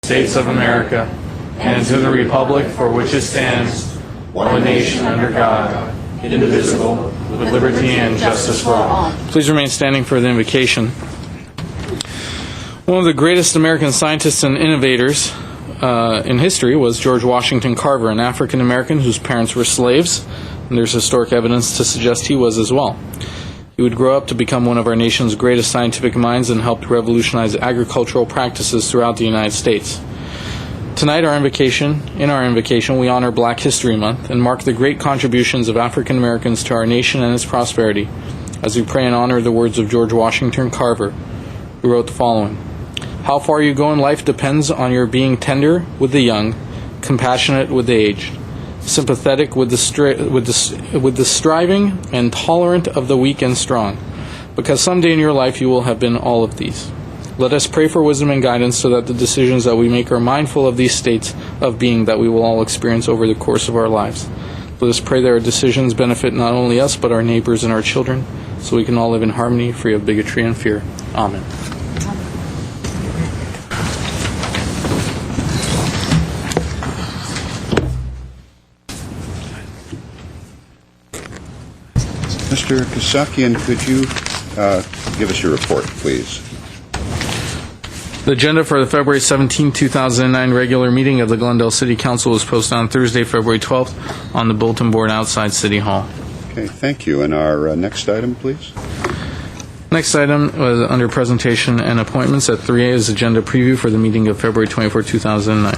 States of America, and to the republic for which it stands, one nation under God, indivisible, with liberty and justice for all. Please remain standing for the invocation. One of the greatest American scientists and innovators in history was George Washington Carver, an African American whose parents were slaves, and there's historic evidence to suggest he was as well. He would grow up to become one of our nation's greatest scientific minds and helped revolutionize agricultural practices throughout the United States. Tonight, in our invocation, we honor Black History Month and mark the great contributions of African Americans to our nation and its prosperity, as we pray and honor the words of George Washington Carver, who wrote the following: "How far you go in life depends on your being tender with the young, compassionate with the aged, sympathetic with the striving, and tolerant of the weak and strong, because someday in your life you will have been all of these. Let us pray for wisdom and guidance so that the decisions that we make are mindful of these states of being that we will all experience over the course of our lives. Let us pray that our decisions benefit not only us but our neighbors and our children, so we can all live in harmony, free of bigotry and fear. Amen." Mr. Kasakian, could you give us your report, please? The agenda for the February 17, 2009 regular meeting of the Glendale City Council was posted on Thursday, February 12th on the bulletin board outside City Hall. Okay, thank you. And our next item, please? Next item was under presentation and appointments at 3A is agenda preview for the meeting of February 24, 2009.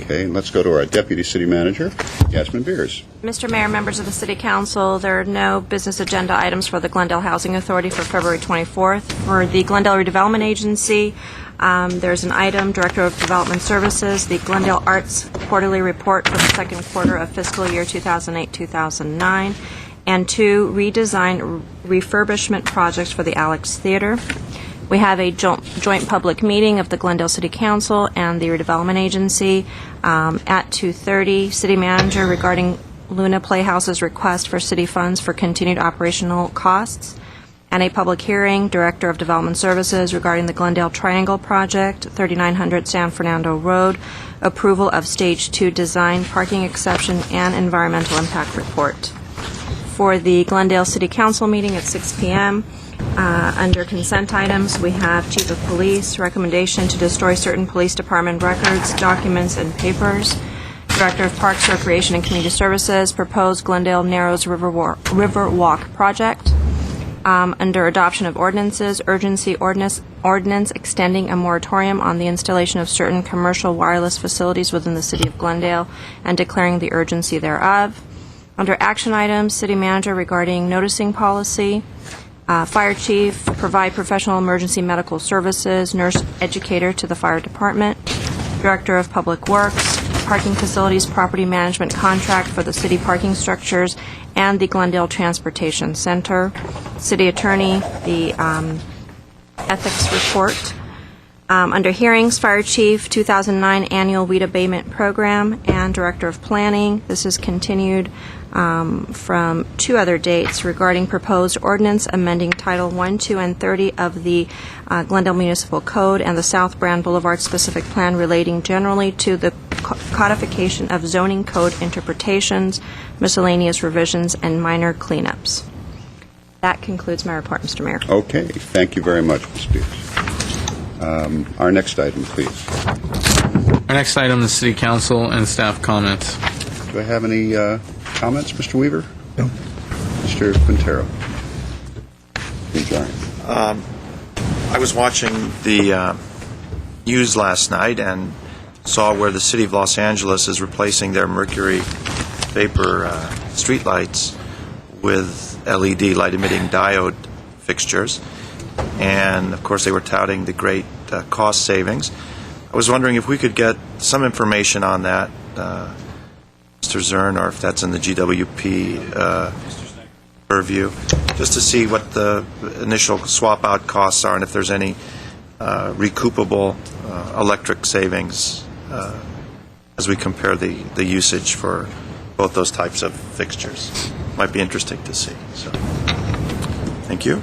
Okay, let's go to our Deputy City Manager, Yasmin Beers. Mr. Mayor, members of the City Council, there are no business agenda items for the Glendale Housing Authority for February 24th. For the Glendale Redevelopment Agency, there's an item, Director of Development Services, the Glendale Arts Quarterly Report for the second quarter of fiscal year 2008-2009, and 2 redesign refurbishment projects for the Alex Theater. We have a joint public meeting of the Glendale City Council and the Redevelopment Agency at 2:30. City Manager regarding Luna Playhouse's request for city funds for continued operational costs. And a public hearing, Director of Development Services regarding the Glendale Triangle Project, 3900 San Fernando Road, approval of Stage 2 design, parking exception, and environmental impact report. For the Glendale City Council meeting at 6 p.m., under consent items, we have Chief of Police, recommendation to destroy certain police department records, documents, and papers. Director of Parks, Recreation, and Community Services, proposed Glendale Narrows River Walk project. Under adoption of ordinances, urgency ordinance extending a moratorium on the installation of certain commercial wireless facilities within the city of Glendale and declaring the urgency thereof. Under action items, City Manager regarding noticing policy. Fire Chief, provide professional emergency medical services, nurse educator to the fire department. Director of Public Works, parking facilities property management contract for the city parking structures and the Glendale Transportation Center. City Attorney, the ethics report. Under hearings, Fire Chief, 2009 Annual Weed Abatement Program, and Director of Planning. This is continued from 2 other dates regarding proposed ordinance amending Title 1, 2, and 30 of the Glendale Municipal Code and the South Brand Boulevard Specific Plan relating generally to the codification of zoning code interpretations, miscellaneous revisions, and minor cleanups. That concludes my report, Mr. Mayor. Okay, thank you very much, Ms. Beers. Our next item, please. Our next item is City Council and staff comments. Do I have any comments, Mr. Weaver? No. Mr. Quintero? I was watching the news last night and saw where the city of Los Angeles is replacing their mercury vapor streetlights with LED light-emitting diode fixtures. And, of course, they were touting the great cost savings. I was wondering if we could get some information on that, Mr. Zern, or if that's in the GWP purview, just to see what the initial swap-out costs are and if there's any recoupable electric savings as we compare the usage for both those types of fixtures. Might be interesting to see. So, thank you.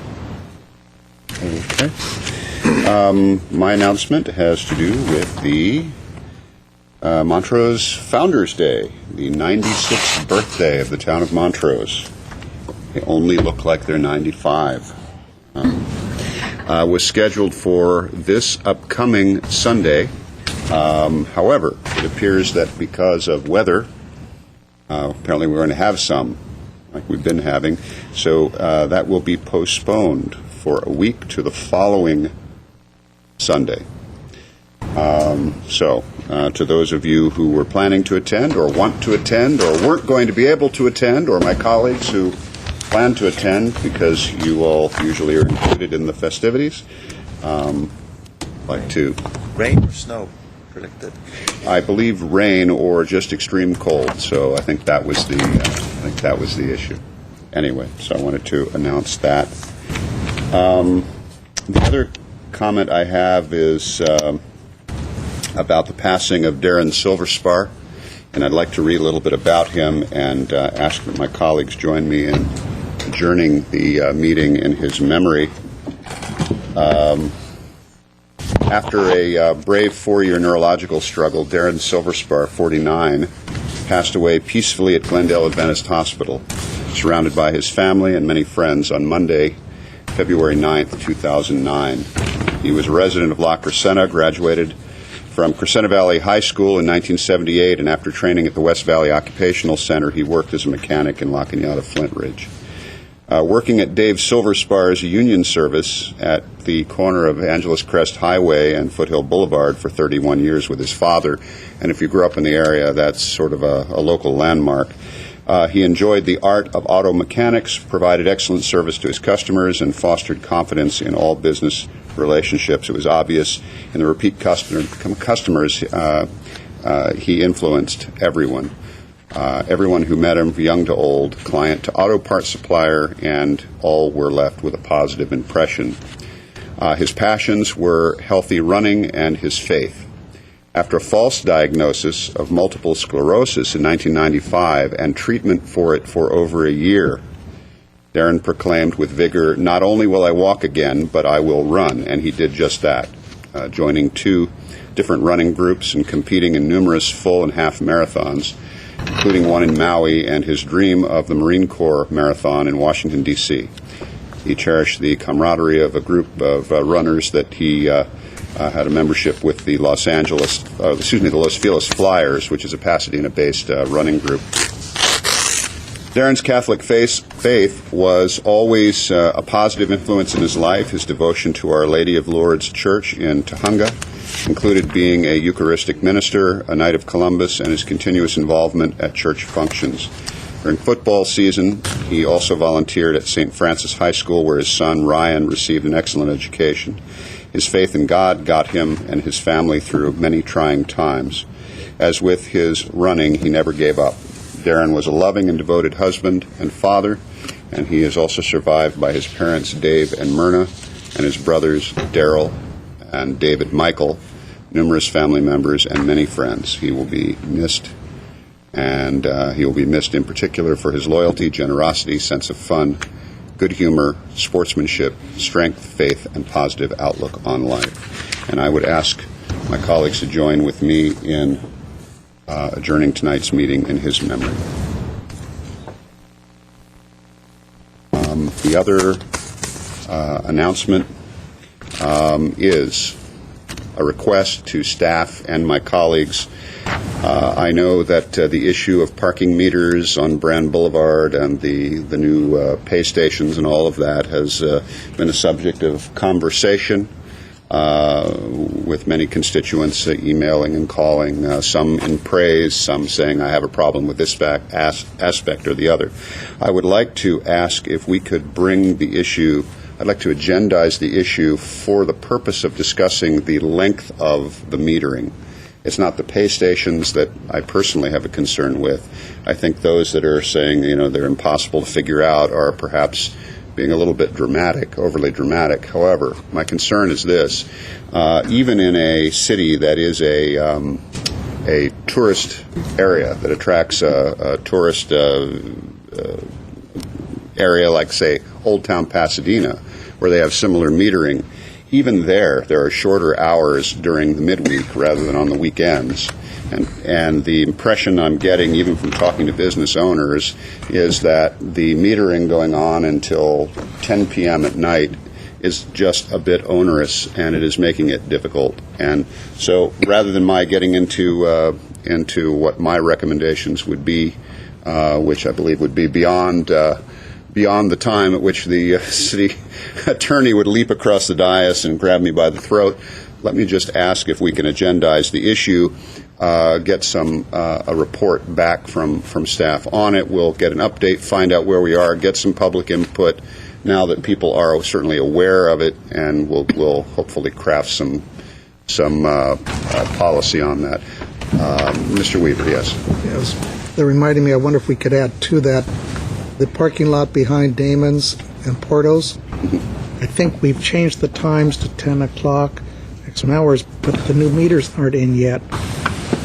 Okay. My announcement has to do with the Montrose Founders Day, the 96th birthday of the town of Montrose. They only look like they're 95. Was scheduled for this upcoming Sunday. However, it appears that because of weather, apparently we're going to have some, like we've been having, so that will be postponed for a week to the following Sunday. To those of you who were planning to attend or want to attend or weren't going to be able to attend, or my colleagues who plan to attend because you all usually are included in the festivities, like to... Rain or snow predicted? I believe rain or just extreme cold, so I think that was the issue. Anyway, so I wanted to announce that. The other comment I have is about the passing of Darren Silverspar, and I'd like to read a little bit about him and ask that my colleagues join me in adjourning the meeting in his memory. After a brave 4-year neurological struggle, Darren Silverspar, 49, passed away peacefully at Glendale Adventist Hospital, surrounded by his family and many friends on Monday, February 9th, 2009. He was a resident of La Crescenta, graduated from Crescenta Valley High School in 1978, and after training at the West Valley Occupational Center, he worked as a mechanic in La Cañada Flint Ridge. Working at Dave Silverspar's union service at the corner of Angeles Crest Highway and Foothill Boulevard for 31 years with his father, and if you grew up in the area, that's sort of a local landmark. He enjoyed the art of auto mechanics, provided excellent service to his customers, and fostered confidence in all business relationships. It was obvious in the repeat customers he influenced everyone. Everyone who met him, young to old, client to auto parts supplier, and all were left with a positive impression. His passions were healthy running and his faith. After a false diagnosis of multiple sclerosis in 1995 and treatment for it for over a year, Darren proclaimed with vigor, "Not only will I walk again, but I will run," and he did just that, joining 2 different running groups and competing in numerous full and half marathons, including one in Maui and his dream of the Marine Corps Marathon in Washington, D.C. He cherished the camaraderie of a group of runners that he had a membership with the Los Feliz Flyers, which is a Pasadena-based running group. Darren's Catholic faith was always a positive influence in his life. His devotion to Our Lady of Lourdes Church in Tujunga included being a Eucharistic minister, a Knight of Columbus, and his continuous involvement at church functions. During football season, he also volunteered at St. Francis High School, where his son Ryan received an excellent education. His faith in God got him and his family through many trying times. As with his running, he never gave up. Darren was a loving and devoted husband and father, and he is also survived by his parents, Dave and Myrna, and his brothers, Daryl and David Michael, numerous family members, and many friends. He will be missed, and he will be missed in particular for his loyalty, generosity, sense of fun, good humor, sportsmanship, strength, faith, and positive outlook on life. And I would ask my colleagues to join with me in adjourning tonight's meeting in his memory. The other announcement is a request to staff and my colleagues. I know that the issue of parking meters on Brand Boulevard and the new pay stations and all of that has been a subject of conversation with many constituents emailing and calling, some in praise, some saying I have a problem with this aspect or the other. I would like to ask if we could bring the issue, I'd like to agendize the issue for the purpose of discussing the length of the metering. It's not the pay stations that I personally have a concern with. I think those that are saying, they're impossible to figure out are perhaps being a little bit dramatic, overly dramatic. However, my concern is this. Even in a city that is a tourist area that attracts a tourist area like, say, Old Town Pasadena, where they have similar metering, even there are shorter hours during the midweek rather than on the weekends. And the impression I'm getting, even from talking to business owners, is that the metering going on until 10 p.m. at night is just a bit onerous, and it is making it difficult. And so, rather than my getting into what my recommendations would be, which I believe would be beyond the time at which the city attorney would leap across the dais and grab me by the throat, let me just ask if we can agendize the issue, get a report back from staff on it. We'll get an update, find out where we are, get some public input now that people are certainly aware of it, and we'll hopefully craft some policy on that. Mr. Weaver, yes. Yes. That reminded me, I wonder if we could add to that the parking lot behind Damon's and Porto's. I think we've changed the times to 10 o'clock, X hours, but the new meters aren't in yet.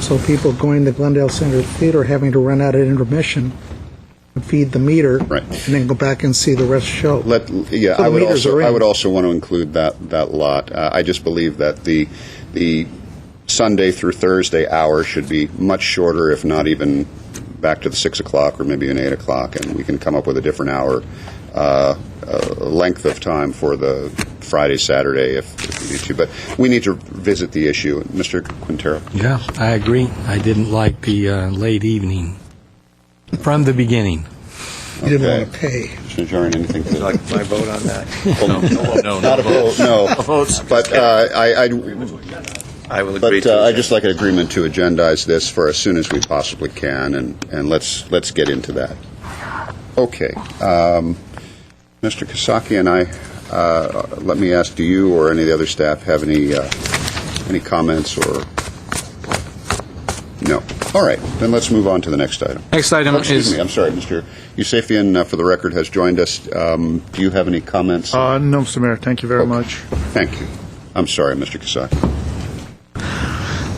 So people going to Glendale Center Theater are having to run out at intermission and feed the meter, Right. and then go back and see the rest show. I would also want to include that lot. I just believe that the Sunday through Thursday hour should be much shorter, if not even back to the 6 o'clock or maybe an 8 o'clock, and we can come up with a different hour length of time for the Friday, Saturday if we need to. But we need to visit the issue. Mr. Quintero? Yeah, I agree. I didn't like the late evening from the beginning. You didn't Okay. want to pay. Mr. Najarian, anything Would you to... like my vote on that? Not a vote, no. Votes. But I will agree But to I just like an agreement to agendize this for as soon as we possibly can, and let's get into that. Okay. Mr. Kosaki and I, let me ask, do you or any of the other staff have any comments or... No. All right. Then let's move on to the next item. Next item Excuse is... me. I'm sorry. Mr. Yusefian, for the record, has joined us. Do you have any comments? No, Mr. Mayor, thank you very much. Thank you. I'm sorry, Mr. Kosaki.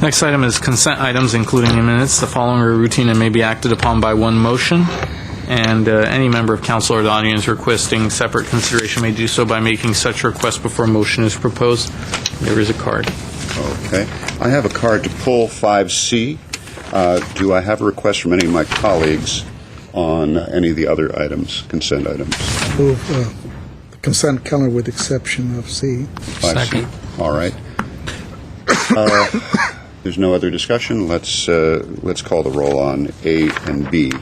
Next item is consent items, including in minutes. The following are routine and may be acted upon by one motion. And any member of council or the audience requesting separate consideration may do so by making such request before a motion is proposed. There is a card. Okay. I have a card to pull 5C. Do I have a request from any of my colleagues on any of the other items, consent items? Move the consent calendar with exception of C. 5C? Second. All right. There's no other discussion. Let's call the roll on A and B.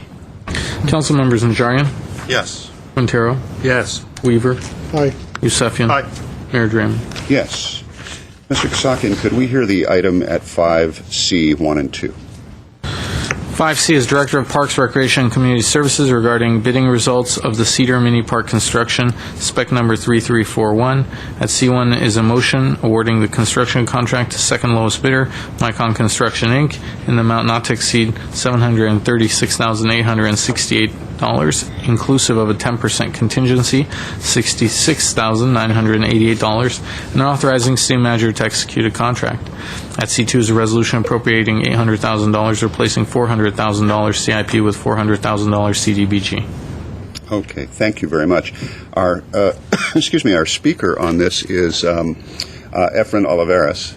Council members Najarian, Yes. Quintero, Yes. Weaver, Aye. Yusefian. Aye. Mayor Drammond. Yes. Mr. Kasakian, could we hear the item at 5C, 1 and 2? 5C is Director of Parks, Recreation, and Community Services regarding bidding results of the Cedar Mini Park construction, spec number 3341. At C1 is a motion awarding the construction contract to second lowest bidder, Micon Construction, Inc., in the amount not to exceed $736,868, inclusive of a 10% contingency, $66,988, and authorizing city manager to execute a contract. At C2 is a resolution appropriating $800,000, replacing $400,000 CIP with $400,000 CDBG. Okay, thank you very much. Our our speaker on this is Efren Oliveras,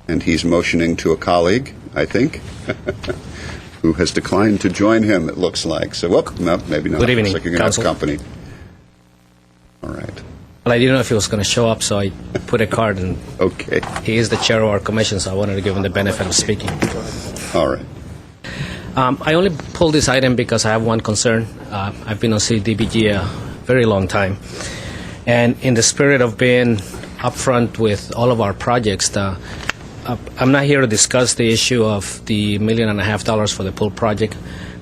and he's motioning to a colleague, I think, who has declined to join him. It looks like. So, no, maybe not. Good evening, Looks like you're going to have Council. company. All right. Well, I didn't know if he was going to show up, so I put a card, and Okay. he is the chair of our commission, so I wanted to give him the benefit of speaking. All right. I only pulled this item because I have one concern. I've been on CDBG a very long time, and in the spirit of being upfront with all of our projects, I'm not here to discuss the issue of the $1.5 million for the pool project,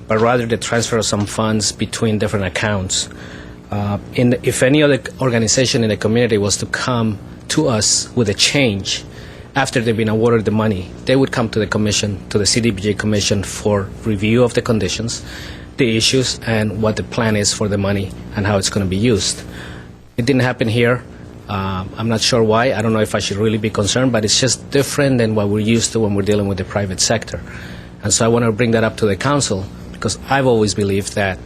but rather the transfer of some funds between different accounts. If any other organization in the community was to come to us with a change after they've been awarded the money, they would come to the commission, to the CDBG commission, for review of the conditions, the issues, and what the plan is for the money and how it's going to be used. It didn't happen here. I'm not sure why. I don't know if I should really be concerned, but it's just different than what we're used to when we're dealing with the private sector. And so I want to bring that up to the council, because I've always believed that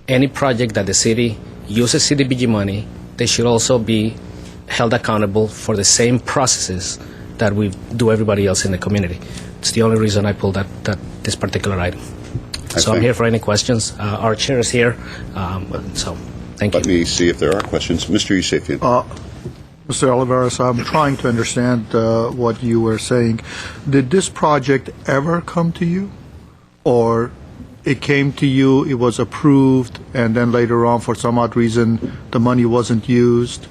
any project that the city uses CDBG money, they should also be held accountable for the same processes that we do everybody else in the community. It's the only reason I pulled this particular item. So I'm here for any questions. Our chair is here, so thank you. Let me see if there are questions. Mr. Yusefian. Mr. Olivares, I'm trying to understand what you were saying. Did this project ever come to you? Or it came to you, it was approved, and then later on, for some odd reason, the money wasn't used,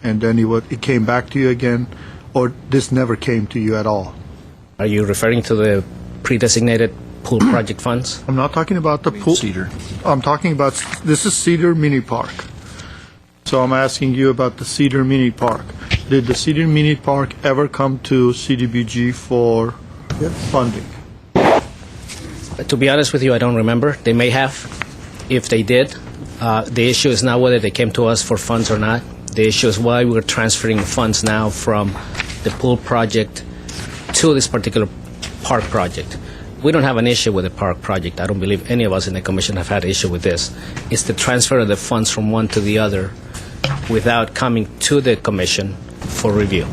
and then it came back to you again? Or this never came to you at all? Are you referring to the pre-designated pool project funds? I'm not talking about the pool. Cedar. I'm talking about, this is Cedar Mini Park. So I'm asking you about the Cedar Mini Park. Did the Cedar Mini Park ever come to CDBG for funding? To be honest with you, I don't remember. They may have. If they did, the issue is not whether they came to us for funds or not. The issue is why we're transferring funds now from the pool project to this particular park project. We don't have an issue with the park project. I don't believe any of us in the commission have had issue with this. It's the transfer of the funds from one to the other without coming to the commission for review.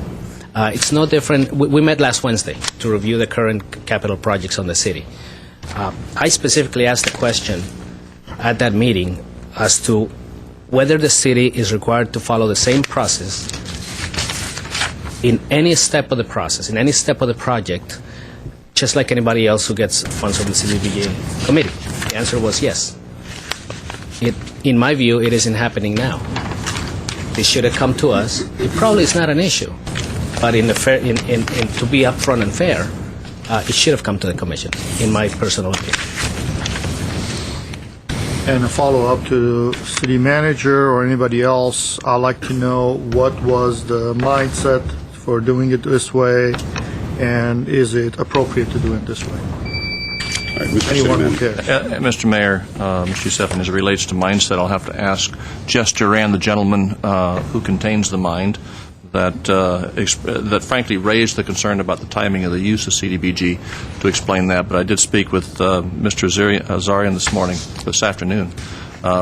It's no different. We met last Wednesday to review the current capital projects on the city. I specifically asked the question at that meeting as to whether the city is required to follow the same process in any step of the process, in any step of the project, just like anybody else who gets funds from the CDBG committee. The answer was yes. In my view, it isn't happening now. This should have come to us. It probably is not an issue, but to be upfront and fair, it should have come to the commission, in my personal opinion. And a follow-up to the city manager or anybody else, I'd like to know what was the mindset for doing it this way, and is it appropriate to do it this way? All right, Mr. Anyone who City cares. Mr. Mayor, Mr. Yusefian, as it relates to mindset, I'll have to ask Jess Duran, the gentleman who contains the mind, that frankly raised the concern about the timing of the use of CDBG, to explain that. But I did speak with Mr. Azarian this afternoon,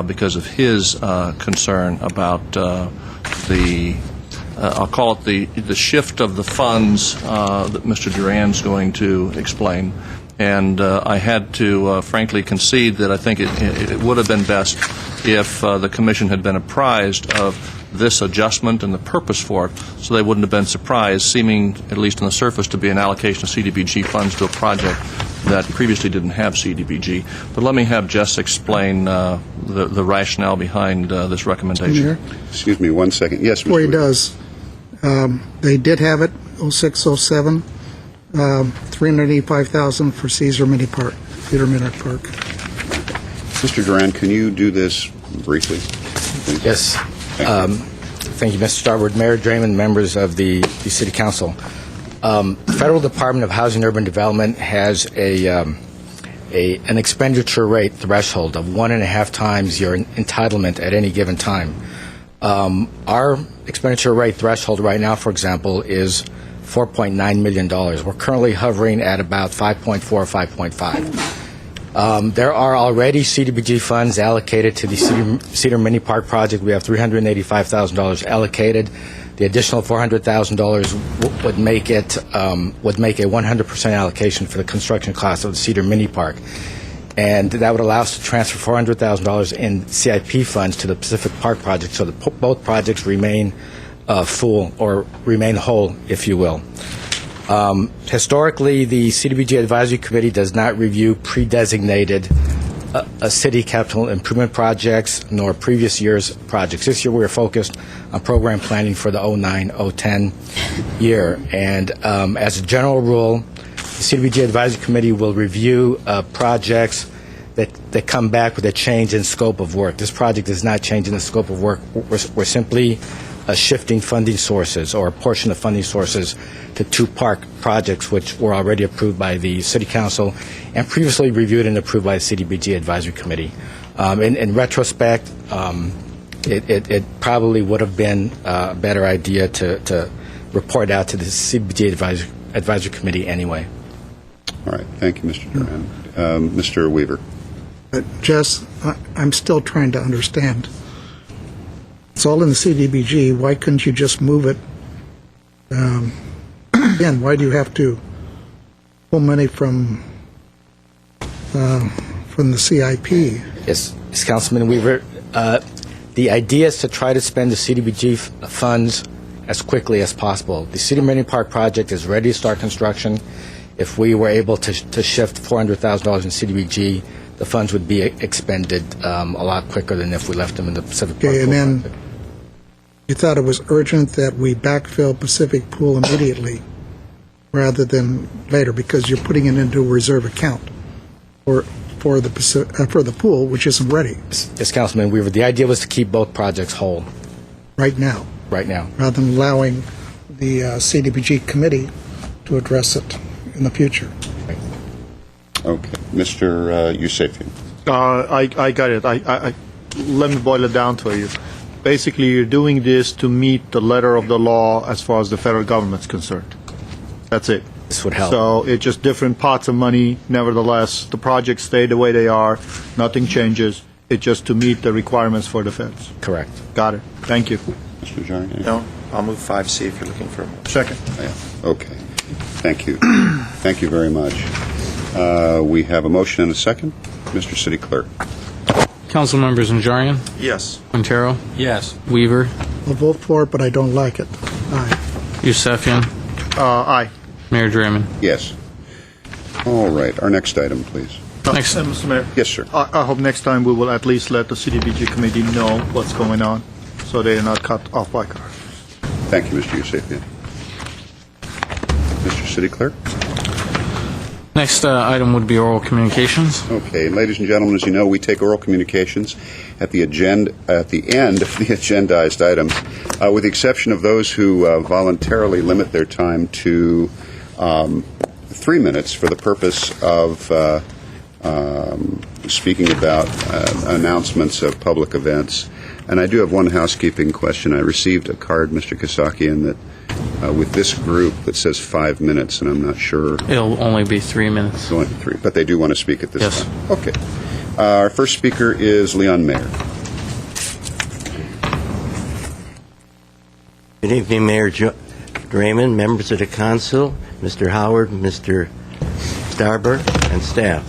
because of his concern about I'll call it the shift of the funds that Mr. Duran's going to explain. And I had to frankly concede that I think it would have been best if the Commission had been apprised of this adjustment and the purpose for it, so they wouldn't have been surprised, seeming, at least on the surface, to be an allocation of CDBG funds to a project that previously didn't have CDBG. But let me have Jess explain the rationale behind this recommendation. Mayor? Excuse me 1 second. Yes, Mr. Before he Weaver. does, they did have it, 0607, $385,000 for Cedar Mini Park. Mr. Duran, can you do this briefly, please? Yes. Thank you, Mr. Starwood. Mayor Draymond, members of the City Council. The Federal Department of Housing and Urban Development has an expenditure rate threshold of 1.5 times your entitlement at any given time. Our expenditure rate threshold right now, for example, is $4.9 million. We're currently hovering at about 5.4 or 5.5. There are already CDBG funds allocated to the Cedar Mini Park project. We have $385,000 allocated. The additional $400,000 would make a 100% allocation for the construction cost of the Cedar Mini Park, and that would allow us to transfer $400,000 in CIP funds to the Pacific Park project, so that both projects remain full, or remain whole, if you will. Historically, the CDBG Advisory Committee does not review pre-designated city capital improvement projects nor previous year's projects. This year we are focused on program planning for the 09-010 year. And as a general rule, the CDBG Advisory Committee will review projects that come back with a change in scope of work. This project is not changing the scope of work. We're simply shifting funding sources, or a portion of funding sources, to two park projects which were already approved by the City Council and previously reviewed and approved by the CDBG Advisory Committee. In retrospect, it probably would have been a better idea to report out to the CDBG Advisory Committee anyway. All right. Thank you, Mr. Duran. Mr. Weaver. Jess, I'm still trying to understand. It's all in the CDBG. Why couldn't you just move it Again, why do you have to pull money from the CIP? Yes, Councilman Weaver. The idea is to try to spend the CDBG funds as quickly as possible. The City Meridian Park project is ready to start construction. If we were able to shift $400,000 in CDBG, the funds would be expended a lot quicker than if we left them in the Pacific Park. Okay, and Pool then project. you thought it was urgent that we backfill Pacific Pool immediately rather than later because you're putting it into a reserve account for the pool, which isn't ready Yes, Councilman Weaver. The idea was to keep both projects whole right now, right now. rather than allowing the CDBG committee to address it in the future. Okay. Mr. Yusefian. I got it. Let me boil it down to you. Basically, you're doing this to meet the letter of the law as far as the federal government's concerned. That's it. This would help. So it's just different pots of money. Nevertheless, the projects stay the way they are. Nothing changes. It's just to meet the requirements for the feds. Correct. Got it. Thank you. Mr. Najarian? No, I'll move 5C if you're looking for a motion. Second. Yeah. Okay. Thank you. Thank you very much. We have a motion and a second. Mr. City Clerk. Council members Najarian, Yes. Quintero, Yes. Weaver, I'll vote for it, but I don't like it. Aye. Yusefian, Aye. Mayor Draymond. Yes. All right. Our next item, please. Next. Mr. Mayor. Yes, sir. I hope next time we will at least let the CDBG committee know what's going on so they are not cut off by cars. Thank you, Mr. Yusefian. Mr. City Clerk. Next item would be oral communications. Okay, ladies and gentlemen, as you know, we take oral communications at the end of the agendized items, with the exception of those who voluntarily limit their time to 3 minutes for the purpose of speaking about announcements of public events. And I do have one housekeeping question. I received a card, Mr. Kasakian, that with this group that says 5 minutes, and I'm not sure. It'll only be 3 minutes. Going to 3, but they do want to speak at this Yes. time. Okay. Our first speaker is Leon Mayer. Good evening, Mayor Draymond, members of the council, Mr. Howard, Mr. Starber, and staff.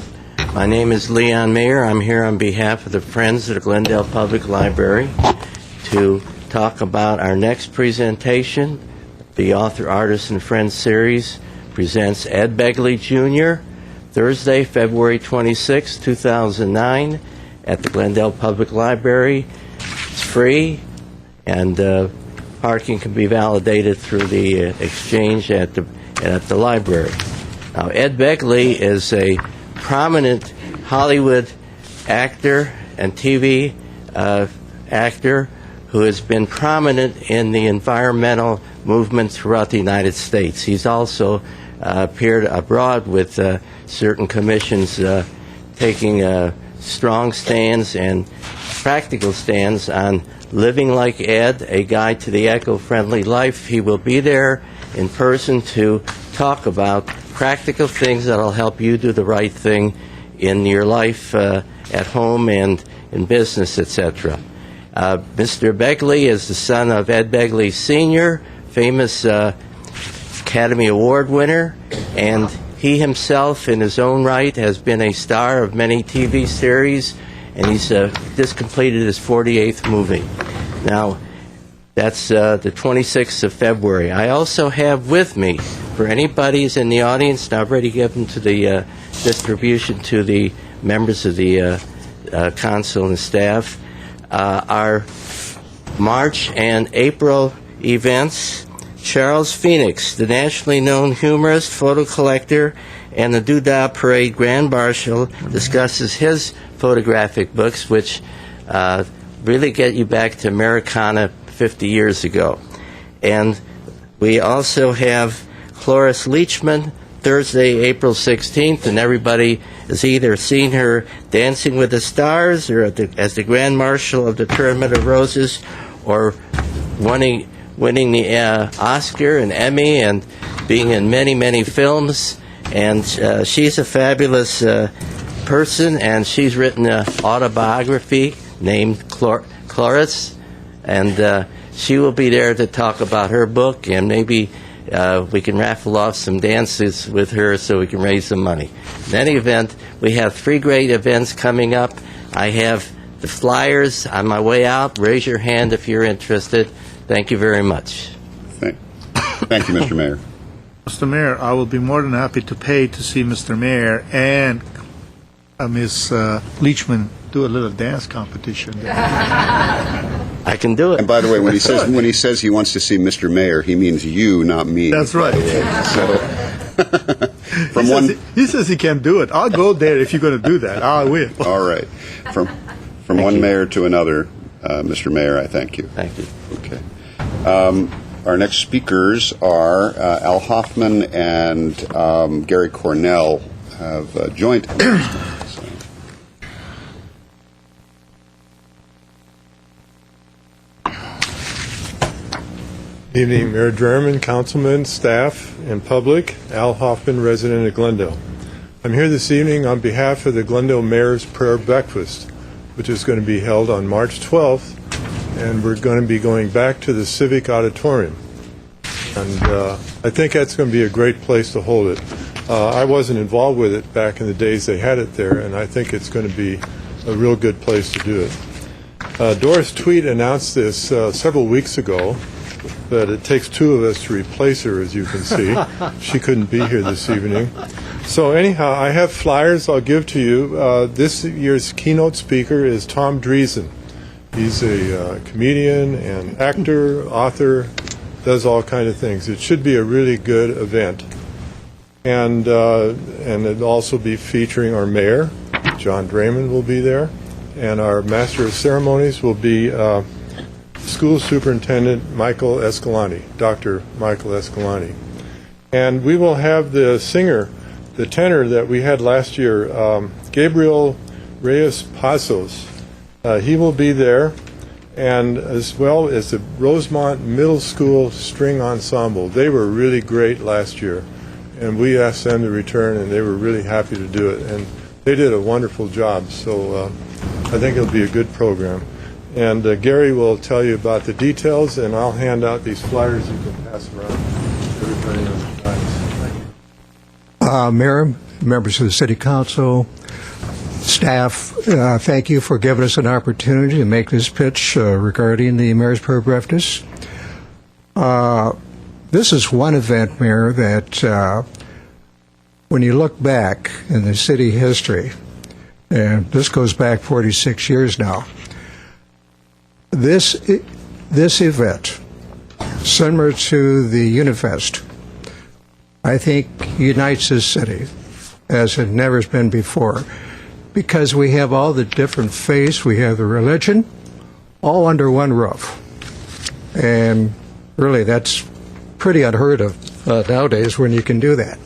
My name is Leon Mayer. I'm here on behalf of the Friends of the Glendale Public Library to talk about our next presentation. The Author, Artist, and Friends series presents Ed Begley Jr., Thursday, February 26, 2009, at the Glendale Public Library. It's free, and parking can be validated through the exchange at the library. Now, Ed Begley is a prominent Hollywood actor and TV actor who has been prominent in the environmental movement throughout the United States. He's also appeared abroad with certain commissions taking strong stands and practical stands on Living Like Ed, a guide to the eco-friendly life. He will be there in person to talk about practical things that will help you do the right thing in your life at home and in business, etc. Mr. Begley is the son of Ed Begley Sr., famous Academy Award winner, and he himself, in his own right, has been a star of many TV series, and he's just completed his 48th movie. Now, that's the 26th of February. I also have with me, for anybody who's in the audience, and I've already given to the distribution to the members of the council and staff, our March and April events. Charles Phoenix, the nationally known humorist, photo collector, and the Doodah Parade Grand Marshal, discusses his photographic books, which really get you back to Americana 50 years ago. And we also have Cloris Leachman, Thursday, April 16th, and everybody has either seen her Dancing with the Stars or as the Grand Marshal of the Tournament of Roses, or winning the Oscar and Emmy and being in many, many films. And she's a fabulous person, and she's written an autobiography named Cloris, and she will be there to talk about her book and maybe we can raffle off some dances with her so we can raise some money. In any event, we have 3 great events coming up. I have the flyers on my way out. Raise your hand if you're interested. Thank you very much. Thank you, Mr. Mayor. Mr. Mayor, I will be more than happy to pay to see Mr. Mayor and Ms. Leachman do a little dance competition. I can do it. And by the way, when he says he wants to see Mr. Mayor, he means you, not me. That's right. He says he can't do it. I'll go there if you're going to do that. I will. All right. From one mayor to another, Mr. Mayor, I thank you. Thank you. Okay. Our next speakers are Al Hoffman and Gary Cornell have joint. Good evening, Mayor Drayman, councilmen, staff, and public. Al Hoffman, resident of Glendale. I'm here this evening on behalf of the Glendale Mayor's Prayer Breakfast, which is going to be held on March 12th, and we're going to be going back to the Civic Auditorium. And I think that's going to be a great place to hold it. I wasn't involved with it back in the days they had it there, and I think it's going to be a real good place to do it. Doris Tweed announced this several weeks ago, but it takes 2 of us to replace her, as you can see. She couldn't be here this evening. So anyhow, I have flyers I'll give to you. This year's keynote speaker is Tom Dreesen. He's a comedian and actor, author, does all kinds of things. It should be a really good event. And it'll also be featuring our mayor, John Drayman will be there, and our master of ceremonies will be School Superintendent Michael Escalante, Dr. Michael Escalante. And we will have the singer, the tenor that we had last year, Gabriel Reyes Pasos. He will be there, and as well as the Rosemont Middle School String Ensemble. They were really great last year, and we asked them to return, and they were really happy to do it. And they did a wonderful job, so I think it'll be a good program. And Gary will tell you about the details, and I'll hand out these flyers you can pass around. Everybody knows the times. Mayor, members of the City Council, staff, thank you for giving us an opportunity to make this pitch regarding the Mayor's Prayer Breakfast. This is one event, Mayor, that when you look back in the city history, and this goes back 46 years now, this event, similar to the Unifest, I think unites this city as it never has been before, because we have all the different faiths, we have the religion, all under one roof. And really, that's pretty unheard of nowadays when you can do that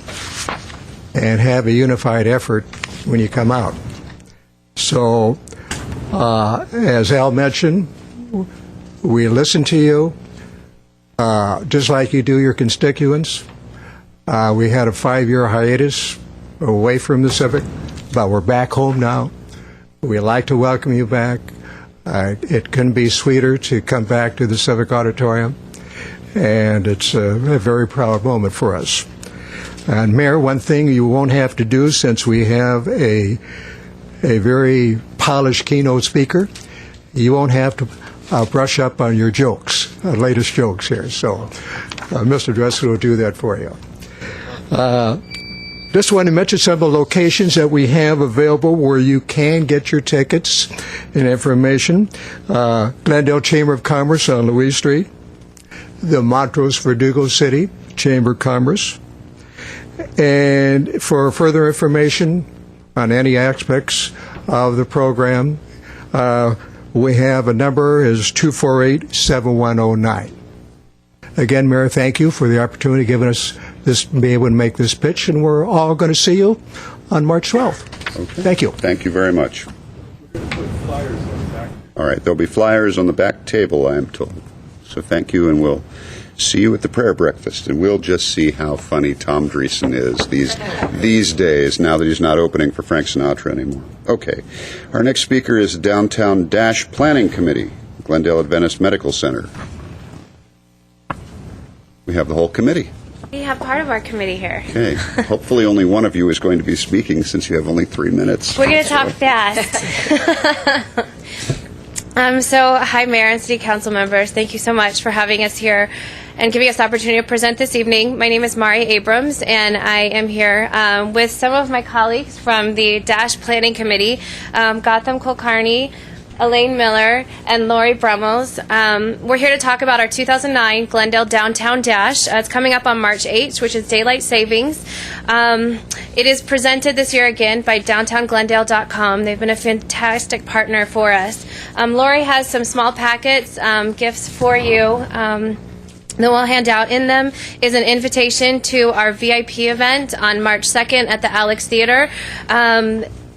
and have a unified effort when you come out. So, as Al mentioned, we listen to you, just like you do your constituents. We had a 5-year hiatus away from the Civic, but we're back home now. We'd like to welcome you back. It couldn't be sweeter to come back to the Civic Auditorium, and it's a very proud moment for us. And Mayor, one thing you won't have to do, since we have a very polished keynote speaker, you won't have to brush up on your jokes, latest jokes here. So Mr. Dressler will do that for you. Just want to mention some of the locations that we have available where you can get your tickets and information. Glendale Chamber of Commerce on Louise Street, the Montrose Verdugo City Chamber of Commerce. And for further information on any aspects of the program, we have a number is 248-7109. Again, Mayor, thank you for the opportunity given us this, be able to make this pitch, and we're all going to see you on March 12th. Okay. Thank you. Thank you very much. All right, there'll be flyers on the back table, I am told. So thank you, and we'll see you at the prayer breakfast, and we'll just see how funny Tom Dreesen is these days, now that he's not opening for Frank Sinatra anymore. Okay. Our next speaker is Downtown Dash Planning Committee, Glendale Adventist Medical Center. We have the whole committee. We have part of our committee here. Okay. Hopefully only one of you is going to be speaking since you have only 3 minutes. We're going to talk fast. Hi, Mayor and City Council members. Thank you so much for having us here and giving us the opportunity to present this evening. My name is Mari Abrams, and I am here with some of my colleagues from the DASH Planning Committee, Gotham Kulkarni, Elaine Miller, and Lori Brummels. We're here to talk about our 2009 Glendale Downtown Dash. It's coming up on March 8th, which is daylight savings. It is presented this year again by downtownglendale.com. They've been a fantastic partner for us. Lori has some small packets, gifts for you. That we'll hand out. In them is an invitation to our VIP event on March 2nd at the Alex Theater.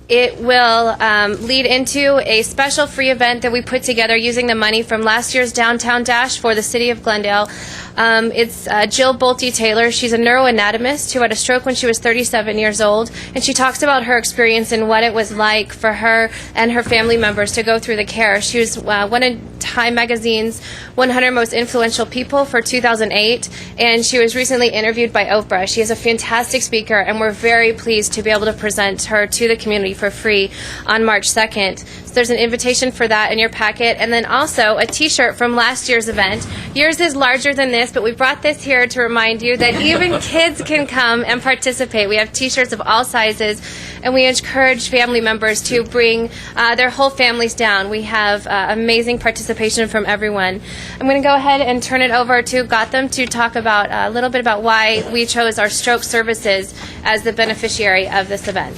It will lead into a special free event that we put together using the money from last year's Downtown Dash for the City of Glendale. It's Jill Bolte-Taylor. She's a neuroanatomist who had a stroke when she was 37 years old, and she talks about her experience and what it was like for her and her family members to go through the care. She was one of Time Magazine's 100 Most Influential People for 2008, and she was recently interviewed by Oprah. She is a fantastic speaker, and we're very pleased to be able to present her to the community for free on March 2nd. So there's an invitation for that in your packet, and then also a t-shirt from last year's event. Yours is larger than this, but we brought this here to remind you that even kids can come and participate. We have t-shirts of all sizes, and we encourage family members to bring their whole families down. We have amazing participation from everyone. I'm going to go ahead and turn it over to Gotham to talk about a little bit about why we chose our stroke services as the beneficiary of this event.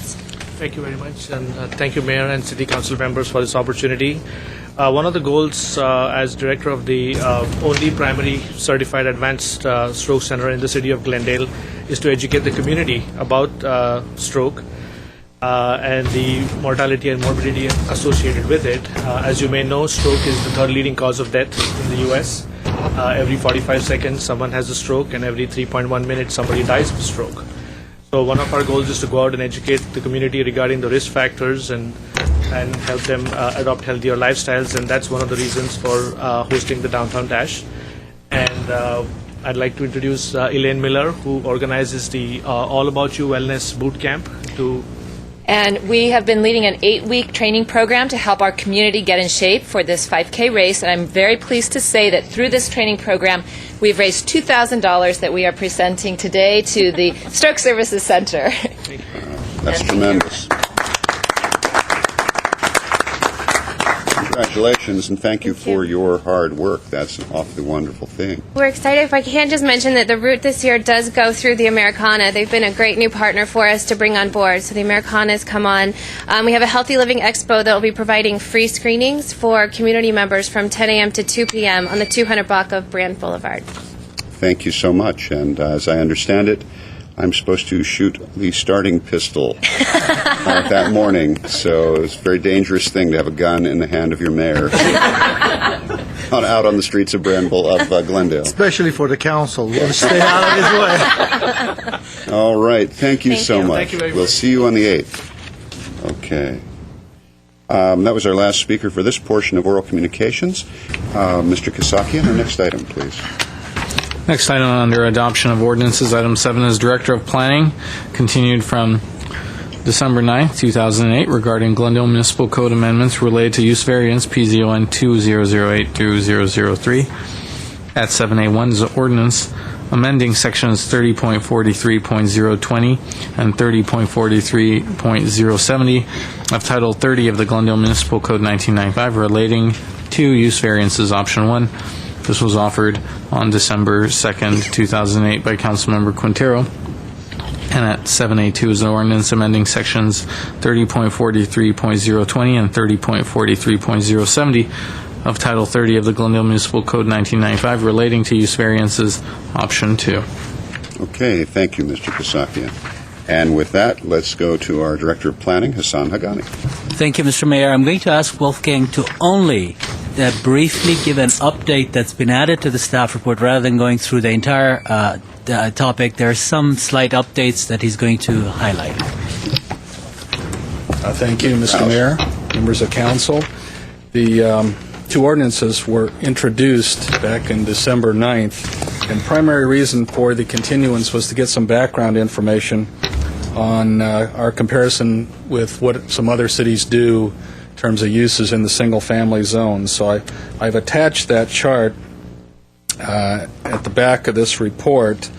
Thank you very much, and thank you, Mayor and City Council members, for this opportunity. One of the goals as director of the only primary certified advanced stroke center in the city of Glendale is to educate the community about stroke and the mortality and morbidity associated with it. As you may know, stroke is the third leading cause of death in the U.S. Every 45 seconds, someone has a stroke, and every 3.1 minutes, somebody dies of stroke. So one of our goals is to go out and educate the community regarding the risk factors and help them adopt healthier lifestyles, and that's one of the reasons for hosting the Downtown Dash. And I'd like to introduce Elaine Miller, who organizes the All About You Wellness Boot Camp. And we have been leading an 8-week training program to help our community get in shape for this 5K race. And I'm very pleased to say that through this training program, we've raised $2,000 that we are presenting today to the Stroke Services Center. That's tremendous. Congratulations, and thank you for your hard work. That's an awfully wonderful thing. We're excited. If I can just mention that the route this year does go through the Americana. They've been a great new partner for us to bring on board. So the Americanas come on. We have a Healthy Living Expo that will be providing free screenings for community members from 10 a.m. to 2 p.m. on the 200 block of Brand Boulevard. Thank you so much. And as I understand it, I'm supposed to shoot the starting pistol that morning. So it's a very dangerous thing to have a gun in the hand of your mayor out on the streets of Glendale. Especially for the council. We'll stay out of his way. All right. Thank you so much. Thank you very much. We'll see you on the 8th. Okay. That was our last speaker for this portion of oral communications. Mr. Kasakian, our next item, please. Next item under adoption of ordinances, item 7 is Director of Planning, continued from December 9th, 2008, regarding Glendale Municipal Code amendments related to use variance PZON 2008-003. At 7A1 is an ordinance amending sections 30.43.020 and 30.43.070 of Title 30 of the Glendale Municipal Code 1995 relating to use variances, option 1. This was offered on December 2nd, 2008 by Councilmember Quintero. And at 7A2 is an ordinance amending sections 30.43.020 and 30.43.070 of Title 30 of the Glendale Municipal Code 1995 relating to use variances, option 2. Okay, thank you, Mr. Kasakian. And with that, let's go to our Director of Planning, Hassan Haghani. Thank you, Mr. Mayor. I'm going to ask Wolfgang to only briefly give an update that's been added to the staff report rather than going through the entire topic. There are some slight updates that he's going to highlight. Thank you, Mr. Mayor, members of council. The two ordinances were introduced back in December 9th And primary reason for the continuance was to get some background information on our comparison with what some other cities do in terms of uses in the single-family zone. So I've attached that chart at the back of this report,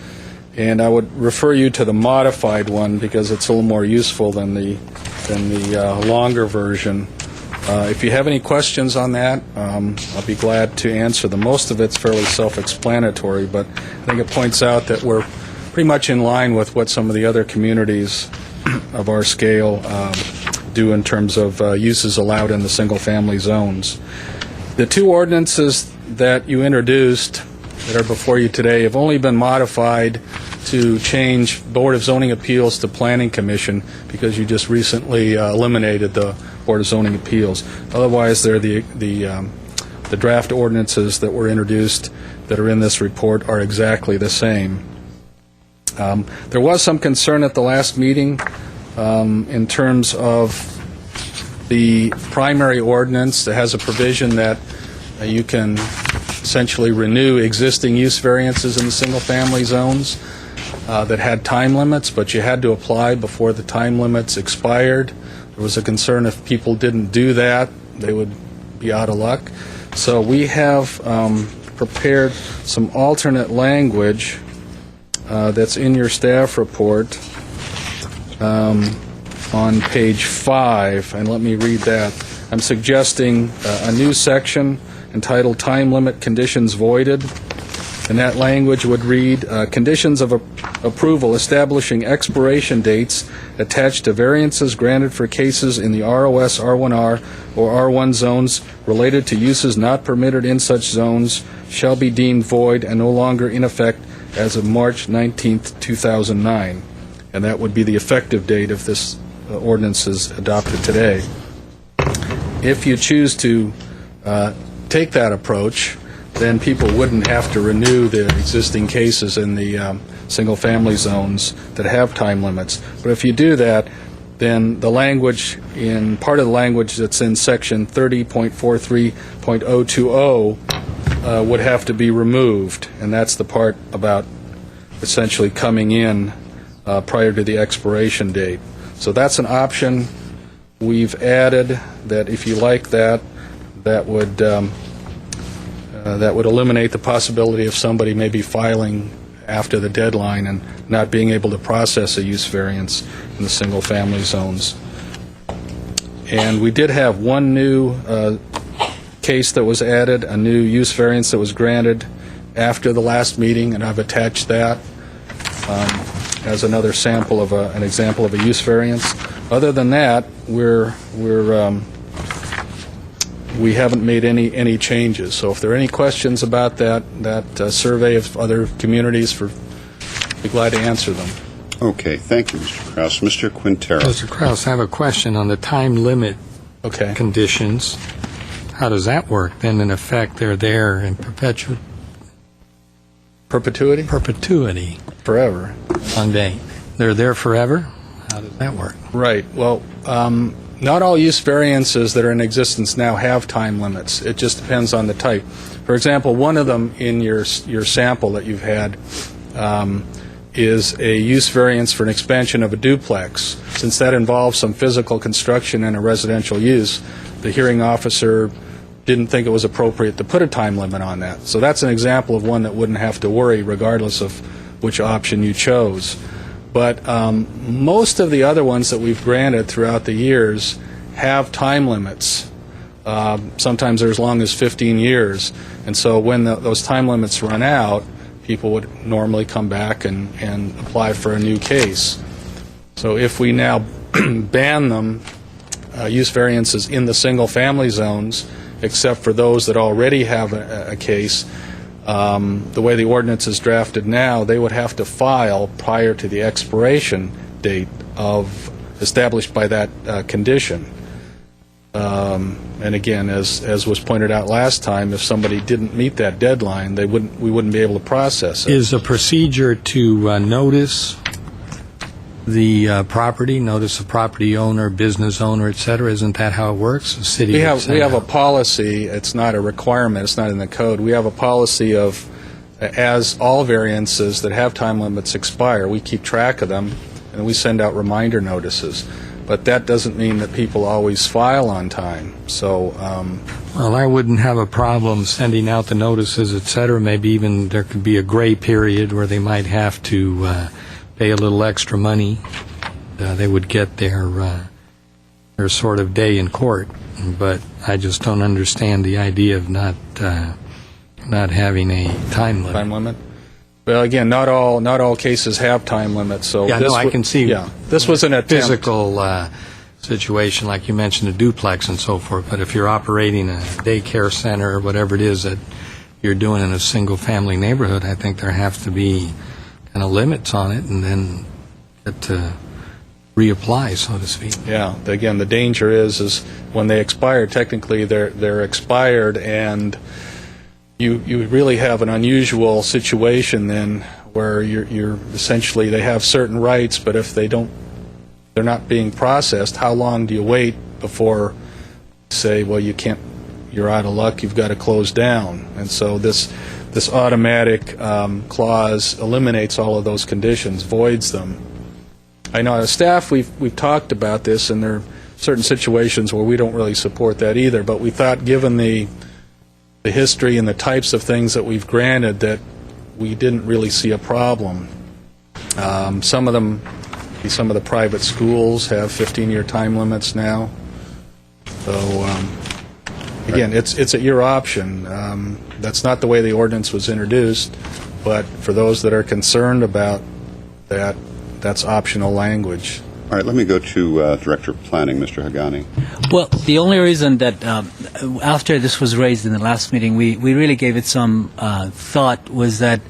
and I would refer you to the modified one because it's a little more useful than the longer version. If you have any questions on that, I'll be glad to answer them. Most of it's fairly self-explanatory, but I think it points out that we're pretty much in line with what some of the other communities of our scale do in terms of uses allowed in the single-family zones. The two ordinances that you introduced that are before you today have only been modified to change Board of Zoning Appeals to Planning Commission because you just recently eliminated the Board of Zoning Appeals. Otherwise, they're the draft ordinances that were introduced that are in this report are exactly the same. There was some concern at the last meeting in terms of the primary ordinance that has a provision that you can essentially renew existing use variances in the single-family zones that had time limits, but you had to apply before the time limits expired. There was a concern if people didn't do that, they would be out of luck. So we have prepared some alternate language that's in your staff report on page 5, and let me read that. I'm suggesting a new section entitled Time Limit Conditions Voided, and that language would read, conditions of approval establishing expiration dates attached to variances granted for cases in the ROS, R1R, or R1 zones related to uses not permitted in such zones shall be deemed void and no longer in effect as of March 19th, 2009. And that would be the effective date if this ordinance is adopted today. If you choose to take that approach, then people wouldn't have to renew the existing cases in the single-family zones that have time limits. But if you do that, then the language part of the language that's in section 30.43.020 would have to be removed, and that's the part about essentially coming in prior to the expiration date. So that's an option we've added that if you like that would eliminate the possibility of somebody maybe filing after the deadline and not being able to process a use variance in the single-family zones. And we did have one new case that was added, a new use variance that was granted after the last meeting, and I've attached that as another sample of an example of a use variance. Other than that, we haven't made any changes. So if there are any questions about that survey of other communities, I'd be glad to answer them. Okay, thank you, Mr. Kraus. Mr. Quintero. Mr. Kraus, I have a question on the time limit conditions. How does that work? Then, in effect, they're there in perpetuity? Perpetuity. Forever. They're there forever? How does that work? Right. Well, not all use variances that are in existence now have time limits. It just depends on the type. For example, one of them in your sample that you've had is a use variance for an expansion of a duplex. Since that involves some physical construction and a residential use, the hearing officer didn't think it was appropriate to put a time limit on that. So that's an example of one that wouldn't have to worry regardless of which option you chose. But most of the other ones that we've granted throughout the years have time limits. Sometimes they're as long as 15 years. And so when those time limits run out, people would normally come back and apply for a new case. So if we now ban them, use variances in the single-family zones, except for those that already have a case, the way the ordinance is drafted now, they would have to file prior to the expiration date established by that condition. And again, as was pointed out last time, if somebody didn't meet that deadline, we wouldn't be able to process it. Is a procedure to notice the property, notice the property owner, business owner, et cetera? Isn't that how it works? The city we have a policy. It's not a requirement. It's not in the code. We have a policy of as all variances that have time limits expire, we keep track of them, and we send out reminder notices. But that doesn't mean that people always file on time. So, well, I wouldn't have a problem sending out the notices, et cetera. Maybe even there could be a gray period where they might have to pay a little extra money. They would get their sort of day in court. But I just don't understand the idea of not having a time limit. Time limit? Well, again, not all cases have time limits. So yeah, I can see. Yeah, this was an attempt. Physical situation, like you mentioned, a duplex and so forth. But if you're operating a daycare center or whatever it is that you're doing in a single-family neighborhood, I think there have to be kind of limits on it, and then get to reapply, so to speak. Yeah. Again, the danger is when they expire. Technically, they're expired, and you really have an unusual situation then, where you're essentially, they have certain rights, but if they're not being processed, how long do you wait before say, well, you can't, you're out of luck, you've got to close down? And so this automatic clause eliminates all of those conditions, voids them. I know as staff we've talked about this, and there are certain situations where we don't really support that either, but we thought, given the history and the types of things that we've granted, that we didn't really see a problem. Some of the private schools have 15-year time limits now. So, again, it's at your option. That's not the way the ordinance was introduced, but for those that are concerned about that, that's optional language. All right, let me go to Director of Planning, Mr. Hagani. Well, the only reason that after this was raised in the last meeting, we really gave it some thought was that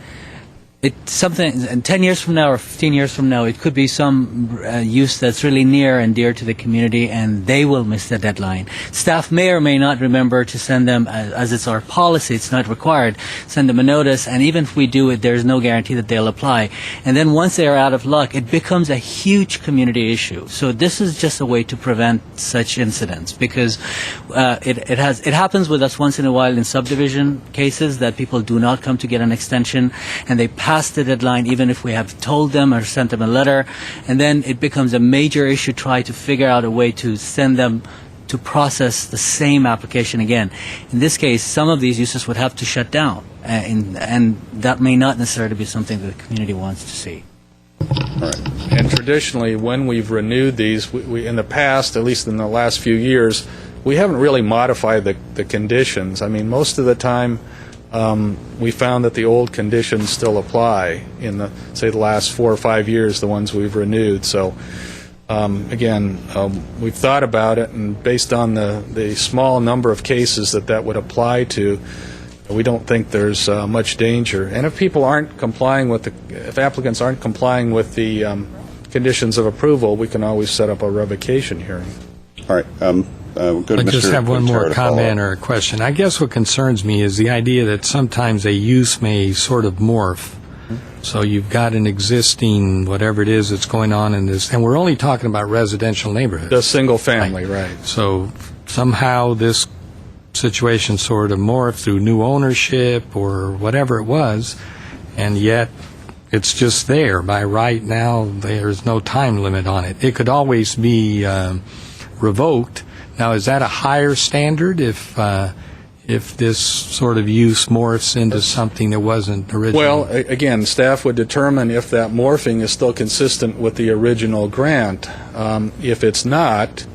it's something, 10 years from now or 15 years from now, it could be some use that's really near and dear to the community, and they will miss the deadline. Staff may or may not remember to send them, as it's our policy, it's not required, send them a notice, and even if we do it, there's no guarantee that they'll apply. And then once they are out of luck, it becomes a huge community issue. So this is just a way to prevent such incidents, because it happens with us once in a while in subdivision cases that people do not come to get an extension, and they pass the deadline even if we have told them or sent them a letter, and then it becomes a major issue try to figure out a way to send them to process the same application again. In this case, some of these uses would have to shut down, and that may not necessarily be something that the community wants to see. All right. And traditionally, when we've renewed these, we in the past, at least in the last few years, we haven't really modified the conditions. I mean, most of the time, we found that the old conditions still apply in the last 4 or 5 years, the ones we've renewed. So, again, we've thought about it, and based on the small number of cases that would apply to, we don't think there's much danger. And if people aren't complying with if applicants aren't complying with the conditions of approval, we can always set up a revocation hearing. All right. We'll go to I just Mr. have one Quintero more to follow comment up. or a question. I guess what concerns me is the idea that sometimes a use may sort of morph. So you've got an existing, whatever it is that's going on in this, and we're only talking about residential neighborhoods. The single family, right. So somehow this situation sort of morphed through new ownership or whatever it was, and yet it's just there. By right now, there's no time limit on it. It could always be revoked. Now, is that a higher standard if this sort of use morphs into something that wasn't original? Well, again, staff would determine if that morphing is still consistent with the original grant. If it's not,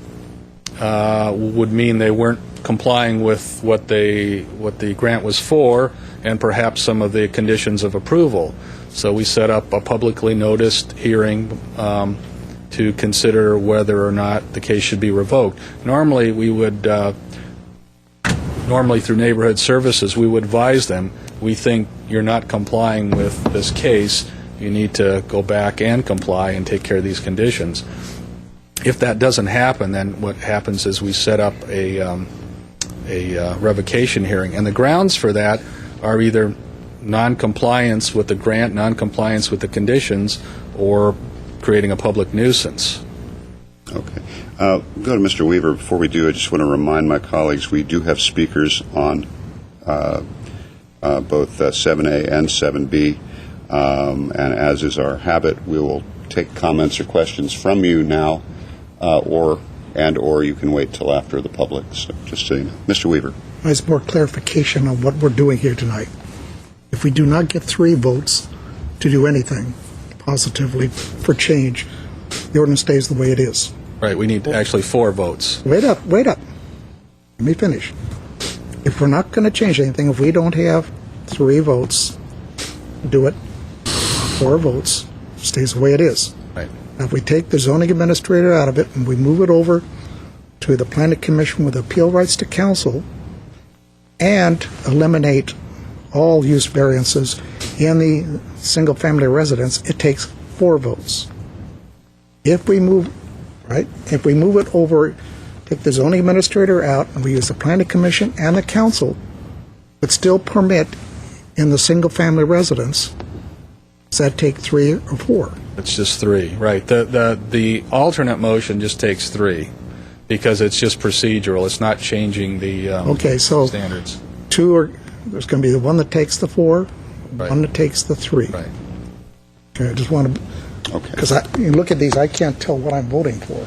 would mean they weren't complying with what the grant was for, and perhaps some of the conditions of approval. So we set up a publicly noticed hearing to consider whether or not the case should be revoked. Normally, we would, through neighborhood services, we would advise them, we think you're not complying with this case, you need to go back and comply and take care of these conditions. If that doesn't happen, then what happens is we set up a revocation hearing, and the grounds for that are either non-compliance with the grant, non-compliance with the conditions, or creating a public nuisance. Okay. Go to Mr. Weaver. Before we do, I just want to remind my colleagues we do have speakers on both 7A and 7B. And as is our habit, we will take comments or questions from you now, or you can wait till after the public. So just so you know. Mr. Weaver. There's more clarification on what we're doing here tonight. If we do not get 3 votes to do anything positively for change, the ordinance stays the way it is. Right, we need actually 4 votes. Wait up. Let me finish. If we're not going to change anything, if we don't have 3 votes, do it. 4 votes, stays the way it is. Right. Now, if we take the zoning administrator out of it and we move it over to the planning commission with appeal rights to council and eliminate all use variances in the single-family residence, it takes 4 votes. If we move it over, take the zoning administrator out, and we use the planning commission and the council, but still permit in the single-family residence, does that take 3 or 4? It's just 3, right. The alternate motion just takes 3, because it's just procedural. It's not changing the standards. 2 are, there's going to be the one that takes the 4, Right. one that takes the 3. Right. Okay, I just want to, because you look at these, I can't tell what I'm voting for.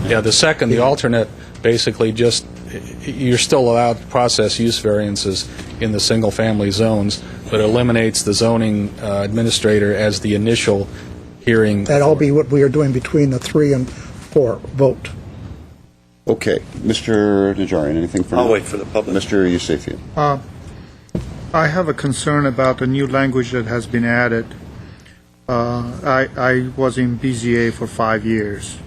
Yeah, the alternate, basically just, you're still allowed to process use variances in the single-family zones, but eliminates the zoning administrator as the initial hearing. That'll all be what we are doing between the 3 and 4 vote. Okay. Mr. Najarian, anything further? I'll wait for the public. Mr. Yusefian. I have a concern about the new language that has been added. I was in BZA for 5 years.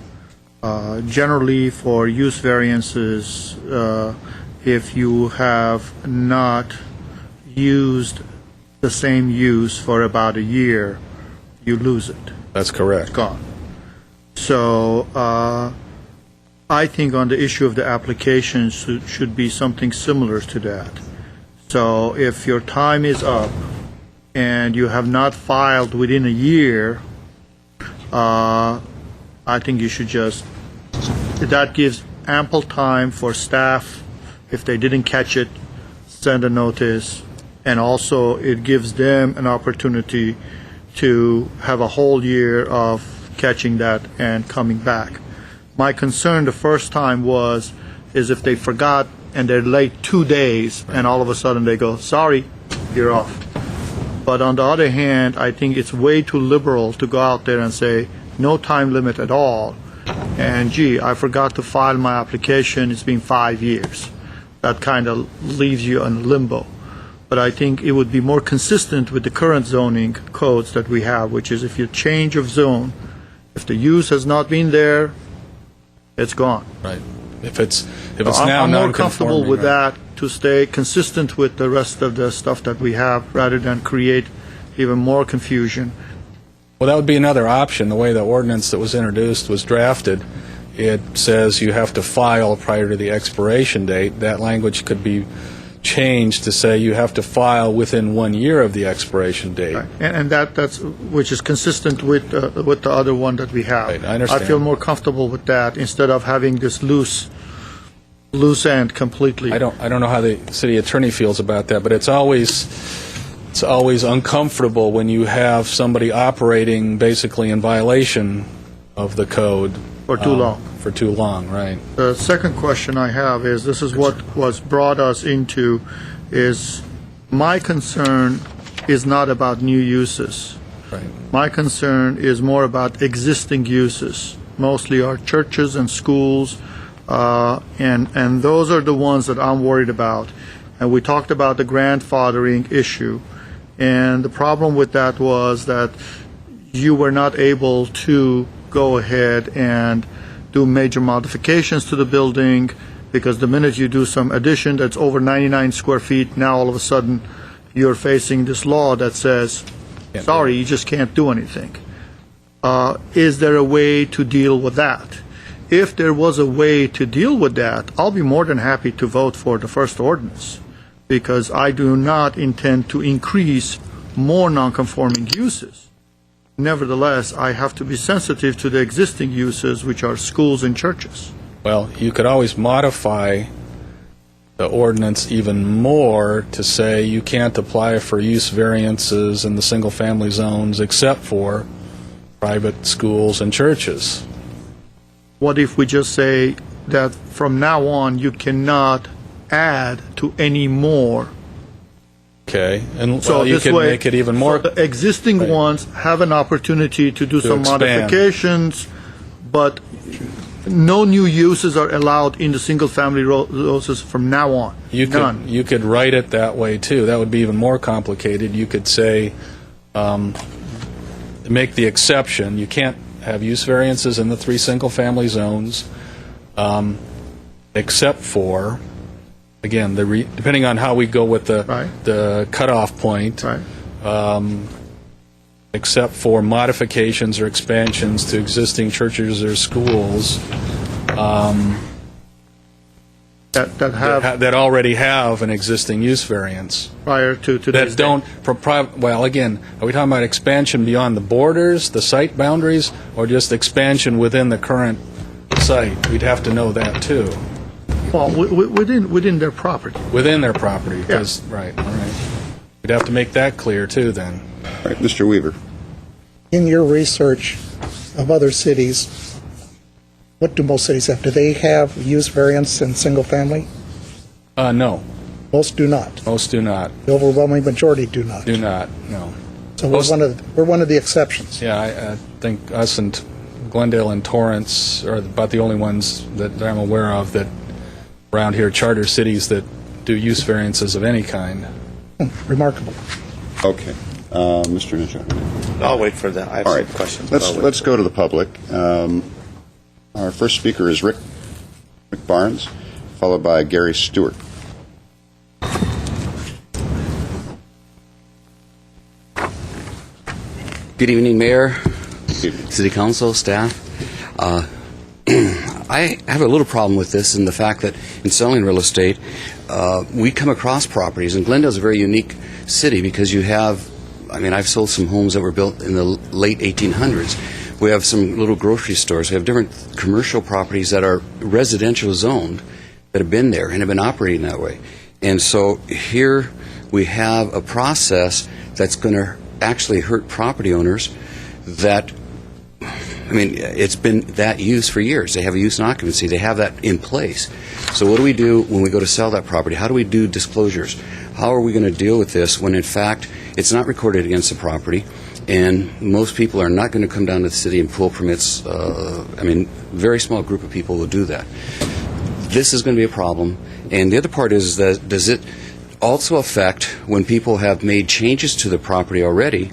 Generally, for use variances, if you have not used the same use for about a year, you lose it. That's correct. It's gone. So I think on the issue of the applications should be something similar to that. So if your time is up and you have not filed within a year, I think you should just, that gives ample time for staff, if they didn't catch it, send a notice, and also it gives them an opportunity to have a whole year of catching that and coming back. My concern the first time is if they forgot and they're late 2 days and all of a sudden they go, sorry, you're off. But on the other hand, I think it's way too liberal to go out there and say, no time limit at all. And gee, I forgot to file my application, it's been 5 years. That kind of leaves you in limbo. But I think it would be more consistent with the current zoning codes that we have, which is if you change of zone, if the use has not been there, it's gone. Right. If it's now I'm more non-conforming, comfortable with right. that to stay consistent with the rest of the stuff that we have rather than create even more confusion. Well, that would be another option. The way the ordinance that was introduced was drafted, it says you have to file prior to the expiration date. That language could be changed to say you have to file within 1 year of the expiration date. Right. And that's which is consistent with the other one that we have. Right, I understand. I feel more comfortable with that instead of having this loose end completely. I don't know how the city attorney feels about that, but it's always uncomfortable when you have somebody operating basically in violation of the code For too long. For too long, right? The second question I have is, this is what was brought us into, is my concern is not about new uses. Right. My concern is more about existing uses, mostly our churches and schools, and those are the ones that I'm worried about. And we talked about the grandfathering issue, and the problem with that was that you were not able to go ahead and do major modifications to the building, because the minute you do some addition that's over 99 square feet, now all of a sudden you're facing this law that says, sorry, you just can't do anything. Is there a way to deal with that? If there was a way to deal with that, I'll be more than happy to vote for the first ordinance, because I do not intend to increase more nonconforming uses. Nevertheless, I have to be sensitive to the existing uses, which are schools and churches. Well, you could always modify the ordinance even more to say you can't apply for use variances in the single-family zones except for private schools and churches. What if we just say that from now on you cannot add to any more? Okay, and So well, you this could way, make it even more. so the existing Right. ones have an opportunity to do some expand. modifications, but no new uses are allowed in the single-family houses from now on. None. You could write it that way too. That would be even more complicated. You could say, make the exception. You can't have use variances in the 3 single-family zones, except for, again, depending on how we go with the cutoff point, except for modifications or expansions to existing churches or schools that already have an existing use variance. Prior to today's That don't, well, again, are we talking about expansion beyond the borders, the site boundaries, or just expansion within the current site? We'd have to know that too. Well, within their property. Within their property, because, right, all right. We'd have to make that clear too then. All right, Mr. Weaver. In your research of other cities, what do most cities have? Do they have use variance in single family? No. Most do not. Most do not. The overwhelming majority do not. Do not, no. So we're one of the exceptions. Yeah, I think us and Glendale and Torrance are about the only ones that I'm aware of that around here, charter cities that do use variances of any kind. Remarkable. Okay. Mr. Ninja. I'll wait for that. I have All some right. questions. Let's go to the public. Our first speaker is Rick Barnes, followed by Gary Stewart. Good evening, Mayor, Good evening. City Council, staff. I have a little problem with this in the fact that in selling real estate, we come across properties, and Glendale is a very unique city because you have, I've sold some homes that were built in the late 1800s. We have some little grocery stores. We have different commercial properties that are residential zoned that have been there and have been operating that way. And so here we have a process that's going to actually hurt property owners that, it's been that use for years. They have a use and occupancy. They have that in place. So what do we do when we go to sell that property? How do we do disclosures? How are we going to deal with this when, in fact, it's not recorded against the property, and most people are not going to come down to the city and pull permits? Very small group of people will do that. This is going to be a problem. And the other part is that does it also affect when people have made changes to the property already?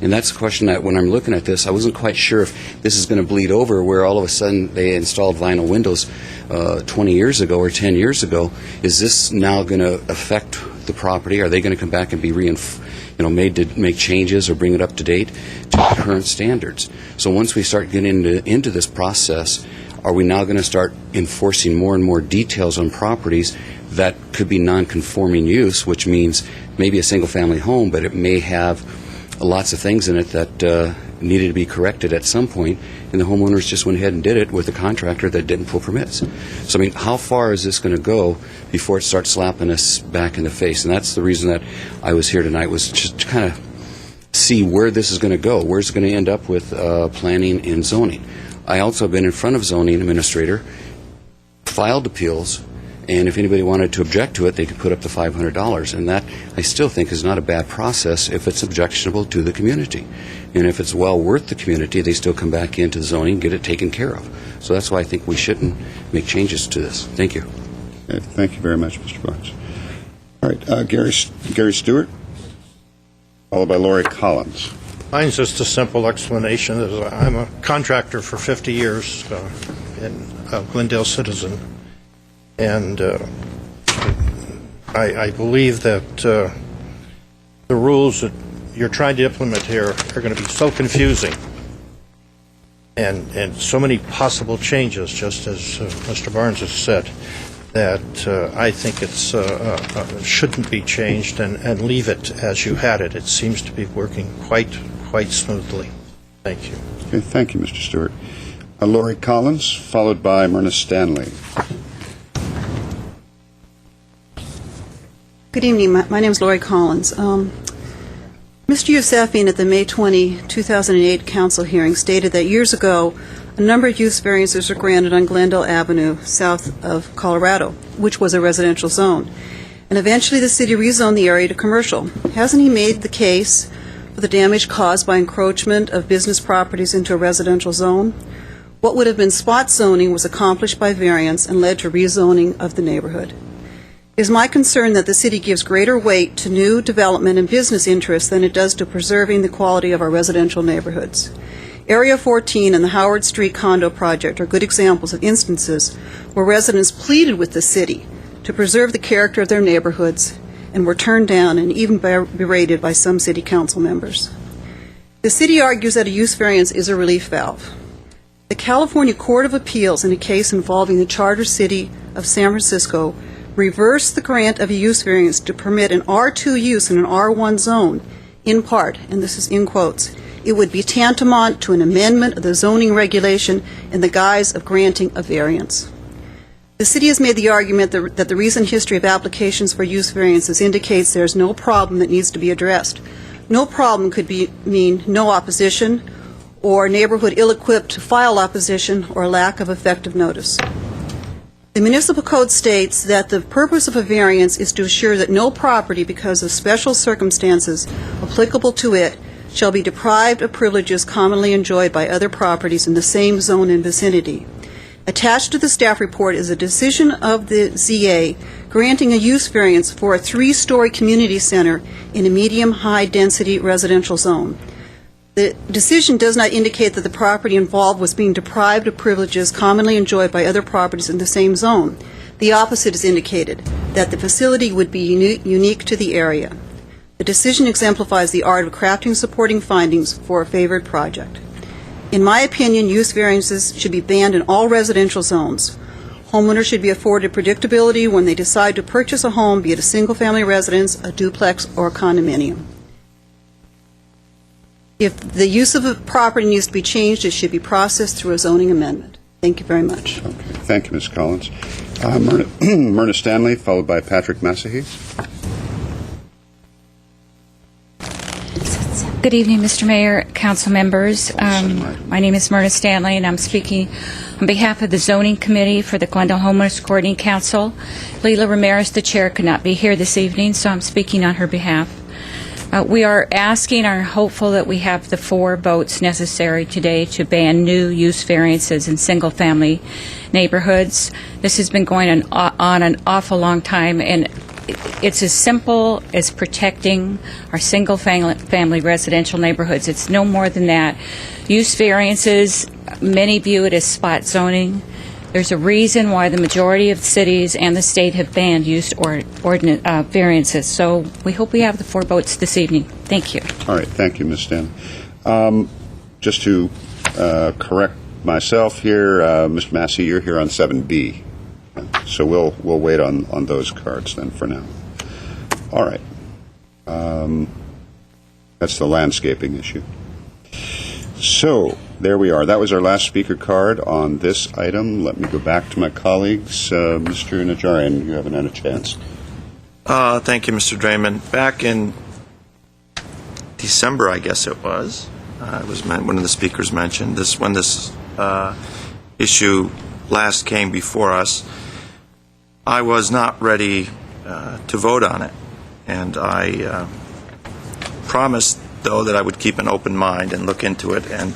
And that's the question that when I'm looking at this, I wasn't quite sure if this is going to bleed over where all of a sudden they installed vinyl windows 20 years ago or 10 years ago. Is this now going to affect the property? Are they going to come back and be made to make changes or bring it up to date to current standards? So once we start getting into this process, are we now going to start enforcing more and more details on properties that could be non-conforming use, which means maybe a single-family home, but it may have lots of things in it that needed to be corrected at some point, and the homeowners just went ahead and did it with a contractor that didn't pull permits. So, how far is this going to go before it starts slapping us back in the face? And that's the reason that I was here tonight, was just to kind of see where this is going to go. Where's it going to end up with planning and zoning? I also have been in front of zoning administrator, filed appeals, and if anybody wanted to object to it, they could put up to $500. And that, I still think, is not a bad process if it's objectionable to the community. And if it's well worth the community, they still come back into zoning and get it taken care of. So that's why I think we shouldn't make changes to this. Thank you. Okay, thank you very much, Mr. Barnes. All right, Gary Stewart, followed by Lori Collins. Mine's just a simple explanation. I'm a contractor for 50 years in Glendale Citizen. And I believe that the rules that you're trying to implement here are going to be so confusing and so many possible changes, just as Mr. Barnes has said, that I think it's shouldn't be changed and leave it as you had it. It seems to be working quite smoothly. Thank you. Okay, thank you, Mr. Stewart. Lori Collins, followed by Myrna Stanley. Good evening. My name is Lori Collins. Mr. Youssefian at the May 20, 2008 council hearing stated that years ago, a number of use variances were granted on Glendale Avenue, south of Colorado, which was a residential zone. And eventually the city rezoned the area to commercial. Hasn't he made the case for the damage caused by encroachment of business properties into a residential zone? What would have been spot zoning was accomplished by variance and led to rezoning of the neighborhood. It is my concern that the city gives greater weight to new development and business interests than it does to preserving the quality of our residential neighborhoods. Area 14 and the Howard Street condo project are good examples of instances where residents pleaded with the city to preserve the character of their neighborhoods and were turned down and even berated by some city council members. The city argues that a use variance is a relief valve. The California Court of Appeals, in a case involving the charter city of San Francisco, reversed the grant of a use variance to permit an R2 use in an R1 zone, in part, and this is in quotes, it would be tantamount to an amendment of the zoning regulation in the guise of granting a variance. The city has made the argument that the recent history of applications for use variances indicates there is no problem that needs to be addressed. No problem could mean no opposition, or neighborhood ill-equipped to file opposition, or lack of effective notice. The municipal code states that the purpose of a variance is to assure that no property, because of special circumstances applicable to it, shall be deprived of privileges commonly enjoyed by other properties in the same zone and vicinity. Attached to the staff report is a decision of the ZA granting a use variance for a 3-story community center in a medium-high density residential zone. The decision does not indicate that the property involved was being deprived of privileges commonly enjoyed by other properties in the same zone. The opposite is indicated, that the facility would be unique to the area. The decision exemplifies the art of crafting supporting findings for a favored project. In my opinion, use variances should be banned in all residential zones. Homeowners should be afforded predictability when they decide to purchase a home, be it a single-family residence, a duplex, or a condominium. If the use of a property needs to be changed, it should be processed through a zoning amendment. Thank you very much. Okay. Thank you, Ms. Collins. Myrna Stanley, followed by Patrick Massahy. Good evening, Mr. Mayor, council members. My name is Myrna Stanley, and I'm speaking on behalf of the Zoning Committee for the Glendale Homeless Coordinating Council. Leila Ramirez, the chair, could not be here this evening, so I'm speaking on her behalf. We are asking and are hopeful that we have the 4 votes necessary today to ban new use variances in single-family neighborhoods. This has been going on an awful long time, and it's as simple as protecting our single-family residential neighborhoods. It's no more than that. Use variances, many view it as spot zoning. There's a reason why the majority of cities and the state have banned use variances. So we hope we have the 4 votes this evening. Thank you. All right. Thank you, Ms. Stanley. Just to correct myself here, Mr. Massey, you're here on 7B. So we'll wait on those cards then for now. All right. That's the landscaping issue. So there we are. That was our last speaker card on this item. Let me go back to my colleagues. Mr. Najarian, you haven't had a chance. Thank you, Mr. Draymond. Back in December, I guess it was one of the speakers mentioned this when this issue last came before us. I was not ready to vote on it, and I promised, though, that I would keep an open mind and look into it. And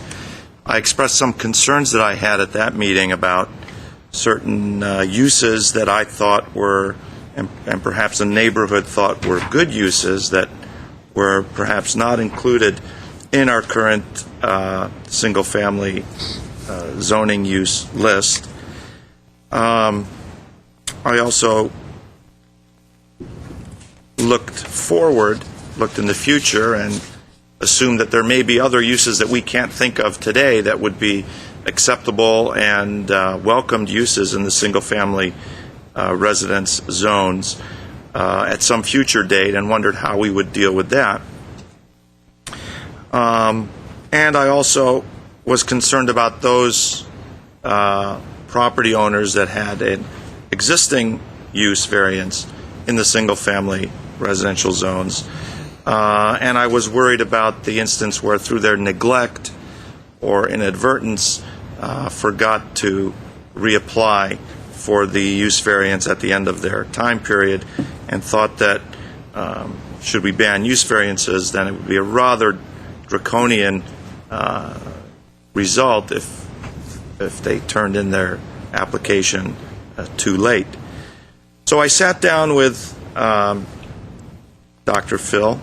I expressed some concerns that I had at that meeting about certain uses that I thought were, and perhaps the neighborhood thought were good uses that were perhaps not included in our current single-family zoning use list. I also looked in the future and assumed that there may be other uses that we can't think of today that would be acceptable and welcomed uses in the single-family residence zones at some future date, and wondered how we would deal with that. And I also was concerned about those property owners that had an existing use variance in the single-family residential zones. And I was worried about the instance where, through their neglect or inadvertence, forgot to reapply for the use variance at the end of their time period, and thought that should we ban use variances, then it would be a rather draconian result if they turned in their application too late. So I sat down with Dr. Phil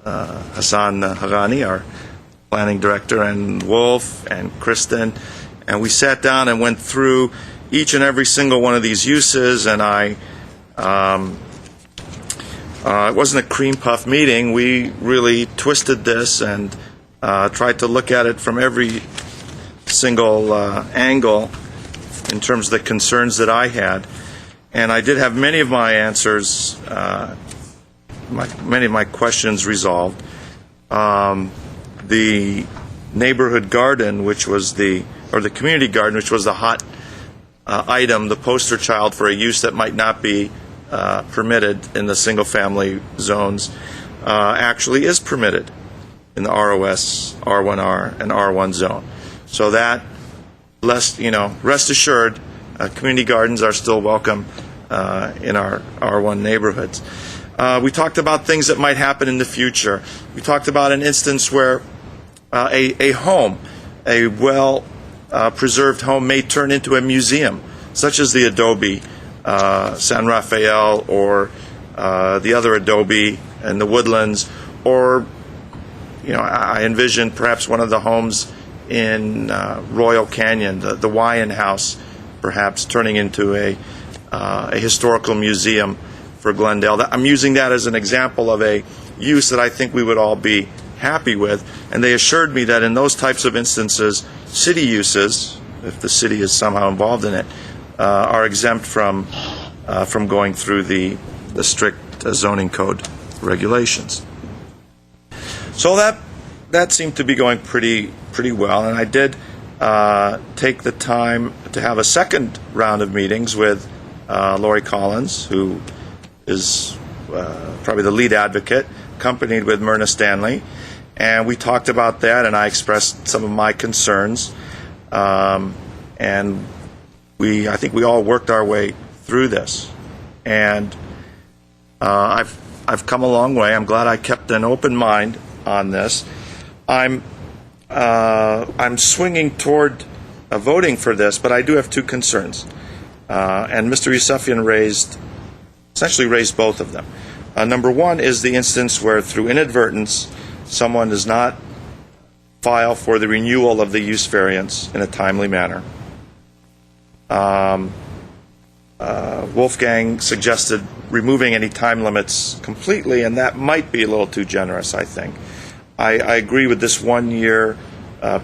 Hassan Harani, our planning director, and Wolf and Kristen, and we sat down and went through each and every single one of these uses, and it wasn't a cream puff meeting. We really twisted this and tried to look at it from every single angle in terms of the concerns that I had. And I did have many of my answers, many of my questions resolved. The neighborhood garden, or the community garden, which was the hot item, the poster child for a use that might not be permitted in the single-family zones, actually is permitted in the ROS, R1R, and R1 zone. So that, rest assured, community gardens are still welcome in our R1 neighborhoods. We talked about things that might happen in the future. We talked about an instance where a home, a well-preserved home, may turn into a museum, such as the Adobe San Rafael, or the other Adobe in the Woodlands, or I envisioned perhaps one of the homes in Royal Canyon, the Wyan House, perhaps turning into a historical museum for Glendale. I'm using that as an example of a use that I think we would all be happy with, and they assured me that in those types of instances, city uses, if the city is somehow involved in it, are exempt from going through the strict zoning code regulations. So that seemed to be going pretty well, and I did take the time to have a second round of meetings with Lori Collins, who is probably the lead advocate, accompanied with Myrna Stanley, and we talked about that, and I expressed some of my concerns, and I think we all worked our way through this, and I've come a long way. I'm glad I kept an open mind on this. I'm swinging toward voting for this, but I do have two concerns, and Mr. Yusefian essentially raised both of them. Number one is the instance where, through inadvertence, someone does not file for the renewal of the use variance in a timely manner. Wolfgang suggested removing any time limits completely, and that might be a little too generous, I think. I agree with this 1 year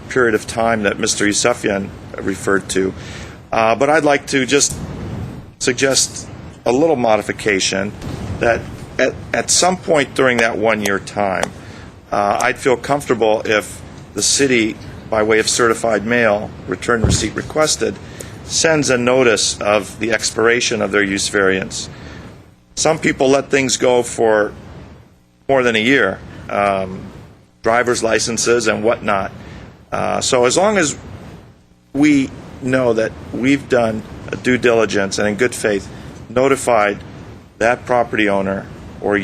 period of time that Mr. Yusefian referred to, but I'd like to just suggest a little modification, that at some point during that 1 year time, I'd feel comfortable if the city, by way of certified mail, return receipt requested, sends a notice of the expiration of their use variance. Some people let things go for more than a year, driver's licenses and whatnot. So as long as we know that we've done a due diligence and in good faith notified that property owner or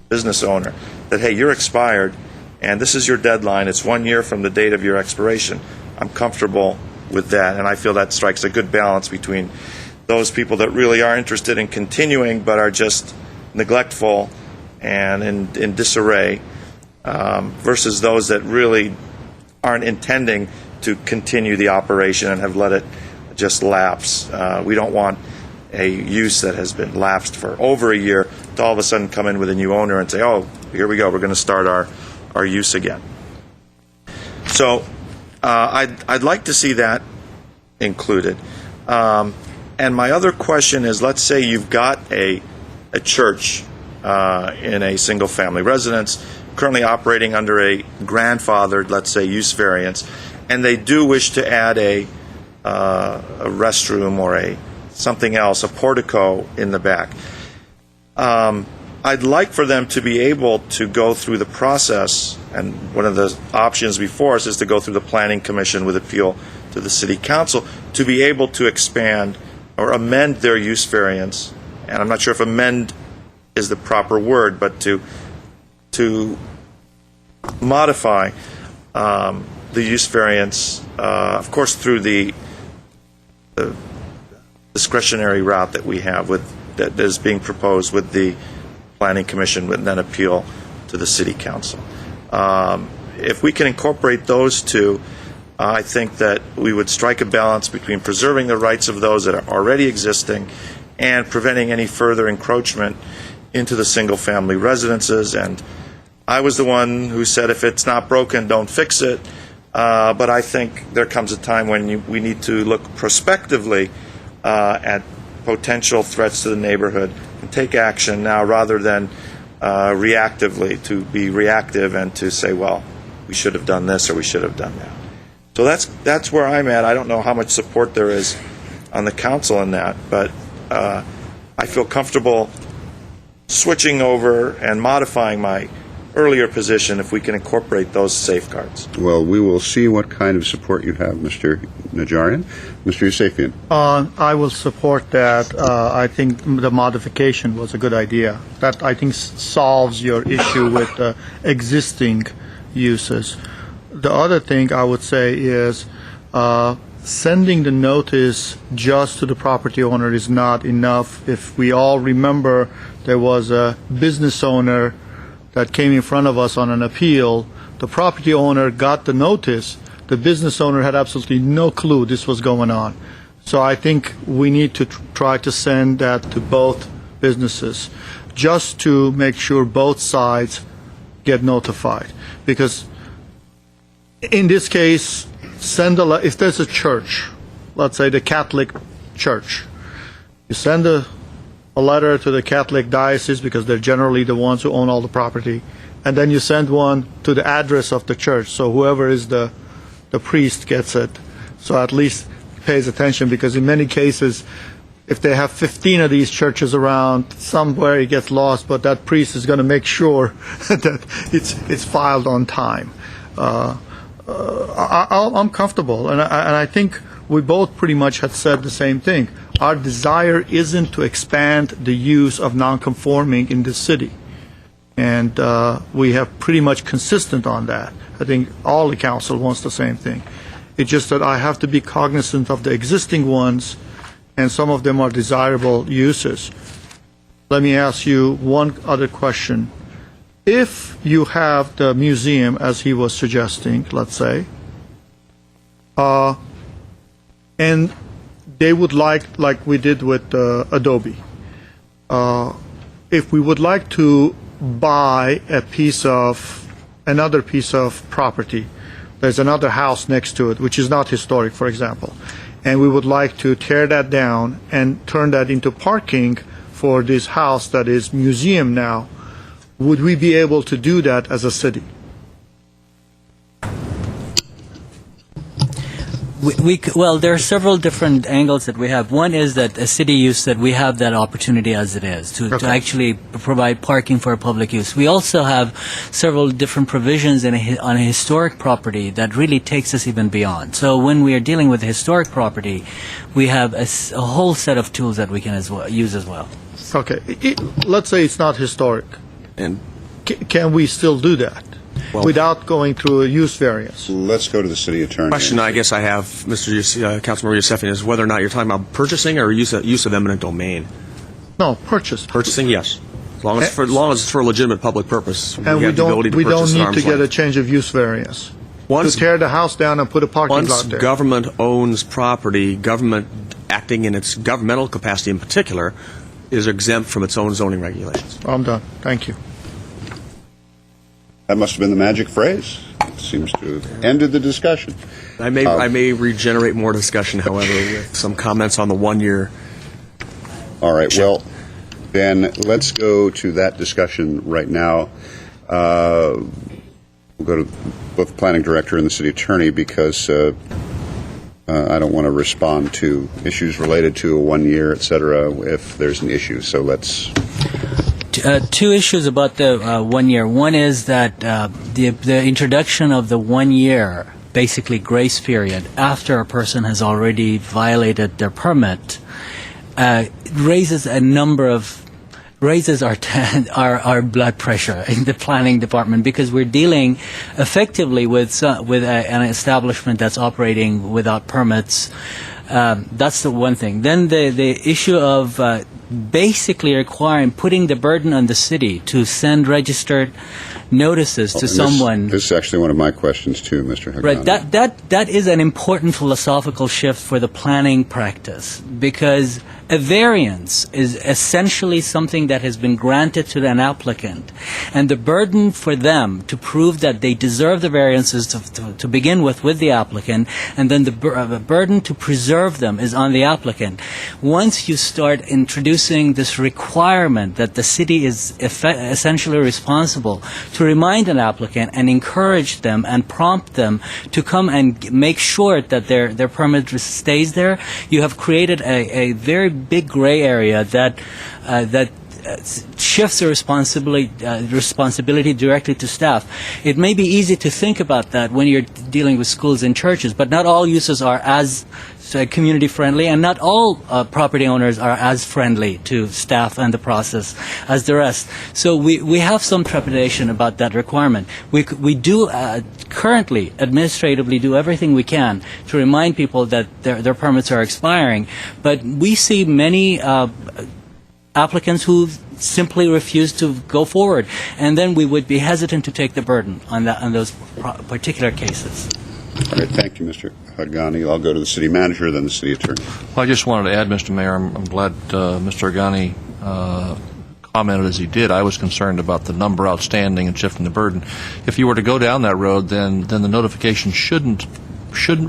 business owner that, hey, you're expired and this is your deadline, it's 1 year from the date of your expiration, I'm comfortable with that, and I feel that strikes a good balance between those people that really are interested in continuing but are just neglectful and in disarray, versus those that really aren't intending to continue the operation and have let it just lapse. We don't want a use that has been lapsed for over a year to all of a sudden come in with a new owner and say, oh, here we go, we're going to start our use again. So I'd like to see that included. And my other question is, let's say you've got a church in a single-family residence currently operating under a grandfathered, let's say, use variance, and they do wish to add a restroom or something else, a portico in the back. I'd like for them to be able to go through the process, and one of the options before us is to go through the Planning Commission with appeal to the City Council, to be able to expand or amend their use variance. And I'm not sure if amend is the proper word, but to modify the use variance, of course, through the discretionary route that we have that is being proposed with the Planning Commission and then appeal to the City Council. If we can incorporate those two, I think that we would strike a balance between preserving the rights of those that are already existing and preventing any further encroachment into the single-family residences. And I was the one who said, if it's not broken, don't fix it. But I think there comes a time when we need to look prospectively at potential threats to the neighborhood and take action now rather than reactively, to be reactive and to say, well, we should have done this or we should have done that. So that's where I'm at. I don't know how much support there is on the council in that, but I feel comfortable switching over and modifying my earlier position if we can incorporate those safeguards. Well, we will see what kind of support you have, Mr. Najarian. Mr. Yusefian. I will support that. I think the modification was a good idea. That, I think, solves your issue with existing uses. The other thing I would say is sending the notice just to the property owner is not enough. If we all remember, there was a business owner that came in front of us on an appeal. The property owner got the notice. The business owner had absolutely no clue this was going on. So I think we need to try to send that to both businesses just to make sure both sides get notified. Because in this case, if there's a church, let's say the Catholic Church, you send a letter to the Catholic diocese because they're generally the ones who own all the property, and then you send one to the address of the church, so whoever is the priest gets it, so at least pays attention, because in many cases, if they have 15 of these churches around, somewhere it gets lost, but that priest is going to make sure that it's filed on time. I'm comfortable, and I think we both pretty much had said the same thing. Our desire isn't to expand the use of non-conforming in this city, and we have pretty much consistent on that. I think all the council wants the same thing. It's just that I have to be cognizant of the existing ones, and some of them are desirable uses. Let me ask you one other question. If you have the museum, as he was suggesting, let's say, and they would like we did with Adobe, if we would like to buy another piece of property, there's another house next to it, which is not historic, for example, and we would like to tear that down and turn that into parking for this house that is museum now, would we be able to do that as a city? Well, there are several different angles that we have. One is that a city use, that we have that opportunity as it is to actually provide parking for public use. We also have several different provisions on a historic property that really takes us even beyond. So when we are dealing with historic property, we have a whole set of tools that we can use as well. Okay. Let's say it's not historic. And can we still do that without going through a use variance? Let's go to the city attorney. question I guess I have, Councilmember Yusefian, is whether or not you're talking about purchasing or use of eminent domain. No, purchase. Purchasing, yes. As long as it's for a legitimate public purpose. And we don't need to get a change of use variance. To tear the house down and put a parking lot there. Once government owns property, government acting in its governmental capacity in particular is exempt from its own zoning regulations. I'm done. Thank you. That must have been the magic phrase. It seems to have ended the discussion. I may regenerate more discussion, however, with some comments on the 1 year. All right. Well, then let's go to that discussion right now. We'll go to both the planning director and the city attorney because I don't want to respond to issues related to a 1 year, et cetera, if there's an issue. So let's Two issues about the 1 year. One is that the introduction of the 1 year, basically grace period, after a person has already violated their permit, raises our blood pressure in the planning department, because we're dealing effectively with an establishment that's operating without permits. That's the one thing. Then the issue of basically putting the burden on the city to send registered notices to someone. This is actually one of my questions too, Mr. Hagani. Right. That is an important philosophical shift for the planning practice, because a variance is essentially something that has been granted to an applicant, and the burden for them to prove that they deserve the variances to begin with the applicant, and then the burden to preserve them is on the applicant. Once you start introducing this requirement that the city is essentially responsible to remind an applicant and encourage them and prompt them to come and make sure that their permit stays there, you have created a very big gray area that shifts the responsibility directly to staff. It may be easy to think about that when you're dealing with schools and churches, but not all uses are as community friendly, and not all property owners are as friendly to staff and the process as the rest. So we have some trepidation about that requirement. We do currently administratively do everything we can to remind people that their permits are expiring, but we see many applicants who simply refuse to go forward, and then we would be hesitant to take the burden on those particular cases. All right, thank you, Mr. Hagani. I'll go to the city manager, then the city attorney. Well, I just wanted to add, Mr. Mayor, I'm glad Mr. Hagani commented as he did. I was concerned about the number outstanding and shifting the burden. If you were to go down that road, then the notification shouldn't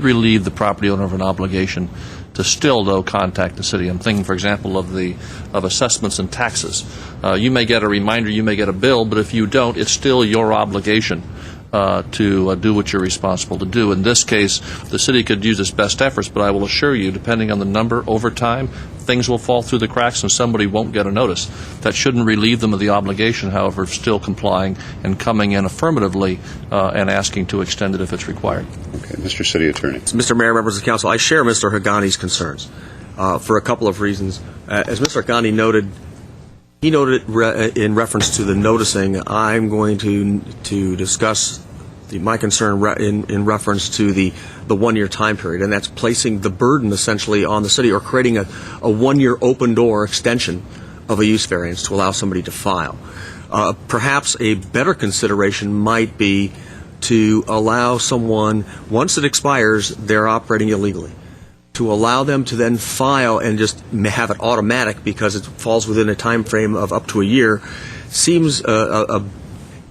relieve the property owner of an obligation to still, though, contact the city. I'm thinking, for example, of assessments and taxes. You may get a reminder, you may get a bill, but if you don't, it's still your obligation to do what you're responsible to do. In this case, the city could use its best efforts, but I will assure you, depending on the number over time, things will fall through the cracks and somebody won't get a notice. That shouldn't relieve them of the obligation, however, of still complying and coming in affirmatively and asking to extend it if it's required. Okay, Mr. City Attorney. Mr. Mayor, members of the council, I share Mr. Hagani's concerns for a couple of reasons. As Mr. Hagani noted, he noted in reference to the noticing, I'm going to discuss my concern in reference to the 1 year time period, and that's placing the burden essentially on the city, or creating a 1 year open door extension of a use variance to allow somebody to file. Perhaps a better consideration might be to allow someone, once it expires, they're operating illegally, to allow them to then file and just have it automatic because it falls within a time frame of up to a year, seems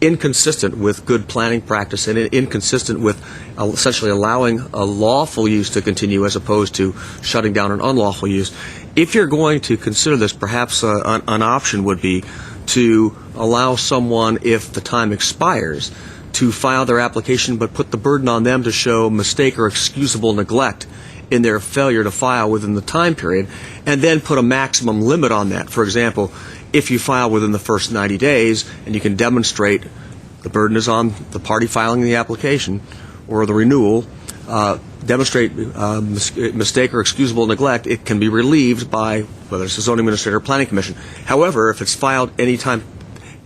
inconsistent with good planning practice and inconsistent with essentially allowing a lawful use to continue as opposed to shutting down an unlawful use. If you're going to consider this, perhaps an option would be to allow someone, if the time expires, to file their application but put the burden on them to show mistake or excusable neglect in their failure to file within the time period, and then put a maximum limit on that. For example, if you file within the first 90 days and you can demonstrate the burden is on the party filing the application or the renewal, demonstrate mistake or excusable neglect, it can be relieved by whether it's the zoning administrator or planning commission. However, if it's filed any time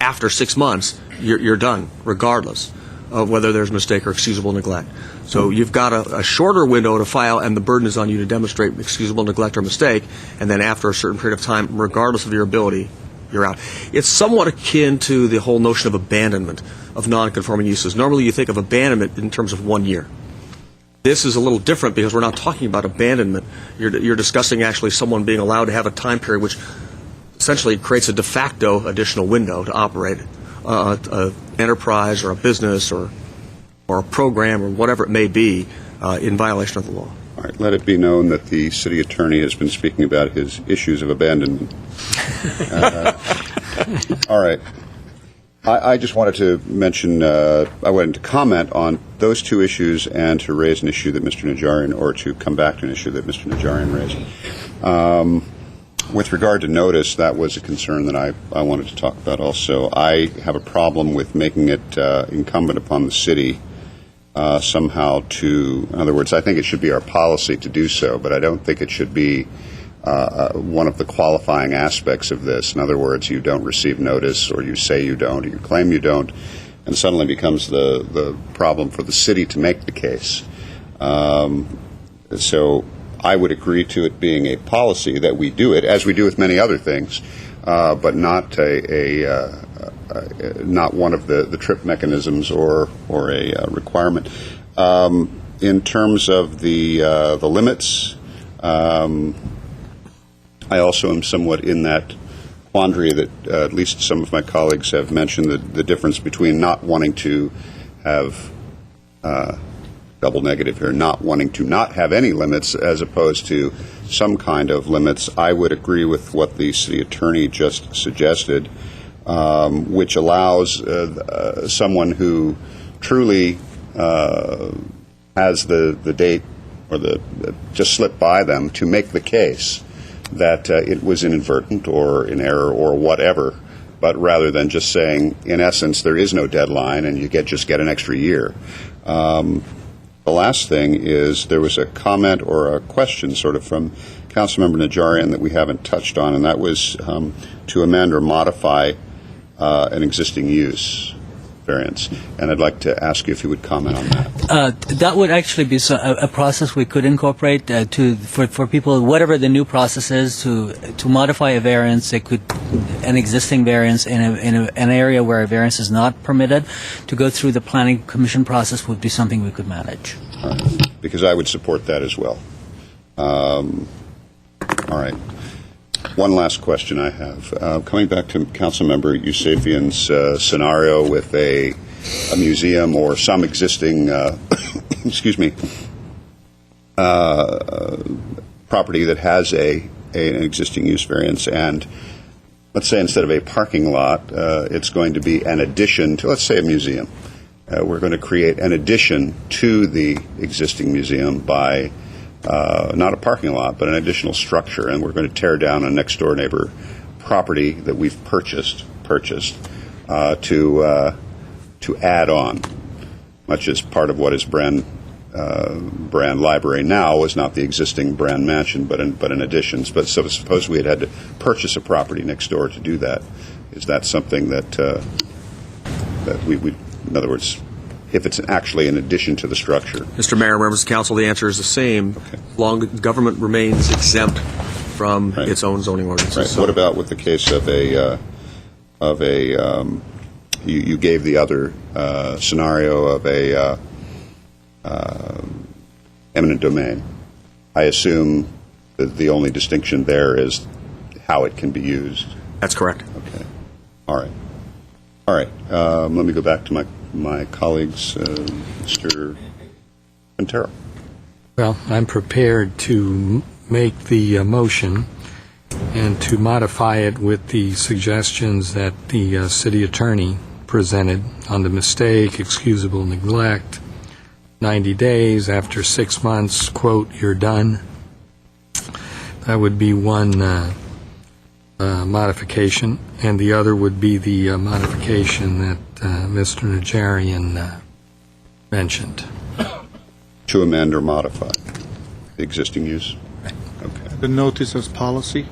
after 6 months, you're done, regardless of whether there's mistake or excusable neglect. So you've got a shorter window to file, and the burden is on you to demonstrate excusable neglect or mistake, and then after a certain period of time, regardless of your ability, you're out. It's somewhat akin to the whole notion of abandonment of non-conforming uses. Normally you think of abandonment in terms of 1 year. This is a little different because we're not talking about abandonment. You're discussing actually someone being allowed to have a time period which essentially creates a de facto additional window to operate an enterprise or a business or a program or whatever it may be in violation of the law. All right, let it be known that the city attorney has been speaking about his issues of abandonment. All right. I just wanted to mention, I wanted to comment on those two issues and to raise an issue that Mr. Najarian, or to come back to an issue that Mr. Najarian raised. With regard to notice, that was a concern that I wanted to talk about also. I have a problem with making it incumbent upon the city somehow to, in other words, I think it should be our policy to do so, but I don't think it should be one of the qualifying aspects of this. In other words, you don't receive notice, or you say you don't, or you claim you don't, and suddenly becomes the problem for the city to make the case. So I would agree to it being a policy that we do it, as we do with many other things, but not not one of the trip mechanisms or a requirement. In terms of the limits, I also am somewhat in that quandary that at least some of my colleagues have mentioned, the difference between not wanting to have double negative here, not wanting to not have any limits as opposed to some kind of limits. I would agree with what the city attorney just suggested, which allows someone who truly has the date or just slipped by them to make the case that it was inadvertent or in error or whatever, but rather than just saying, in essence, there is no deadline and you just get an extra year. The last thing is there was a comment or a question sort of from Councilmember Najarian that we haven't touched on, and that was to amend or modify an existing use variance. And I'd like to ask you if you would comment on that. That would actually be a process we could incorporate for people, whatever the new process is, to modify a variance. They could an existing variance in an area where a variance is not permitted. To go through the planning commission process would be something we could manage. All right. Because I would support that as well. All right. One last question I have. Coming back to Councilmember Yusefian's scenario with a museum or some existing, excuse me, property that has an existing use variance, and let's say instead of a parking lot, it's going to be an addition to, let's say, a museum. We're going to create an addition to the existing museum by not a parking lot, but an additional structure, and we're going to tear down a next-door neighbor property that we've purchased to add on, much as part of what is Brand Library now is not the existing Brand Mansion, but an addition. But so suppose we had to purchase a property next door to do that. Is that something that we would, in other words, if it's actually in addition to the structure? Mr. Mayor, members of council, the answer is the same. Okay. Long government remains exempt from its own zoning ordinances. Right. So what about with the case of you gave the other scenario of a eminent domain? I assume that the only distinction there is how it can be used. That's correct. Okay. All right. All right. Let me go back to my colleagues, Mr. Quintero. Well, I'm prepared to make the motion and to modify it with the suggestions that the city attorney presented on the mistake, excusable neglect, 90 days, after 6 months, quote, you're done. That would be one modification, and the other would be the modification that Mr. Najarian mentioned. To amend or modify the existing use? Okay. The notice as policy?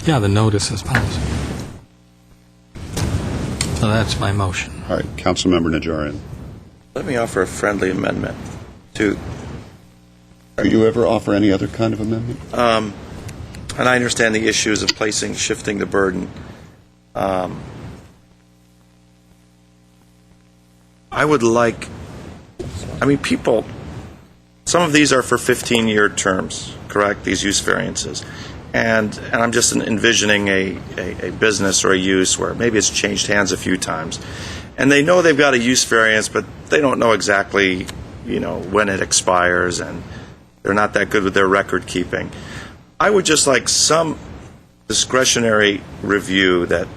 Yeah, the notice as policy. So that's my motion. All right. Councilmember Najarian. Let me offer a friendly amendment to... Do you ever offer any other kind of amendment? And I understand the issues of shifting the burden. I would like, people, some of these are for 15-year terms, correct, these use variances. And I'm just envisioning a business or a use where maybe it's changed hands a few times. And they know they've got a use variance, but they don't know exactly, when it expires, and they're not that good with their record keeping. I would just like some discretionary review that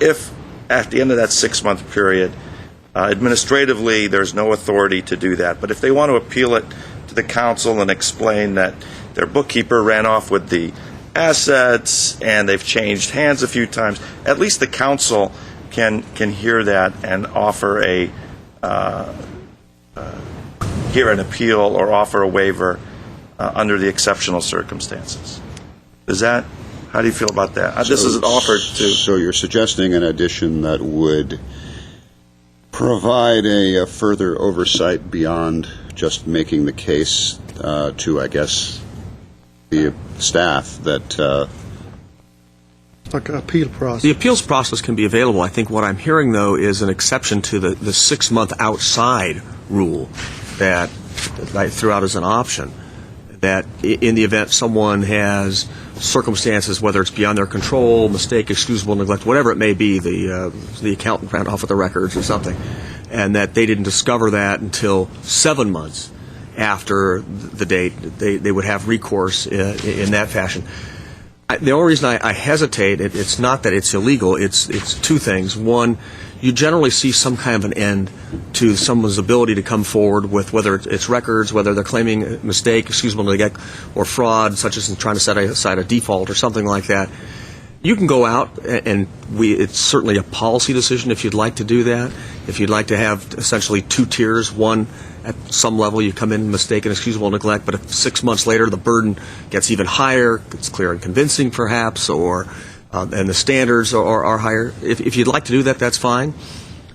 if at the end of that 6-month period, administratively there's no authority to do that, but if they want to appeal it to the council and explain that their bookkeeper ran off with the assets and they've changed hands a few times, at least the council can hear that and offer hear an appeal or offer a waiver under the exceptional circumstances. How do you feel about that? This is offered to... So you're suggesting an addition that would provide a further oversight beyond just making the case to, I guess, the staff that... Like an appeal process. The appeals process can be available. I think what I'm hearing, though, is an exception to the 6-month outside rule that I threw out as an option, that in the event someone has circumstances, whether it's beyond their control, mistake, excusable neglect, whatever it may be, the accountant ran off with the records or something, and that they didn't discover that until 7 months after the date, they would have recourse in that fashion. The only reason I hesitate, it's not that it's illegal, it's two things. One, you generally see some kind of an end to someone's ability to come forward with whether it's records, whether they're claiming a mistake, excusable neglect, or fraud, such as in trying to set aside a default or something like that. You can go out, and it's certainly a policy decision if you'd like to do that. If you'd like to have essentially two tiers, one at some level you come in mistake and excusable neglect, but if 6 months later the burden gets even higher, it's clear and convincing perhaps, or and the standards are higher. If you'd like to do that, that's fine.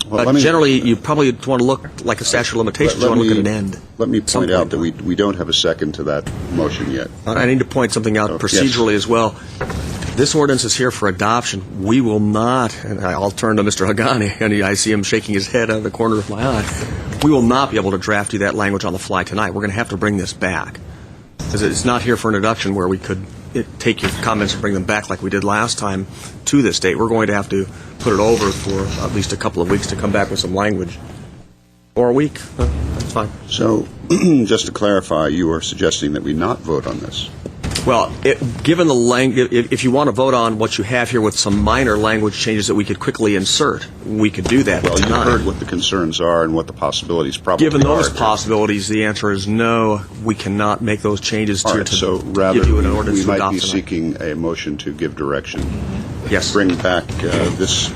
Well, but generally, you probably want to look like a statute of limitations. You want to look at an end. Let me point out that we don't have a second to that motion yet. I need to point something out procedurally as well. This ordinance is here for adoption. We will not, and I'll turn to Mr. Hagani, and I see him shaking his head out of the corner of my eye. We will not be able to draft you that language on the fly tonight. We're going to have to bring this back. Because it's not here for an adoption where we could take your comments and bring them back like we did last time to this date. We're going to have to put it over for at least a couple of weeks to come back with some language. Or a week. That's fine. So, just to clarify, you are suggesting that we not vote on this? Well, given the language, if you want to vote on what you have here with some minor language changes that we could quickly insert, we could do that. Well, you heard what the concerns are and what the possibilities probably are. Given those possibilities, the answer is no, we cannot make those changes to rather give you an ordinance we to might adopt be tonight. seeking a motion to give direction. Yes. Bring back this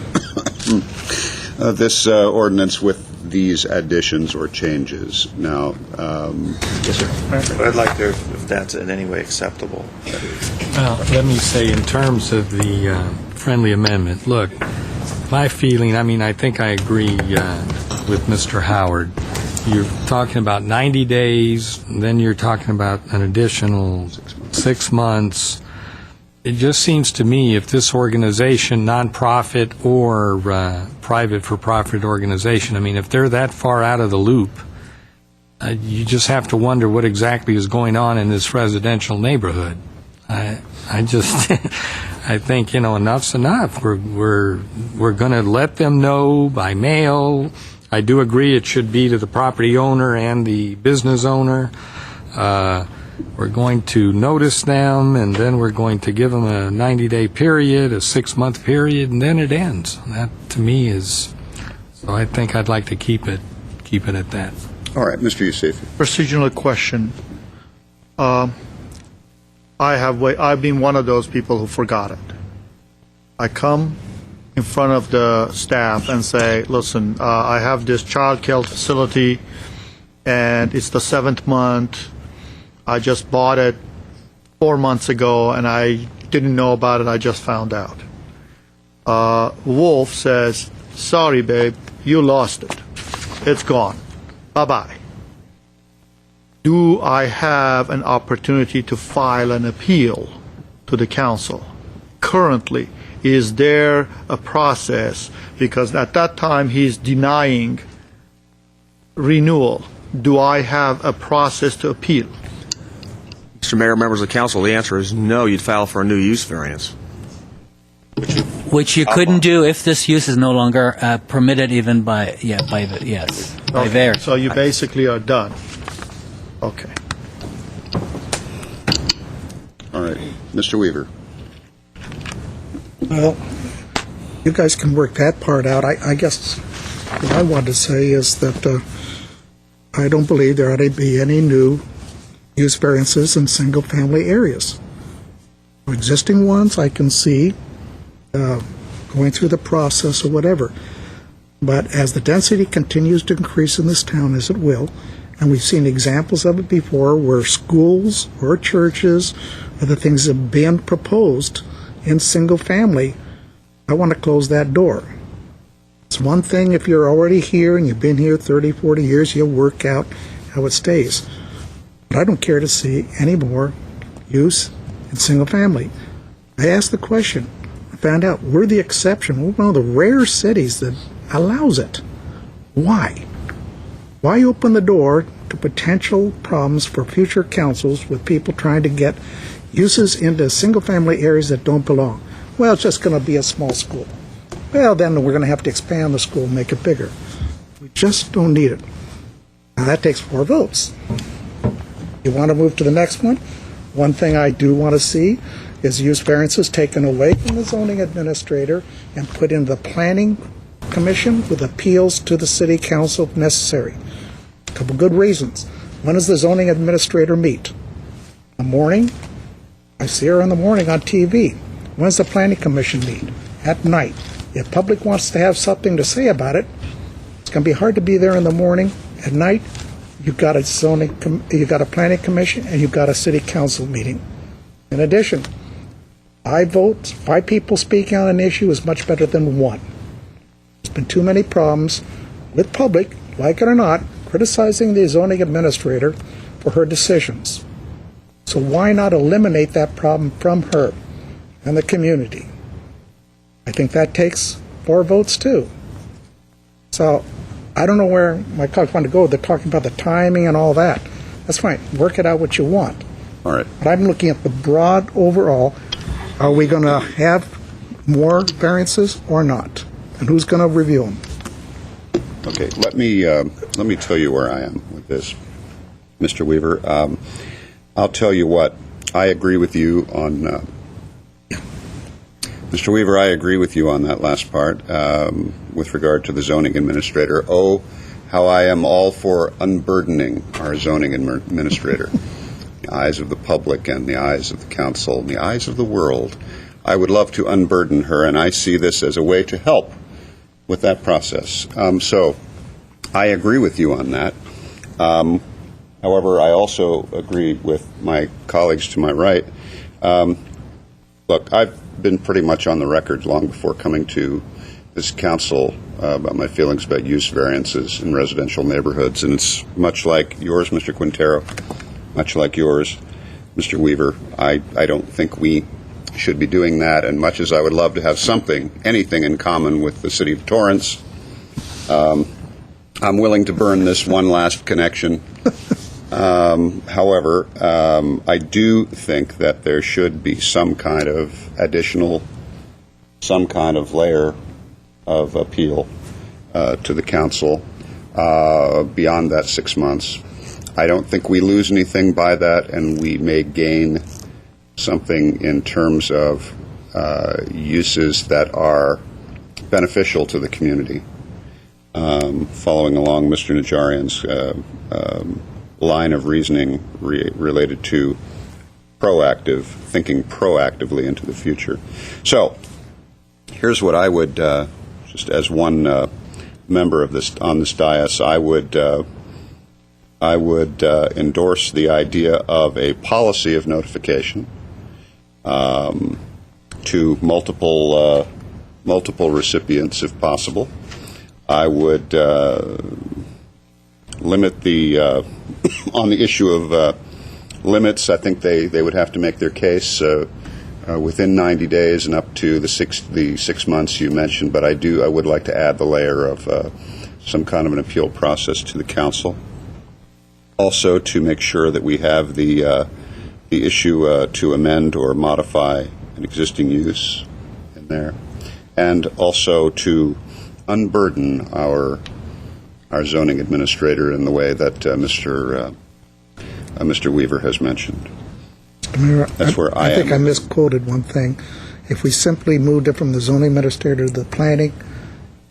this ordinance with these additions or changes. Now, yes, sir. But I'd like to, if that's in any way acceptable. Well, let me say, in terms of the friendly amendment, look, my feeling, I think I agree with Mr. Howard. You're talking about 90 days, then you're talking about an additional 6 months. It just seems to me if this organization, nonprofit or private for-profit organization, if they're that far out of the loop, you just have to wonder what exactly is going on in this residential neighborhood. I think enough's enough. We're going to let them know by mail. I do agree it should be to the property owner and the business owner. We're going to notice them, and then we're going to give them a 90-day period, a 6-month period, and then it ends. That, to me, is... So I think I'd like to keep it at that. all right, Mr. Yousefi. Procedural question. I've been one of those people who forgot it. I come in front of the staff and say, listen, I have this child care facility, and it's the 7th month. I just bought it 4 months ago, and I didn't know about it. I just found out. Wolf says, sorry, babe, you lost it. It's gone. Bye-bye. Do I have an opportunity to file an appeal to the council? Currently, is there a process? Because at that time, he's denying renewal. Do I have a process to appeal? Mr. Mayor, members of the council, the answer is no. You'd file for a new use variance. Which you couldn't do if this use is no longer permitted even by VAR. So you basically are done. Okay. All right, Mr. Weaver. Well, you guys can work that part out. I guess what I want to say is that I don't believe there ought to be any new use variances in single-family areas. Existing ones I can see going through the process or whatever. But as the density continues to increase in this town, as it will, and we've seen examples of it before where schools or churches, other things have been proposed in single family, I want to close that door. It's one thing if you're already here and you've been here 30, 40 years, you'll work out how it stays. But I don't care to see any more use in single family. I asked the question. I found out we're the exception. We're one of the rare cities that allows it. Why? Why open the door to potential problems for future councils with people trying to get uses into single-family areas that don't belong? Well, it's just going to be a small school. Well, then we're going to have to expand the school and make it bigger. We just don't need it. Now, that takes 4 votes. You want to move to the next one? One thing I do want to see is use variances taken away from the zoning administrator and put in the planning commission with appeals to the city council if necessary. A couple good reasons. When does the zoning administrator meet? In the morning? I see her in the morning on TV. When does the planning commission meet? At night. If public wants to have something to say about it, it's going to be hard to be there in the morning. At night, you've got you've got a planning commission, and you've got a city council meeting. In addition, 5 votes, 5 people speaking on an issue is much better than 1. There's been too many problems with public, like it or not, criticizing the zoning administrator for her decisions. So why not eliminate that problem from her and the community? I think that takes 4 votes too. So I don't know where my colleagues want to go. They're talking about the timing and all that. That's fine. Work it out what you want. All right. But I'm looking at the broad overall. Are we going to have more variances or not? And who's going to review them? Okay, let me tell you where I am with this, Mr. Weaver. I'll tell you what, I agree with you on, Mr. Weaver, I agree with you on that last part with regard to the zoning administrator. Oh, how I am all for unburdening our zoning administrator. In the eyes of the public and the eyes of the council and the eyes of the world, I would love to unburden her, and I see this as a way to help with that process. So I agree with you on that. However, I also agree with my colleagues to my right. Look, I've been pretty much on the record long before coming to this council about my feelings about use variances in residential neighborhoods, and it's much like yours, Mr. Quintero, much like yours, Mr. Weaver. I don't think we should be doing that, and much as I would love to have anything in common with the city of Torrance, I'm willing to burn this one last connection. However, I do think that there should be some kind of layer of appeal to the council beyond that 6 months. I don't think we lose anything by that, and we may gain something in terms of uses that are beneficial to the community. Following along Mr. Najarian's line of reasoning related to thinking proactively into the future. So, here's what I would, just as one member of on this dais, I would endorse the idea of a policy of notification to multiple recipients, if possible. I would limit the on the issue of limits. I think they would have to make their case within 90 days and up to the 6 months you mentioned. But I would like to add the layer of some kind of an appeal process to the council. Also, to make sure that we have the issue to amend or modify an existing use in there, and also to unburden our zoning administrator in the way that Mr. Weaver has mentioned. Mayor, That's where I think am. I misquoted one thing. If we simply moved it from the zoning administrator to the planning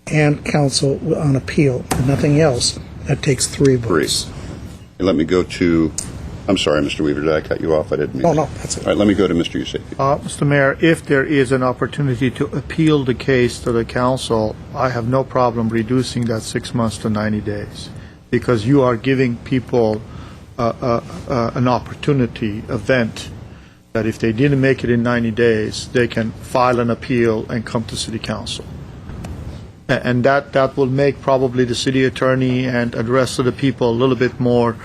and council on appeal and nothing else, that takes 3 votes. Let me go to I'm sorry, Mr. Weaver, did I cut you off? I didn't mean No, to. no, that's it. All right, let me go to Mr. Yusefi. Mr. Mayor, if there is an opportunity to appeal the case to the council, I have no problem reducing that 6 months to 90 days, because you are giving people an opportunity, a vent, that if they didn't make it in 90 days, they can file an appeal and come to city council. And that will make probably the city attorney and the rest of the people a little bit more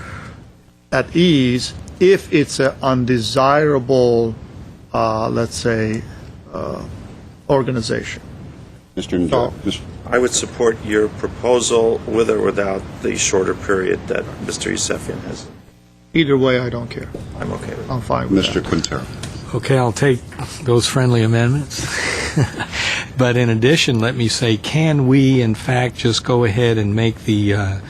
at ease if it's an undesirable, let's say, organization. Mr. I would support your proposal with or without the shorter period that Mr. Yusefian has. Either way, I don't care. I'm okay with it. I'm fine with Mr. Quintero. Okay, I'll take those friendly amendments. But in addition, let me say, can we, in fact, just go ahead and make the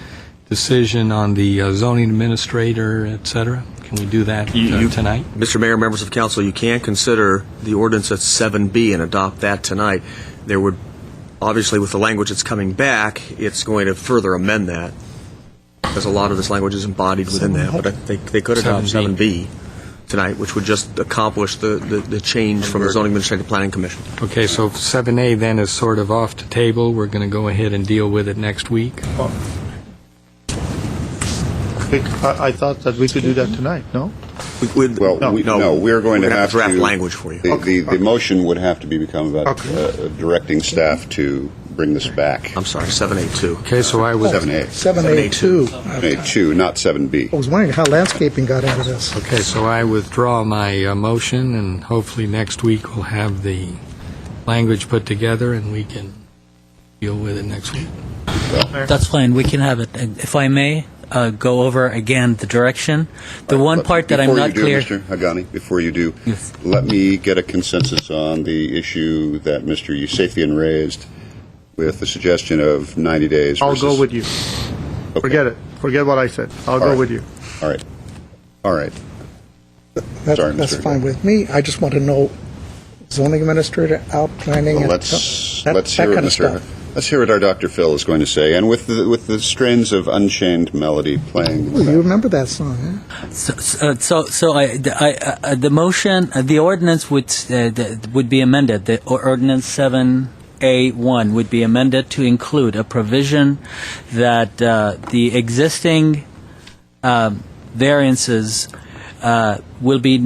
decision on the zoning administrator, et cetera? Can we do that tonight? Mr. Mayor, members of council, you can consider the ordinance at 7B and adopt that tonight. There would, obviously, with the language that's coming back, it's going to further amend that, because a lot of this language is embodied within that. But they could adopt 7B tonight, which would just accomplish the change from the Zoning Administrative Planning Commission. Okay, so 7A then is sort of off the table. We're going to go ahead and deal with it next week. I thought that we could do that tonight, no? We're going to have draft to language for you. The motion would have to become about directing staff to bring this back. I'm sorry, 7A2. Okay, so I would... 7A. 7A2. 7A2, not 7B. I was wondering how landscaping got into this. Okay, so I withdraw my motion, and hopefully next week we'll have the language put together, and we can deal with it next week. That's fine. We can have it. If I may, go over again the direction. The one part that I'm not clear... Mr. Hagani, before you do, Yes. let me get a consensus on the issue that Mr. Yusefian raised with the suggestion of 90 days. I'll versus- go with you. Okay. Forget it. Forget what I said. I'll go right. with you. All right. All right. That's Sorry, Mr. fine with me. I just want to know zoning administrator, out planning, Well, and let's that hear what kind of Mr. stuff. Let's hear what our Dr. Phil is going to say, and with the strains of Unchained Melody playing. Oh, you remember that song, huh? The motion, the ordinance would be amended. The ordinance 7A1 would be amended to include a provision that the existing variances will be.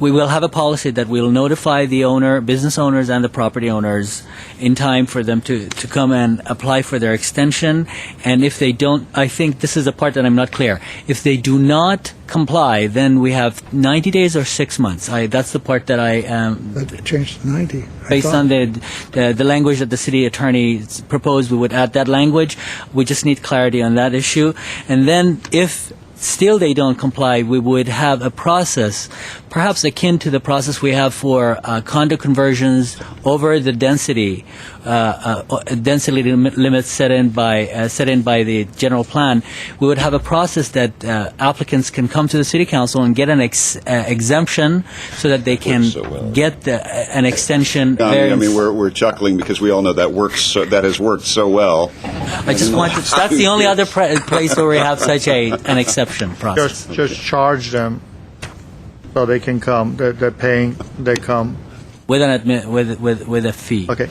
We will have a policy that will notify the owner, business owners, and the property owners in time for them to come and apply for their extension. And if they don't, I think this is the part that I'm not clear. If they do not comply, then we have 90 days or 6 months. That's the part that I That changed to 90. based on the language that the city attorney proposed, we would add that language. We just need clarity on that issue. And then if still they don't comply, we would have a process, perhaps akin to the process we have for condo conversions over the density limits set in by the general plan. We would have a process that applicants can come to the city council and get an exemption so that they can get an extension. I mean, we're chuckling because we all know that that has worked so well. I just want to, that's the only other place where we have such an exception process. Just charge them so they can come. They're paying. They come. With with a fee. Okay.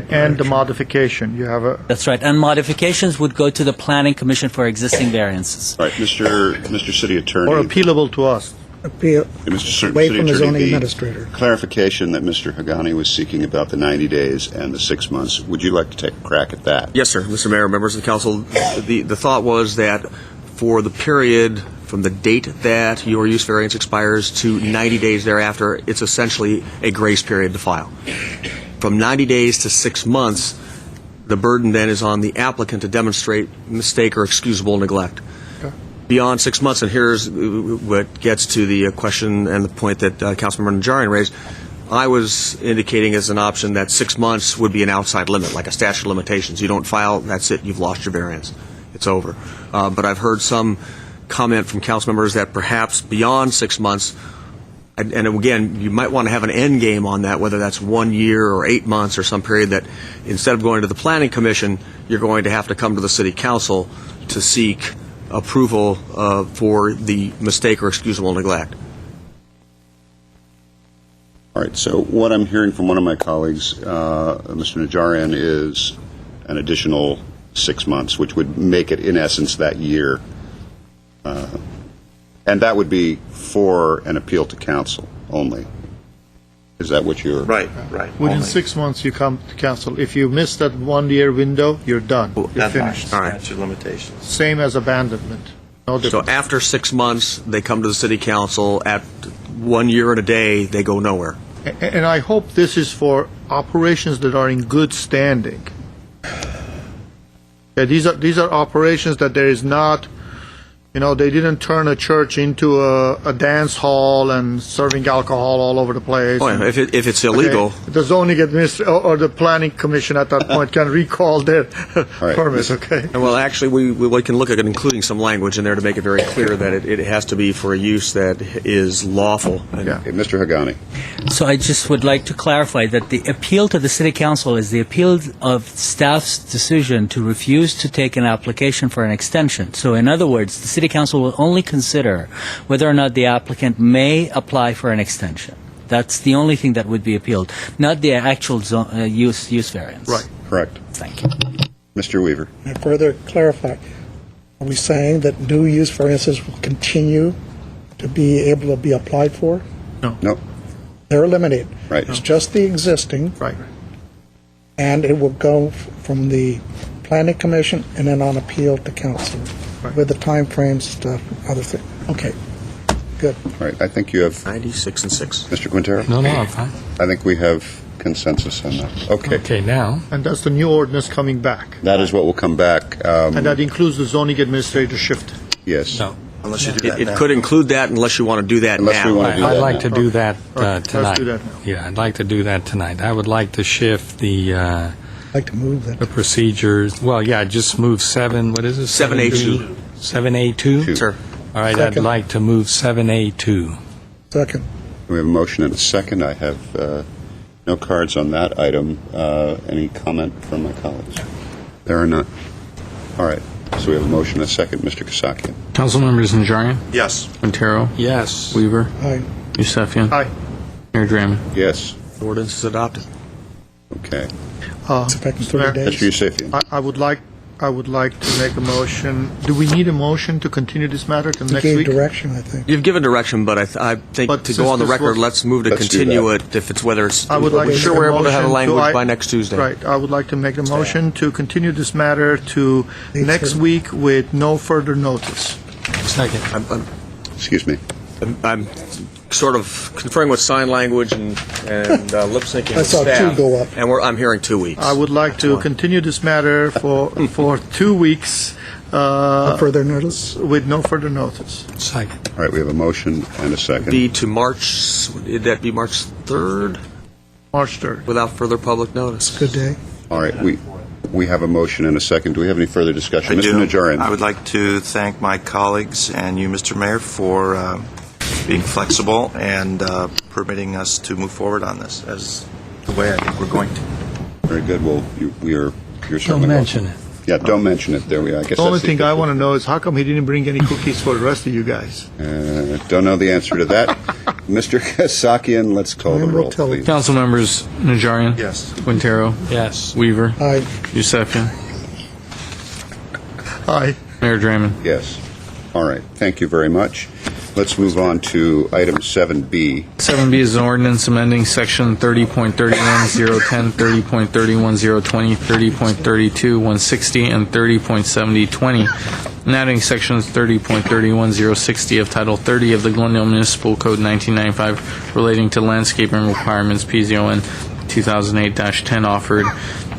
And the modification. You have a. That's right. And modifications would go to the Planning Commission for existing variances. All right, Mr. City Attorney. Or appealable to us. Appeal Mr. away City from the Attorney, zoning administrator. Clarification that Mr. Hagani was seeking about the 90 days and the 6 months. Would you like to take a crack at that? Yes, sir. Mr. Mayor, members of the council, the thought was that for the period from the date that your use variance expires to 90 days thereafter, it's essentially a grace period to file. From 90 days to 6 months, the burden then is on the applicant to demonstrate mistake or excusable neglect. Beyond 6 months, and here's what gets to the question and the point that Councilmember Najarian raised, I was indicating as an option that 6 months would be an outside limit, like a statute of limitations. You don't file, that's it, you've lost your variance. It's over. But I've heard some comment from council members that perhaps beyond 6 months, and again, you might want to have an end game on that, whether that's 1 year or 8 months or some period that instead of going to the Planning Commission, you're going to have to come to the City Council to seek approval for the mistake or excusable neglect. All right, so what I'm hearing from one of my colleagues, Mr. Najarian, is an additional 6 months, which would make it, in essence, that year. And that would be for an appeal to council only. Is that what you're... Right. Within Only. 6 months, you come to council. If you miss that 1 year window, you're done. You're Deadline, finished. statute of limitations. Same as abandonment. No So difference. after 6 months, they come to the city council. At 1 year and a day, they go nowhere. And I hope this is for operations that are in good standing. Yeah, these are operations that there is not, they didn't turn a church into a dance hall and serving alcohol all over the place. Oh, yeah, if it's illegal. Okay, the zoning or the planning commission at that point can recall their permit, okay? Well, actually, we can look at including some language in there to make it very clear that it has to be for a use that is lawful. Okay, Mr. Hagani. So I just would like to clarify that the appeal to the City Council is the appeal of staff's decision to refuse to take an application for an extension. So in other words, the City Council will only consider whether or not the applicant may apply for an extension. That's the only thing that would be appealed, not the actual use variance. Right. Correct. Thank you. Mr. Weaver. And further clarify, are we saying that new use variances will continue to be able to be applied for? No. They're eliminated. Right. It's just the existing. Right. And it will go from the planning commission and then on appeal to council with the time frames, stuff, other things. Okay. Good. All right, I think you have... 96 and 6. Mr. Quintero? No, I'm fine. I think we have consensus on that. Okay. Okay, now. And that's the new ordinance coming back. That is what will come back. And that includes the zoning administrator shift. Yes. No. Unless you do that It now. could include that unless you want to do that Unless now. we want to do I'd that like now. to do that Let's tonight. do that now. Yeah, I'd like to do that tonight. I would like to shift the I'd like to move that. the procedures. Well, yeah, just move 7, what is it? 7A2. 7A2? Sure. All right, Second. I'd like to move 7A2. Second. We have a motion and a second. I have no cards on that item. Any comment from my colleagues? There are none. All right. So we have a motion and a second. Mr. Kasakian. Council members Najarian, Yes. Quintero, Yes. Weaver, Aye. Yusefian, Aye. Mayor Draymond. Yes. The ordinance is adopted. Okay. It's effective 30 days. Mr. Yusefian. I would like to make a motion. Do we need a motion to continue this matter till You next gave week? direction, I think. You've given direction, but I think But to since go on the this record, was- let's move to Let's do continue that. it if it's whether it's. I would like we're to sure make a we're able to have a motion language I- by next Tuesday. Right. I would like to make a motion to continue this matter to next week with no further notice. Second. Excuse me. I'm sort of conferring with sign language and lip syncing I with saw staff. 2 go up. And I'm hearing 2 weeks. I would like to continue this matter for 2 weeks Further notice? with no further notice. Second. All right. We have a motion and a second. Be to March, would that be March 3rd March 3rd. without further public notice? Good day. All right. We have a motion and a second. Do we have any further discussion? I Mr. do. Najarian. I would like to thank my colleagues and you, Mr. Mayor, for being flexible and permitting us to move forward on this as the way I think we're going to. Very good. Well, you're Don't certainly mention welcome. it. Yeah, don't mention it. There we are. I guess The only that's thing I want to know is how come he didn't bring any cookies for the rest of you guys? Don't know the answer to that. Mr. Kasakian, let's call the Time will roll, tell. please. Council members Najarian, Yes. Quintero, Yes. Weaver, Aye. Yusefian, Aye. Mayor Draymond. Yes. All right. Thank you very much. Let's move on to item 7B. 7B is an ordinance amending section 30.31010, 30.31020, 30.32160, and 30.7020, and adding sections 30.31060 of Title 30 of the Glendale Municipal Code 1995 relating to landscaping requirements, PZON 2008-10, offered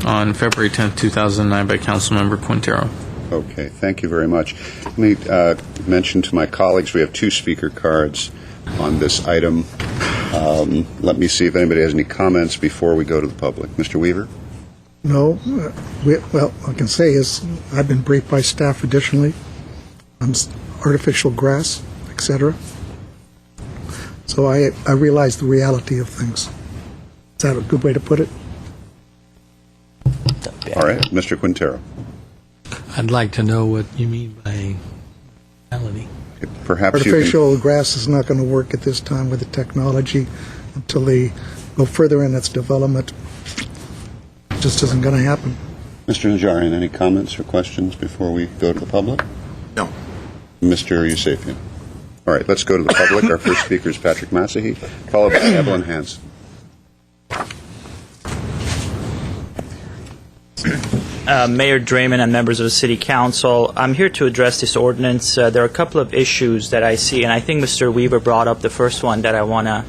on February 10, 2009 by Councilmember Quintero. Okay, thank you very much. Let me mention to my colleagues, we have 2 speaker cards on this item. Let me see if anybody has any comments before we go to the public. Mr. Weaver? No. Well, I can say is I've been briefed by staff additionally on artificial grass, etc. So I realize the reality of things. Is that a good way to put it? All right, Mr. Quintero. I'd like to know what you mean by Perhaps you can... Artificial grass is not going to work at this time with the technology until they go further in its development. It just isn't going to happen. Mr. Najarian, any comments or questions before we go to the public? No. Mr. Yusefian. All right, let's go to the public. Our first speaker is Patrick Masahy, followed by Evelyn Hansen. Mayor Draymond and members of the City Council, I'm here to address this ordinance. There are a couple of issues that I see, and I think Mr. Weaver brought up the first one that I want to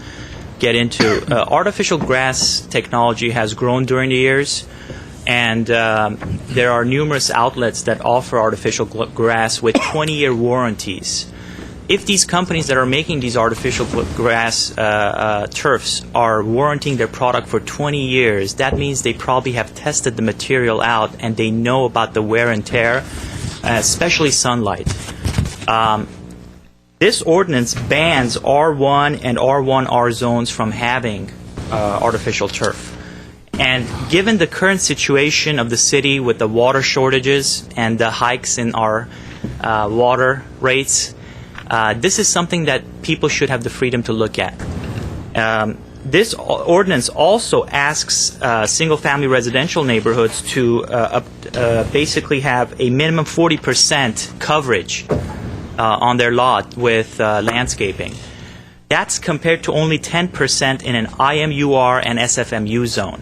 get into. Artificial grass technology has grown during the years, and there are numerous outlets that offer artificial grass with 20-year warranties. If these companies that are making these artificial grass turfs are warranting their product for 20 years, that means they probably have tested the material out and they know about the wear and tear, especially sunlight. This ordinance bans R1 and R1R zones from having artificial turf. And given the current situation of the city with the water shortages and the hikes in our water rates, this is something that people should have the freedom to look at. This ordinance also asks single-family residential neighborhoods to basically have a minimum 40% coverage on their lot with landscaping. That's compared to only 10% in an IMUR and SFMU zone.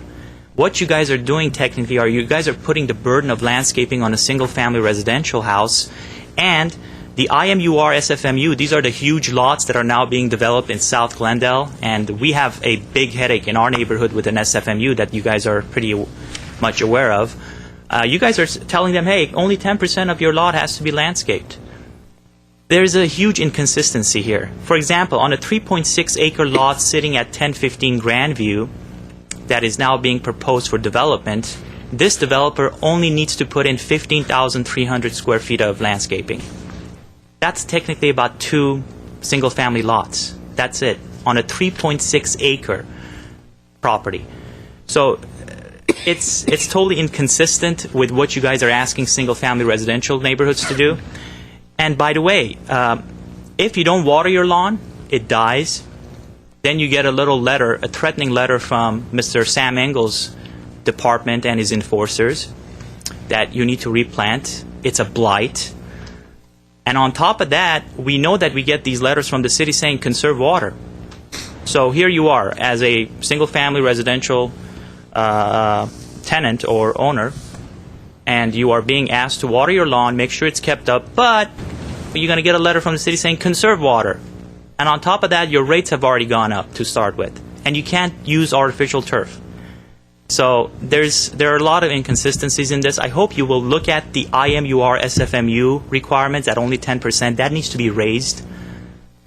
What you guys are doing technically are you guys are putting the burden of landscaping on a single-family residential house, and the IMUR, SFMU, these are the huge lots that are now being developed in South Glendale, and we have a big headache in our neighborhood with an SFMU that you guys are pretty much aware of. You guys are telling them, hey, only 10% of your lot has to be landscaped. There's a huge inconsistency here. For example, on a 3.6-acre lot sitting at 1015 Grandview that is now being proposed for development, this developer only needs to put in 15,300 square feet of landscaping. That's technically about 2 single-family lots. That's it, on a 3.6-acre property. So it's totally inconsistent with what you guys are asking single-family residential neighborhoods to do. And by the way, if you don't water your lawn, it dies. Then you get a little letter, a threatening letter from Mr. Sam Engel's department and his enforcers that you need to replant. It's a blight. And on top of that, we know that we get these letters from the city saying conserve water. So here you are as a single-family residential tenant or owner, and you are being asked to water your lawn, make sure it's kept up, but you're going to get a letter from the city saying conserve water. And on top of that, your rates have already gone up to start with, and you can't use artificial turf. So there are a lot of inconsistencies in this. I hope you will look at the IMUR SFMU requirements at only 10%. That needs to be raised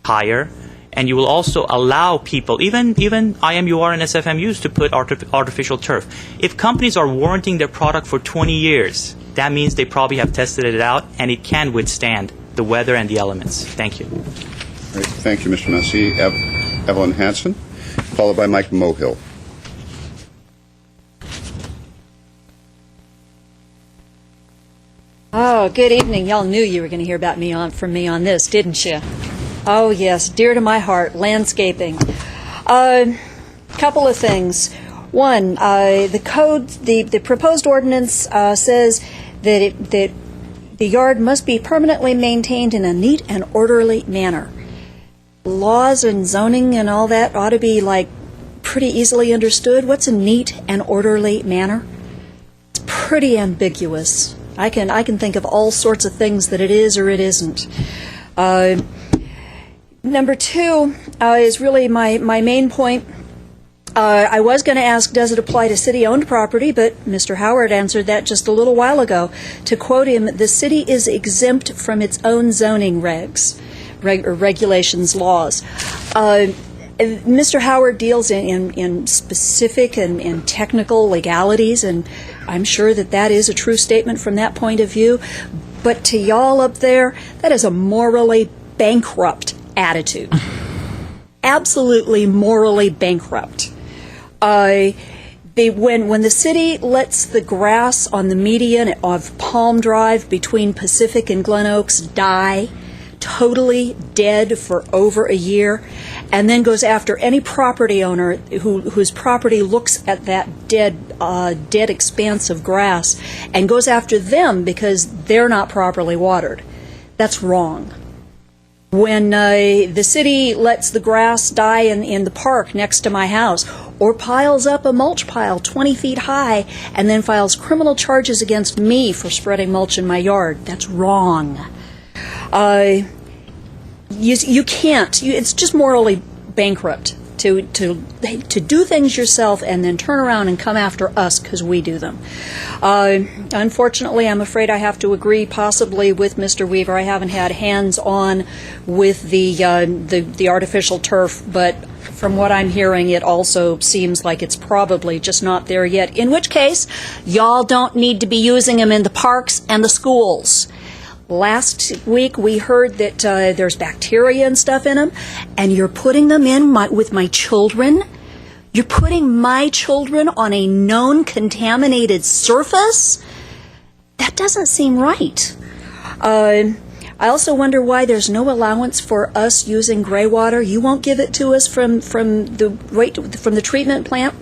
higher. And you will also allow people, even IMUR and SFMUs, to put artificial turf. If companies are warranting their product for 20 years, that means they probably have tested it out and it can withstand the weather and the elements. Thank you. Great. Thank you, Mr. Massey. Evelyn Hansen, followed by Mike Mohill. Oh, good evening. Y'all knew you were going to hear from me on this, didn't you? Oh, yes, dear to my heart, landscaping. Couple of things. One, the proposed ordinance says that the yard must be permanently maintained in a neat and orderly manner. Laws and zoning and all that ought to be pretty easily understood. What's a neat and orderly manner? It's pretty ambiguous. I can think of all sorts of things that it is or it isn't. Number two is really my main point. I was going to ask, does it apply to city-owned property? But Mr. Howard answered that just a little while ago. To quote him, the city is exempt from its own zoning regulations, laws. Mr. Howard deals in specific and technical legalities, and I'm sure that is a true statement from that point of view. But to y'all up there, that is a morally bankrupt attitude. Absolutely morally bankrupt. When the city lets the grass on the median of Palm Drive between Pacific and Glen Oaks die totally dead for over a year, and then goes after any property owner whose property looks at that dead expanse of grass, and goes after them because they're not properly watered. That's wrong. When the city lets the grass die in the park next to my house, or piles up a mulch pile 20 feet high and then files criminal charges against me for spreading mulch in my yard, that's wrong. You can't. It's just morally bankrupt to do things yourself and then turn around and come after us because we do them. Unfortunately, I'm afraid I have to agree possibly with Mr. Weaver. I haven't had hands-on with the artificial turf, but from what I'm hearing, it also seems like it's probably just not there yet, in which case, y'all don't need to be using them in the parks and the schools. Last week, we heard that there's bacteria and stuff in them, and you're putting them in with my children? You're putting my children on a known contaminated surface? That doesn't seem right. I also wonder why there's no allowance for us using gray water. You won't give it to us from the treatment plant?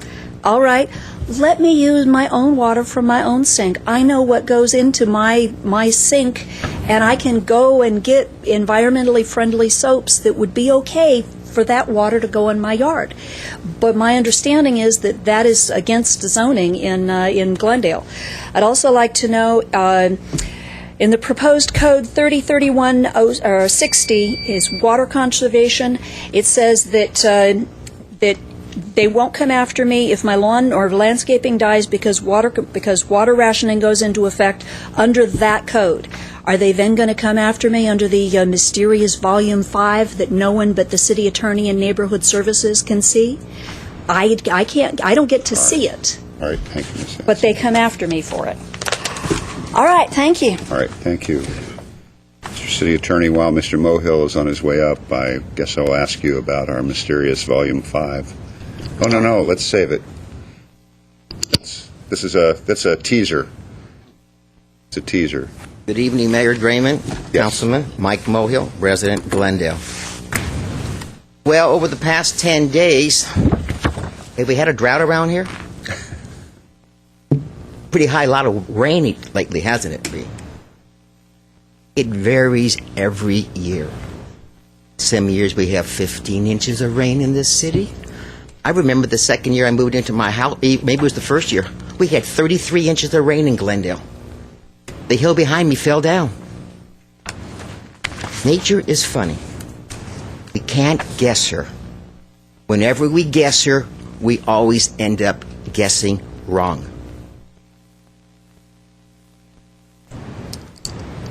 All right. Let me use my own water from my own sink. I know what goes into my sink, and I can go and get environmentally friendly soaps that would be okay for that water to go in my yard. But my understanding is that that is against zoning in Glendale. I'd also like to know, in the proposed code 3031-60 is water conservation. It says that they won't come after me if my lawn or landscaping dies because water rationing goes into effect under that code. Are they then going to come after me under the mysterious Volume 5 that no one but the city attorney and neighborhood services can see? I don't get to see it. All right, thank you, Ms. Hanson. But they come after me for it. All right, thank you. All right, thank you. Mr. City Attorney, while Mr. Mohill is on his way up, I guess I'll ask you about our mysterious Volume 5. Oh, no, let's save it. That's a teaser. It's a teaser. Good evening, Mayor Draymond, Councilman Mike Mohill, resident Glendale. Well, over the past 10 days, have we had a drought around here? Pretty high, lot of rain lately, hasn't it, Lee? It varies every year. Some years we have 15 inches of rain in this city. I remember the second year I moved into my house, maybe it was the first year, we had 33 inches of rain in Glendale. The hill behind me fell down. Nature is funny. We can't guess her. Whenever we guess her, we always end up guessing wrong.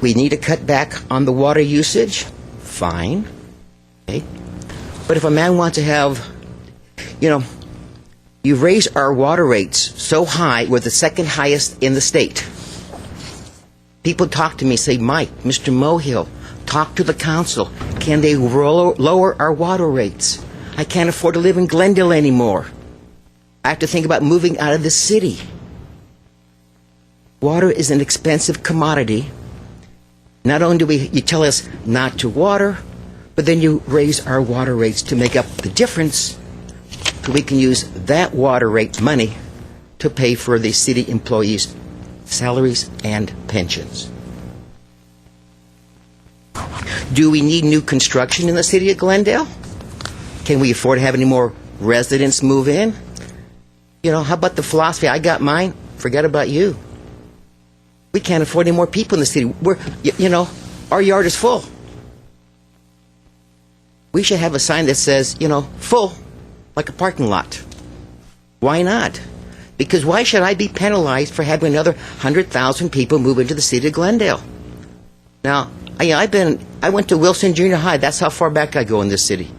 We need to cut back on the water usage. Fine. Okay. But if a man wants to have, you raise our water rates so high, we're the second highest in the state. People talk to me, say, Mike, Mr. Mohill, talk to the council. Can they lower our water rates? I can't afford to live in Glendale anymore. I have to think about moving out of the city. Water is an expensive commodity. Not only do you tell us not to water, but then you raise our water rates to make up the difference so we can use that water rate money to pay for the city employees' salaries and pensions. Do we need new construction in the city of Glendale? Can we afford to have any more residents move in? How about the philosophy, I got mine, forget about you. We can't afford any more people in the city. Our yard is full. We should have a sign that says, full, like a parking lot. Why not? Because why should I be penalized for having another 100,000 people move into the city of Glendale? Now, I went to Wilson Junior High. That's how far back I go in this city.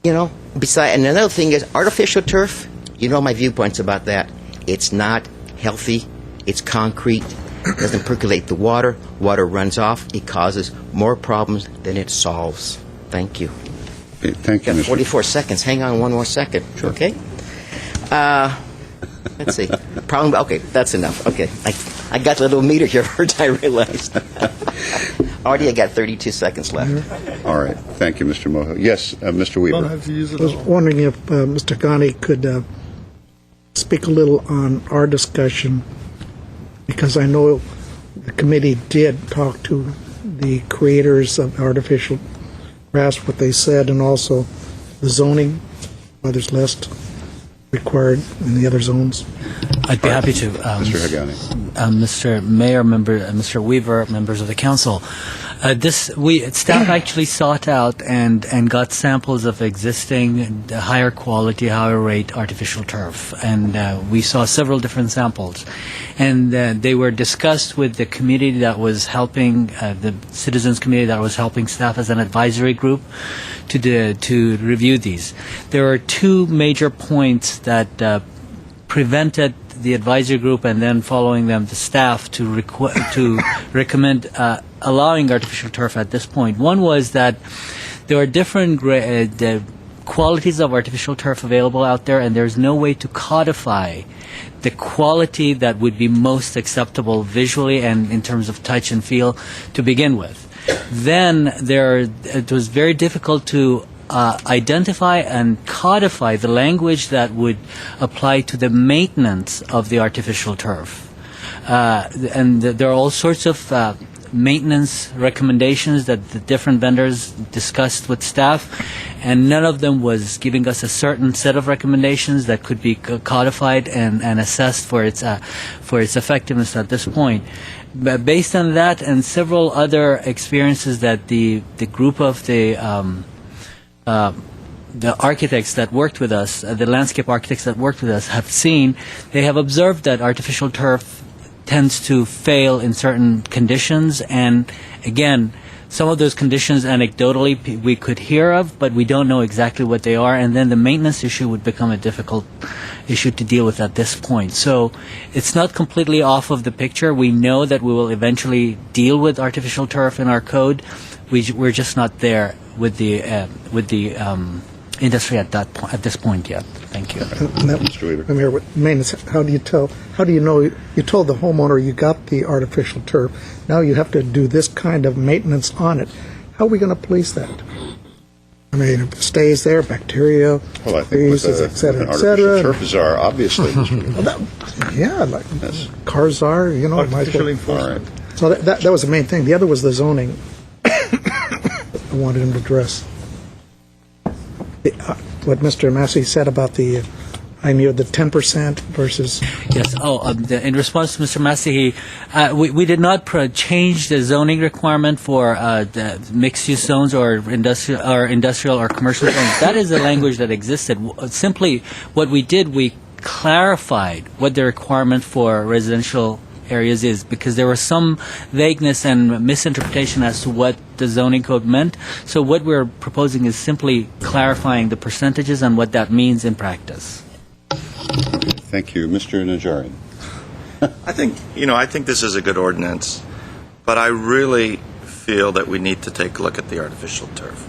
Besides, and another thing is artificial turf. My viewpoints about that. It's not healthy. It's concrete. It doesn't percolate the water. Water runs off. It causes more problems than it solves. Thank you. Okay, thank you, Mr. 44 seconds. Hang on one more second. Sure. Okay? Let's see. Problem. Okay, that's enough. Okay, I got a little meter here first. I realized. Already, I got 32 seconds left. All right. Thank you, Mr. Mohill. Yes, Mr. Weaver. Don't have to use I it was all. wondering if Mr. Ghani could speak a little on our discussion, because I know the committee did talk to the creators of artificial grass, what they said, and also the zoning, why there's less required in the other zones. I'd be happy to. Mr. Hagani. Mr. Mayor, Mr. Weaver, members of the council. Staff actually sought out and got samples of existing higher quality, higher rate artificial turf, and we saw several different samples, and they were discussed with the committee that was helping the citizens committee that was helping staff as an advisory group to review these. There are two major points that prevented the advisory group and then following them the staff to recommend allowing artificial turf at this point. One was that there are different the qualities of artificial turf available out there, and there's no way to codify the quality that would be most acceptable visually and in terms of touch and feel to begin with. Then it was very difficult to identify and codify the language that would apply to the maintenance of the artificial turf. And there are all sorts of maintenance recommendations that the different vendors discussed with staff, and none of them was giving us a certain set of recommendations that could be codified and assessed for its effectiveness at this point. But based on that and several other experiences that the group of the architects that worked with us, the landscape architects that worked with us, have seen, they have observed that artificial turf tends to fail in certain conditions, and again, some of those conditions anecdotally we could hear of, but we don't know exactly what they are, and then the maintenance issue would become a difficult issue to deal with at this point. So it's not completely off of the picture. We know that we will eventually deal with artificial turf in our code. We're just not there with the industry at this point yet. Thank you. Mr. Weaver. Mayor, with maintenance, how do you know, you told the homeowner you got the artificial turf, now you have to do this kind of maintenance on it. How are we going to police that? I mean, if it stays there, bacteria, Well, I think with et cetera, an et cetera. artificial turf czar, obviously, Mr. Weaver. Well, yeah, like cars are, you know. Artificial All enforcement. right. So that was the main thing. The other was the zoning. I wanted him to address. What Mr. Massey said about the 10% versus... Yes. In response to Mr. Massey, we did not change the zoning requirement for the mixed-use zones or industrial or commercial zones. That is the language that existed. Simply, what we did, we clarified what the requirement for residential areas is, because there was some vagueness and misinterpretation as to what the zoning code meant. So what we're proposing is simply clarifying the percentages and what that means in practice. Thank you. Mr. Najarian. I think this is a good ordinance, but I really feel that we need to take a look at the artificial turf.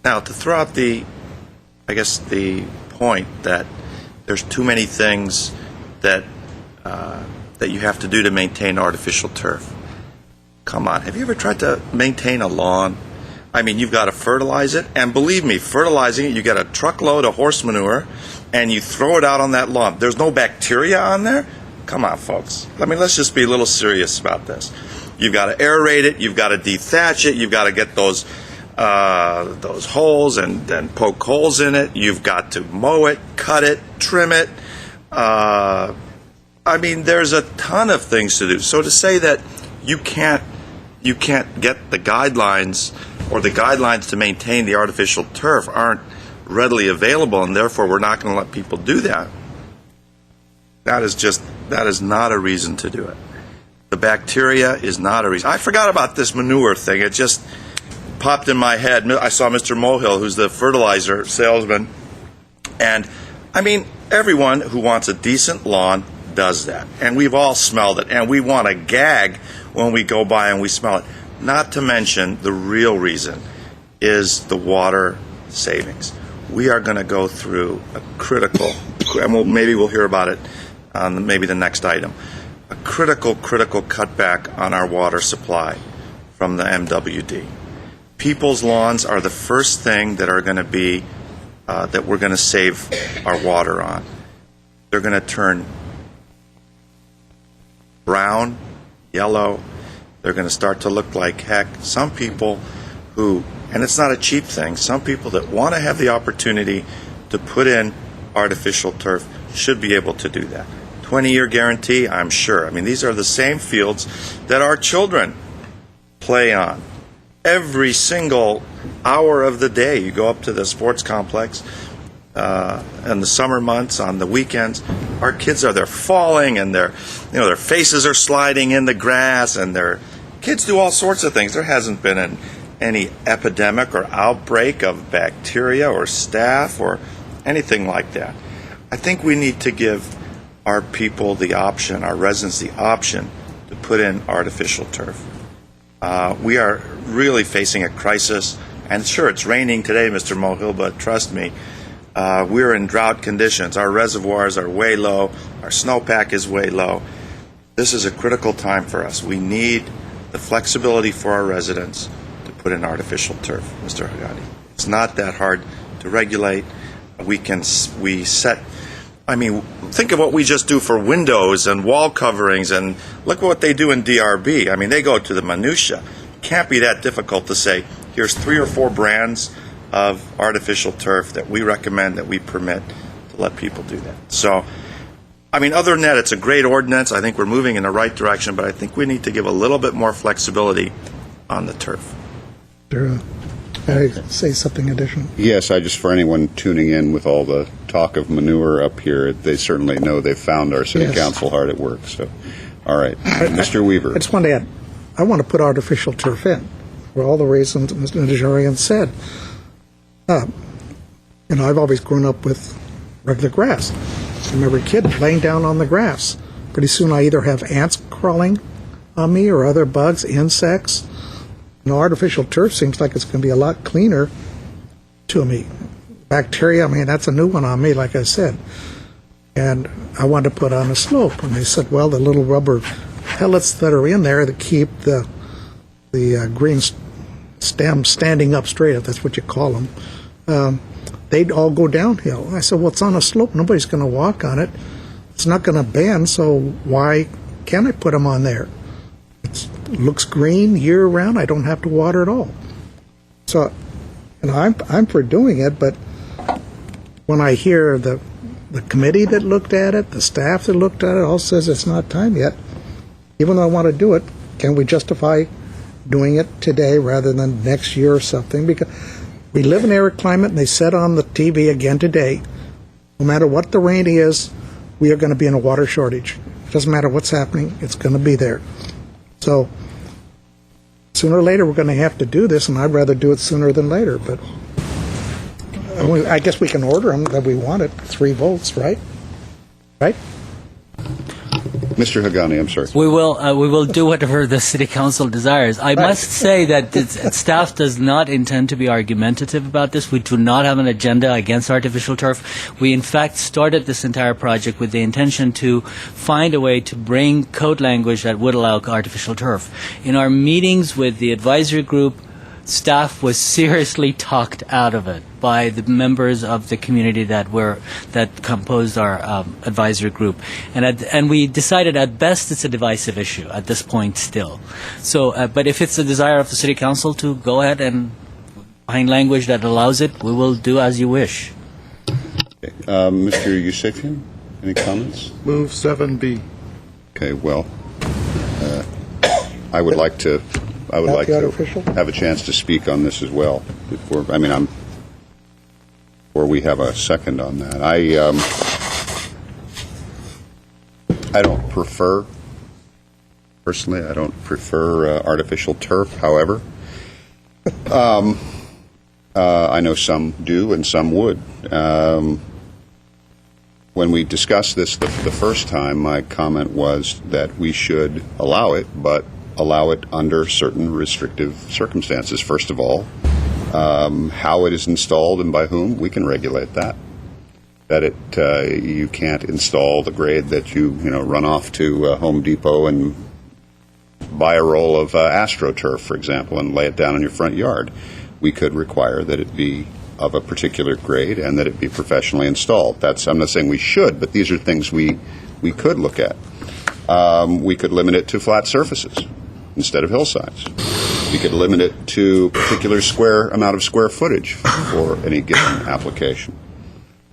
Now, to throw out the point that there's too many things that you have to do to maintain artificial turf. Come on, have you ever tried to maintain a lawn? I mean, you've got to fertilize it, and believe me, fertilizing it, you get a truckload of horse manure, and you throw it out on that lawn. There's no bacteria on there? Come on, folks. Let's just be a little serious about this. You've got to aerate it, you've got to dethatch it, you've got to get those holes and then poke holes in it. You've got to mow it, cut it, trim it. There's a ton of things to do. So to say that you can't get the guidelines, or the guidelines to maintain the artificial turf aren't readily available, and therefore we're not going to let people do that, that is not a reason to do it. The bacteria is not a reason. I forgot about this manure thing. It just popped in my head. I saw Mr. Mohill, who's the fertilizer salesman, and everyone who wants a decent lawn does that, and we've all smelled it, and we want to gag when we go by and we smell it. Not to mention, the real reason is the water savings. We are going to go through a critical, and maybe we'll hear about it on maybe the next item. A critical cutback on our water supply from the MWD. People's lawns are the first thing that are going to be that we're going to save our water on. They're going to turn brown, yellow. They're going to start to look like heck. Some people who, and it's not a cheap thing, some people that want to have the opportunity to put in artificial turf should be able to do that. 20-year guarantee, I'm sure. I mean, these are the same fields that our children play on. Every single hour of the day, you go up to the sports complex in the summer months, on the weekends, our kids are there falling, and their faces are sliding in the grass, and their kids do all sorts of things. There hasn't been any epidemic or outbreak of bacteria or staph or anything like that. I think we need to give our people the option, our residents the option, to put in artificial turf. We are really facing a crisis, and sure, it's raining today, Mr. Mohill, but trust me, we're in drought conditions. Our reservoirs are way low. Our snowpack is way low. This is a critical time for us. We need the flexibility for our residents to put in artificial turf, Mr. Hagani. It's not that hard to regulate. Think of what we just do for windows and wall coverings, and look what they do in DRB. I mean, they go to the minutia. Can't be that difficult to say, here's 3 or 4 brands of artificial turf that we recommend, that we permit, to let people do that. So, other than that, it's a great ordinance. I think we're moving in the right direction, but I think we need to give a little bit more flexibility on the turf. I say something additional. Yes, for anyone tuning in with all the talk of manure up here, they certainly know they've found our city council hard at work. So, all right. Mr. Weaver. I just want to add, I want to put artificial turf in for all the reasons Mr. Najarian said. I've always grown up with regular grass. I remember a kid laying down on the grass. Pretty soon I either have ants crawling on me or other bugs, insects. Artificial turf seems like it's going to be a lot cleaner to me. Bacteria, that's a new one on me, like I said. And I wanted to put on a slope. And they said, well, the little rubber pellets that are in there that keep the green stem standing up straight, if that's what you call them, they'd all go downhill. I said, well, it's on a slope. Nobody's going to walk on it. It's not going to bend, so why can't I put them on there? It looks green year-round. I don't have to water at all. So, I'm for doing it, but when I hear the committee that looked at it, the staff that looked at it, all says it's not time yet, even though I want to do it, can we justify doing it today rather than next year or something? Because we live in arid climate, and they said on the TV again today, no matter what the rain is, we are going to be in a water shortage. It doesn't matter what's happening, it's going to be there. So sooner or later we're going to have to do this, and I'd rather do it sooner than later. But I guess we can order them that we want it. 3 votes, right? Right? Mr. Hagani, I'm sorry. We will do whatever the city council desires. I must say that staff does not intend to be argumentative about this. We do not have an agenda against artificial turf. We, in fact, started this entire project with the intention to find a way to bring code language that would allow artificial turf. In our meetings with the advisory group, staff was seriously talked out of it by the members of the community that composed our advisory group, and we decided at best it's a divisive issue at this point still. So, but if it's the desire of the city council to go ahead and find language that allows it, we will do as you wish. Okay. Mr. Yusefian, any comments? Move 7B. Okay. Well, I would like to have a chance to speak on this as well before we have a second on that. I don't prefer, personally, artificial turf. However, I know some do and some would. When we discussed this the first time, my comment was that we should allow it, but allow it under certain restrictive circumstances. First of all, how it is installed and by whom, we can regulate that. that you can't install the grade that you run off to Home Depot and buy a roll of AstroTurf, for example, and lay it down in your front yard. We could require that it be of a particular grade and that it be professionally installed. I'm not saying we should, but these are things we could look at. We could limit it to flat surfaces instead of hillsides. We could limit it to a particular amount of square footage for any given application.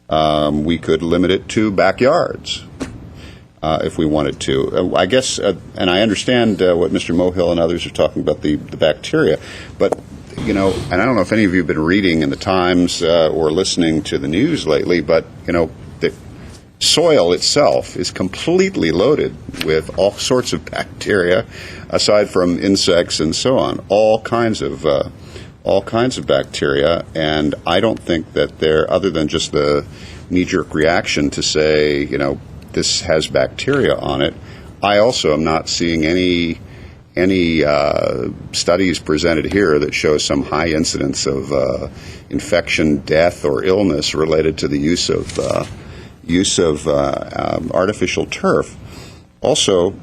We could limit it to backyards if we wanted to. I guess, and I understand what Mr. Mohill and others are talking about, the bacteria, but, and I don't know if any of you have been reading in the Times or listening to the news lately, but, the soil itself is completely loaded with all sorts of bacteria, aside from insects and so on, all kinds of bacteria, and I don't think that other than just the knee-jerk reaction to say, this has bacteria on it, I also am not seeing any studies presented here that show some high incidence of infection, death, or illness related to the use of artificial turf. Also,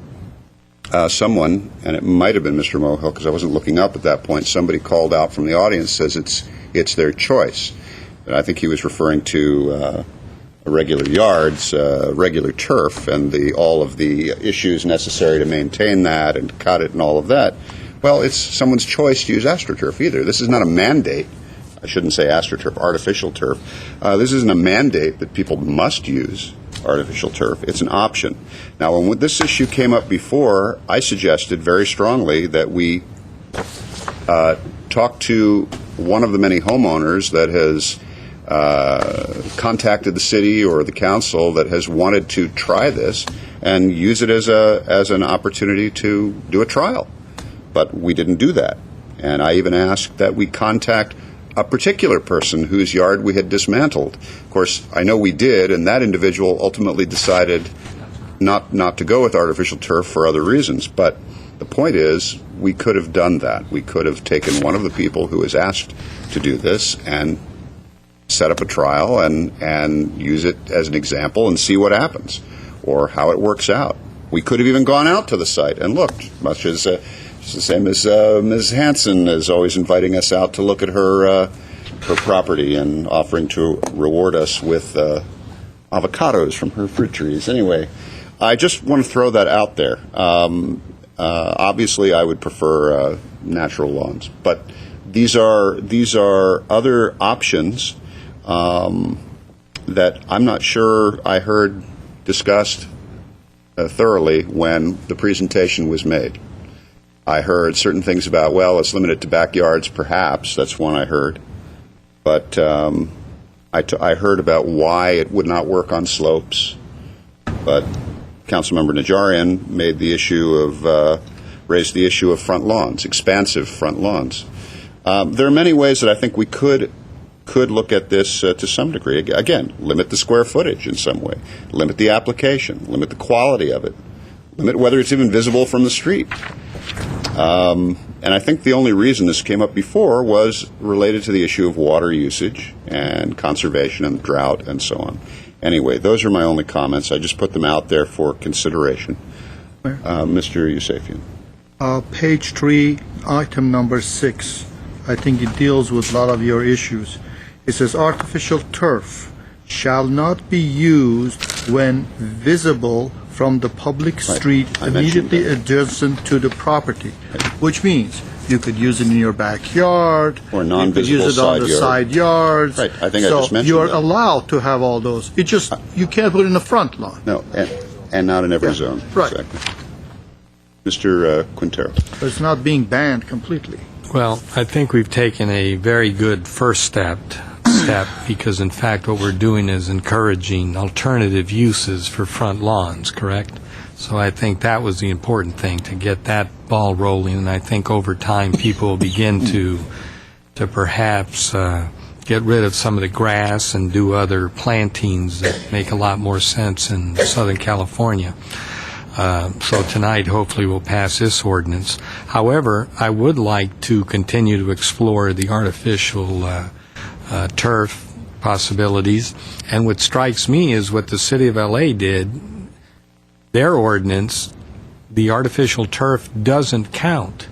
someone, and it might have been Mr. Mohill because I wasn't looking up at that point, somebody called out from the audience, says it's their choice. And I think he was referring to regular yards, regular turf, and all of the issues necessary to maintain that and cut it and all of that. Well, it's someone's choice to use AstroTurf either. This is not a mandate. I shouldn't say AstroTurf, artificial turf. This isn't a mandate that people must use artificial turf. It's an option. Now, when this issue came up before, I suggested very strongly that we talk to one of the many homeowners that has contacted the city or the council that has wanted to try this and use it as an opportunity to do a trial. But we didn't do that. And I even asked that we contact a particular person whose yard we had dismantled. Of course, I know we did, and that individual ultimately decided not to go with artificial turf for other reasons. But the point is, we could have done that. We could have taken one of the people who was asked to do this and set up a trial and use it as an example and see what happens or how it works out. We could have even gone out to the site and looked, much as it's the same as Ms. Hanson is always inviting us out to look at her property and offering to reward us with avocados from her fruit trees. Anyway, I just want to throw that out there. Obviously, I would prefer natural lawns, but these are other options that I'm not sure I heard discussed thoroughly when the presentation was made. I heard certain things about, well, let's limit it to backyards, perhaps. That's one I heard. But I heard about why it would not work on slopes. But Councilmember Najarian made the issue raised the issue of front lawns, expansive front lawns. There are many ways that I think we could look at this to some degree. Again, limit the square footage in some way, limit the application, limit the quality of it, limit whether it's even visible from the street. And I think the only reason this came up before was related to the issue of water usage and conservation and drought and so on. Anyway, those are my only comments. I just put them out there for consideration. Mr. Yusefian. Page 3, item number 6. I think it deals with a lot of your issues. It says artificial turf shall not be used when visible from the public street immediately adjacent to the property, which means you could use it in your backyard, or non-visible, you could use it on the side yards. Right, I think so I just mentioned you're that. allowed to have all those. It just you can't put it in the front lawn. No, and not in every zone. Right. Exactly. Mr. Quintero. But it's not being banned completely. Well, I think we've taken a very good first step because, in fact, what we're doing is encouraging alternative uses for front lawns, correct? So I think that was the important thing, to get that ball rolling, and I think over time people will begin to perhaps get rid of some of the grass and do other plantings that make a lot more sense in Southern California. So tonight, hopefully, we'll pass this ordinance. However, I would like to continue to explore the artificial turf possibilities. And what strikes me is what the city of LA did. Their ordinance, the artificial turf doesn't count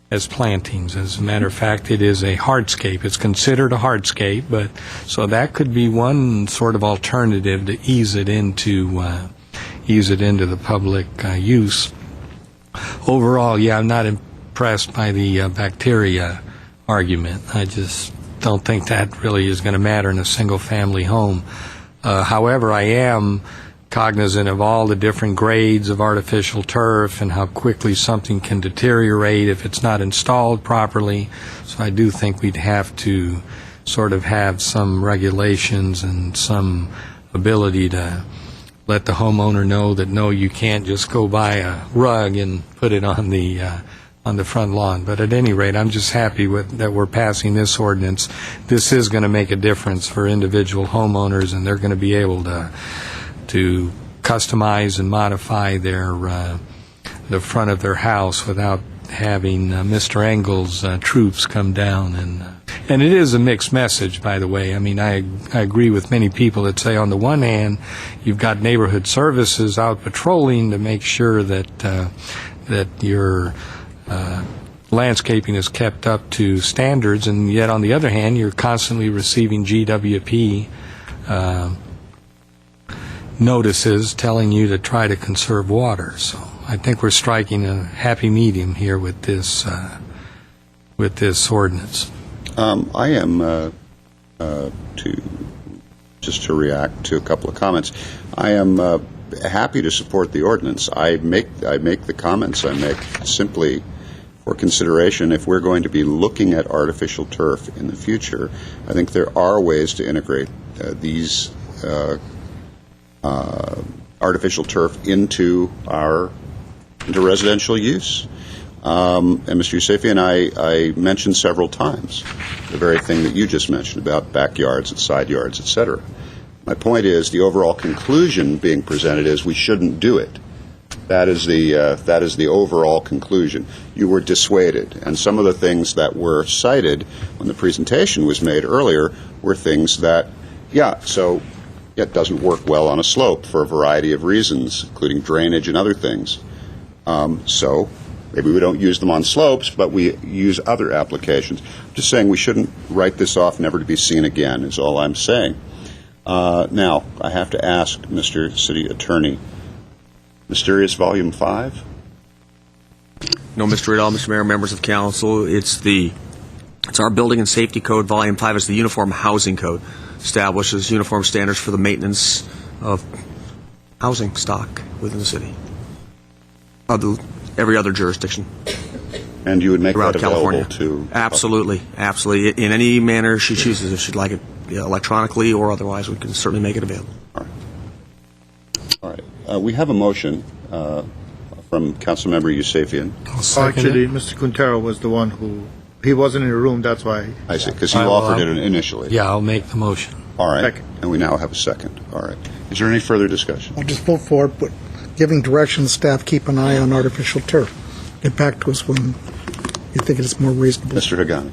as plantings. As a matter of fact, it is a hardscape. It's considered a hardscape, but so that could be one sort of alternative to ease it into the public use. Overall, yeah, I'm not impressed by the bacteria argument. I just don't think that really is going to matter in a single-family home. However, I am cognizant of all the different grades of artificial turf and how quickly something can deteriorate if it's not installed properly. So I do think we'd have to sort of have some regulations and some ability to let the homeowner know that, no, you can't just go buy a rug and put it on the front lawn. But at any rate, I'm just happy that we're passing this ordinance. This is going to make a difference for individual homeowners, and they're going to be able to customize and modify the front of their house without having Mr. Engel's troops come down. And it is a mixed message, by the way. I mean, I agree with many people that say, on the one hand, you've got neighborhood services out patrolling to make sure that your landscaping is kept up to standards, and yet on the other hand, you're constantly receiving GWP notices telling you to try to conserve water. So I think we're striking a happy medium here with this ordinance. I am to react to a couple of comments. I am happy to support the ordinance. I make the comments I make simply for consideration. If we're going to be looking at artificial turf in the future, I think there are ways to integrate these artificial turf into residential use. And Mr. Yusefian, I mentioned several times the very thing that you just mentioned about backyards and side yards, etc. My point is, the overall conclusion being presented is we shouldn't do it. That is the overall conclusion. You were dissuaded, and some of the things that were cited when the presentation was made earlier were things that, it doesn't work well on a slope for a variety of reasons, including drainage and other things. So maybe we don't use them on slopes, but we use other applications. I'm just saying we shouldn't write this off never to be seen again, is all I'm saying. Now, I have to ask Mr. City Attorney, Mysterious Volume 5? No mystery at all, Mr. Mayor, members of council. It's our Building and Safety Code, Volume 5. It's the Uniform Housing Code. Establishes uniform standards for the maintenance of housing stock within the city. Every other jurisdiction. And you would make that California. Available to... Absolutely. In any manner she chooses. If she'd like it electronically or otherwise, we can certainly make it available. All right. We have a motion from Councilmember Yusefian. Actually, Mr. Quintero was the one who... He wasn't in the room, that's why. I see, because he offered it initially. Yeah, I'll make the motion. All right. Second. And we now have a second. All right. Is there any further discussion? I'll just vote for it, but giving direction to staff, keep an eye on artificial turf. Get back to us when you think it is more reasonable. Mr. Hagani.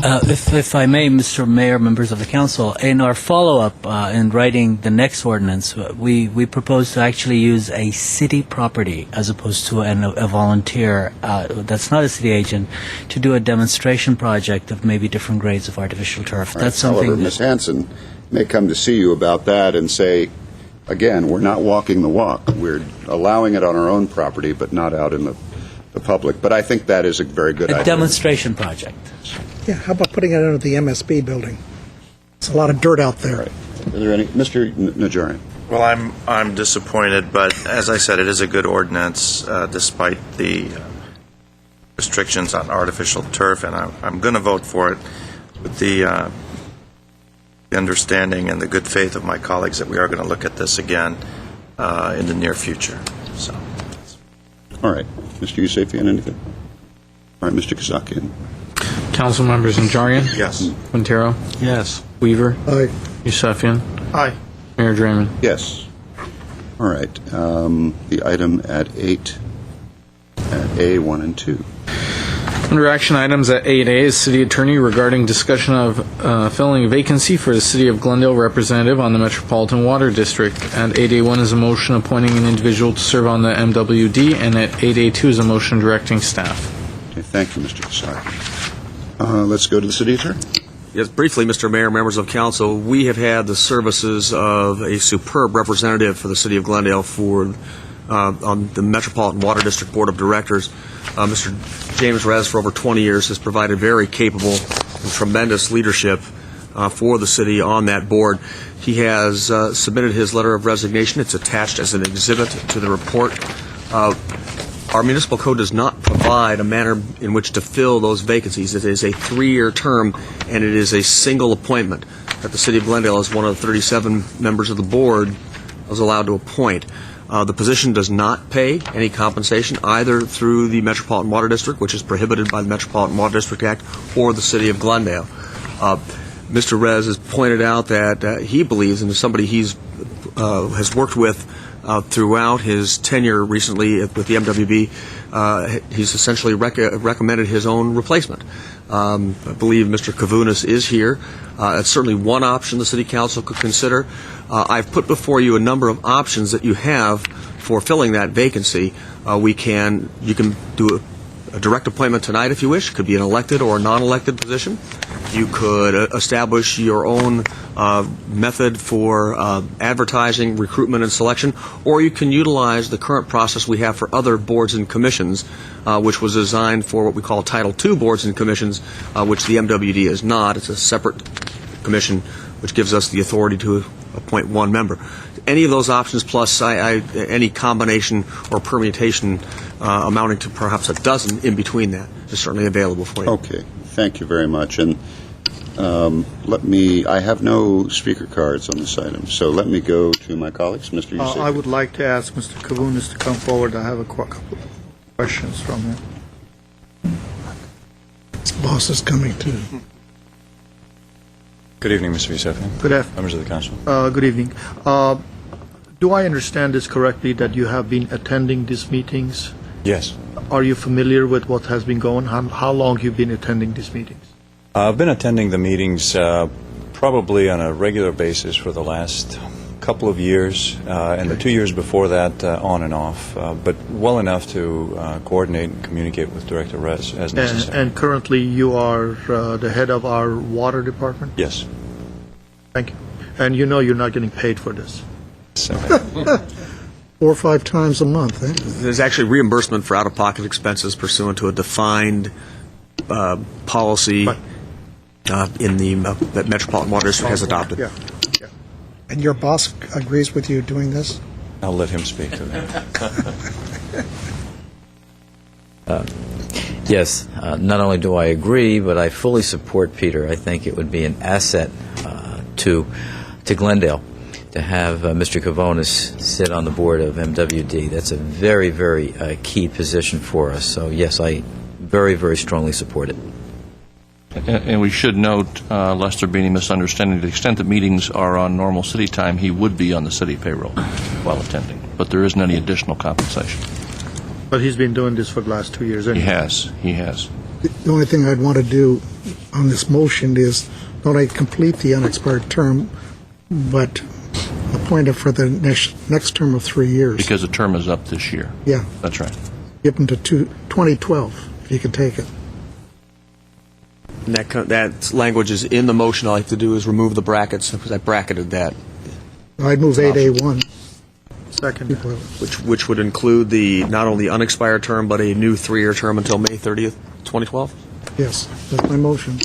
If I may, Mr. Mayor, members of the council, in our follow-up in writing the next ordinance, we propose to actually use a city property as opposed to a volunteer that's not a city agent to do a demonstration project of maybe different grades of artificial turf. Right. That's something. However, Ms. Hanson may come to see you about that and say, again, we're not walking the walk. We're allowing it on our own property, but not out in the public. But I think that is a very good idea. A demonstration project. Yeah, how about putting it under the MSB building? There's a lot of dirt out there. Right. Are there any? Mr. Najarian. Well, I'm disappointed, but as I said, it is a good ordinance despite the restrictions on artificial turf, and I'm going to vote for it with the understanding and the good faith of my colleagues that we are going to look at this again in the near future. So. All right. Mr. Yusefian, anything? All right, Mr. Kazakian. Council members Najarian? Yes. Quintero? Yes. Weaver? Aye. Yusefian? Aye. Mayor Draymond? Yes. All right. The item at 8, at A1 and 2. Under action items at 8A is City Attorney regarding discussion of filling a vacancy for the City of Glendale representative on the Metropolitan Water District. At 8A1 is a motion appointing an individual to serve on the MWD, and at 8A2 is a motion directing staff. Okay, thank you, Mr. Casar. Let's go to the City Attorney. Yes, briefly, Mr. Mayor, members of council, we have had the services of a superb representative for the City of Glendale on the Metropolitan Water District Board of Directors. Mr. James Rez, for over 20 years, has provided very capable and tremendous leadership for the city on that board. He has submitted his letter of resignation. It's attached as an exhibit to the report. Our municipal code does not provide a manner in which to fill those vacancies. It is a 3-year term, and it is a single appointment that the City of Glendale, as one of the 37 members of the board, was allowed to appoint. The position does not pay any compensation either through the Metropolitan Water District, which is prohibited by the Metropolitan Water District Act, or the City of Glendale. Mr. Rez has pointed out that he believes, and as somebody he's has worked with throughout his tenure recently with the MWB, he's essentially recommended his own replacement. I believe Mr. Kavunas is here. It's certainly one option the City Council could consider. I've put before you a number of options that you have for filling that vacancy. You can do a direct appointment tonight if you wish. It could be an elected or a non-elected position. You could establish your own method for advertising, recruitment, and selection, or you can utilize the current process we have for other boards and commissions, which was designed for what we call Title II boards and commissions, which the MWD is not. It's a separate commission which gives us the authority to appoint one member. Any of those options, plus any combination or permutation amounting to perhaps a dozen in between that, is certainly available for you. Okay, thank you very much. And I have no speaker cards on this item, so let me go to my colleagues. Mr. Yusef. I would like to ask Mr. Kavunas to come forward. I have a couple of questions from him. His boss is coming too. Good evening, Mr. Yusefian. Good afternoon. Members of the council. Good evening. Do I understand this correctly that you have been attending these meetings? Yes. Are you familiar with what has been going on? How long you've been attending these meetings? I've been attending the meetings probably on a regular basis for the last couple of years, and the 2 years before that on and off, but well enough to coordinate and communicate with Director Rez as necessary. And currently you are the head of our water department? Yes. Thank you. And you know you're not getting paid for this? 4 or 5 times a month, eh? There's actually reimbursement for out-of-pocket expenses pursuant to a defined policy in that Metropolitan Water District has adopted. Yeah. And your boss agrees with you doing this? I'll let him speak to that. Yes, not only do I agree, but I fully support Peter. I think it would be an asset to Glendale to have Mr. Kavunas sit on the board of MWD. That's a very, very key position for us. So, yes, I very, very strongly support it. And we should note, lest there be any misunderstanding, to the extent that meetings are on normal city time, he would be on the city payroll while attending. But there isn't any additional compensation. But he's been doing this for the last 2 years anyway. He has. The only thing I'd want to do on this motion is not only complete the unexpired term, but appoint him for the next term of 3 years. Because the term is up this year. Yeah. That's right. Give him to 2012, if you can take it. And that language is in the motion. All I have to do is remove the brackets, because I bracketed that. I'd move 8A1. Second. Which would include the not only unexpired term, but a new 3-year term until May 30th, 2012? Yes, that's my motion.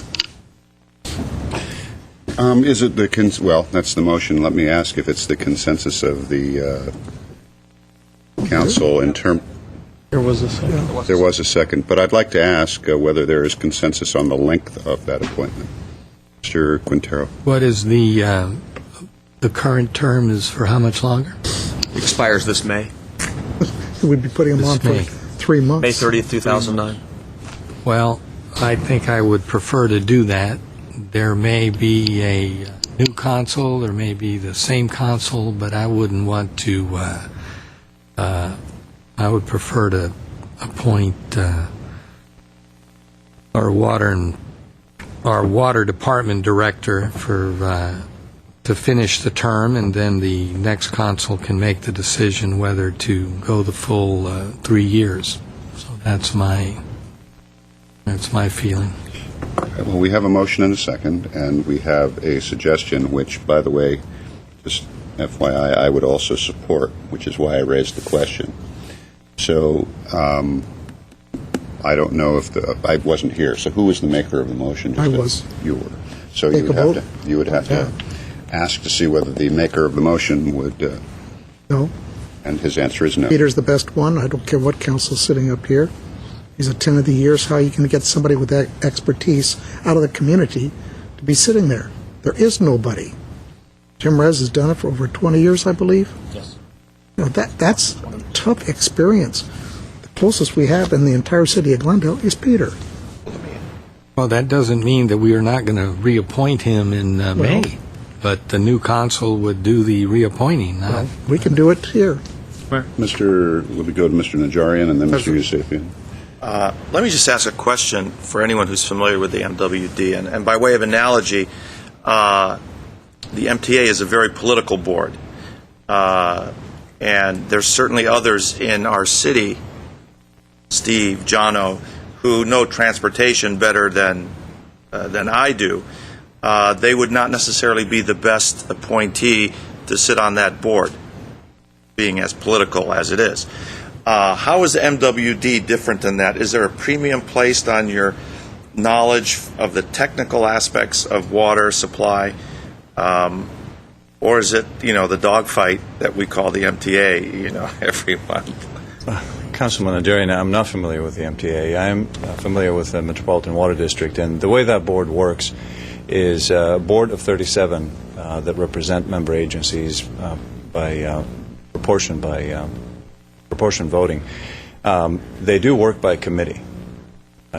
Is it well, that's the motion. Let me ask if it's the consensus of the council in term. There was a second. There was a second, but I'd like to ask whether there is consensus on the length of that appointment. Mr. Quintero. What is the current term is for how much longer? It expires this May. We'd be putting him on for 3 months. May 30th, 2009. Well, I think I would prefer to do that. There may be a new consul, there may be the same consul, but I wouldn't want to, I would prefer to appoint our water department director to finish the term, and then the next consul can make the decision whether to go the full 3 years. So that's my feeling. Well, we have a motion and a second, and we have a suggestion, which, by the way, just FYI, I would also support, which is why I raised the question. So I don't know if I wasn't here. So who was the maker of the motion? I was. You were. So Take you would have to ask to see whether the maker of the motion would. No. And his answer is no. Peter's the best one. I don't care what council's sitting up here. He's a 10 of the years. How are you going to get somebody with that expertise out of the community to be sitting there? There is nobody. Jim Rez has done it for over 20 years, I believe. Yes. You know, that's a tough experience. The closest we have in the entire city of Glendale is Peter. Well, that doesn't mean that we are not going to reappoint him in May, but the new consul would do the reappointing. Well, we can do it here. Will we go to Mr. Najarian and then Mr. Yusefian? Let me just ask a question for anyone who's familiar with the MWD. And by way of analogy, the MTA is a very political board. And there's certainly others in our city, Steve, Jono, who know transportation better than I do. They would not necessarily be the best appointee to sit on that board, being as political as it is. How is the MWD different than that? Is there a premium placed on your knowledge of the technical aspects of water supply? Or is it, the dogfight that we call the MTA, every month? Councilman Najarian, I'm not familiar with the MTA. I am familiar with the Metropolitan Water District, and the way that board works is a board of 37 that represent member agencies by proportion voting. They do work by committee.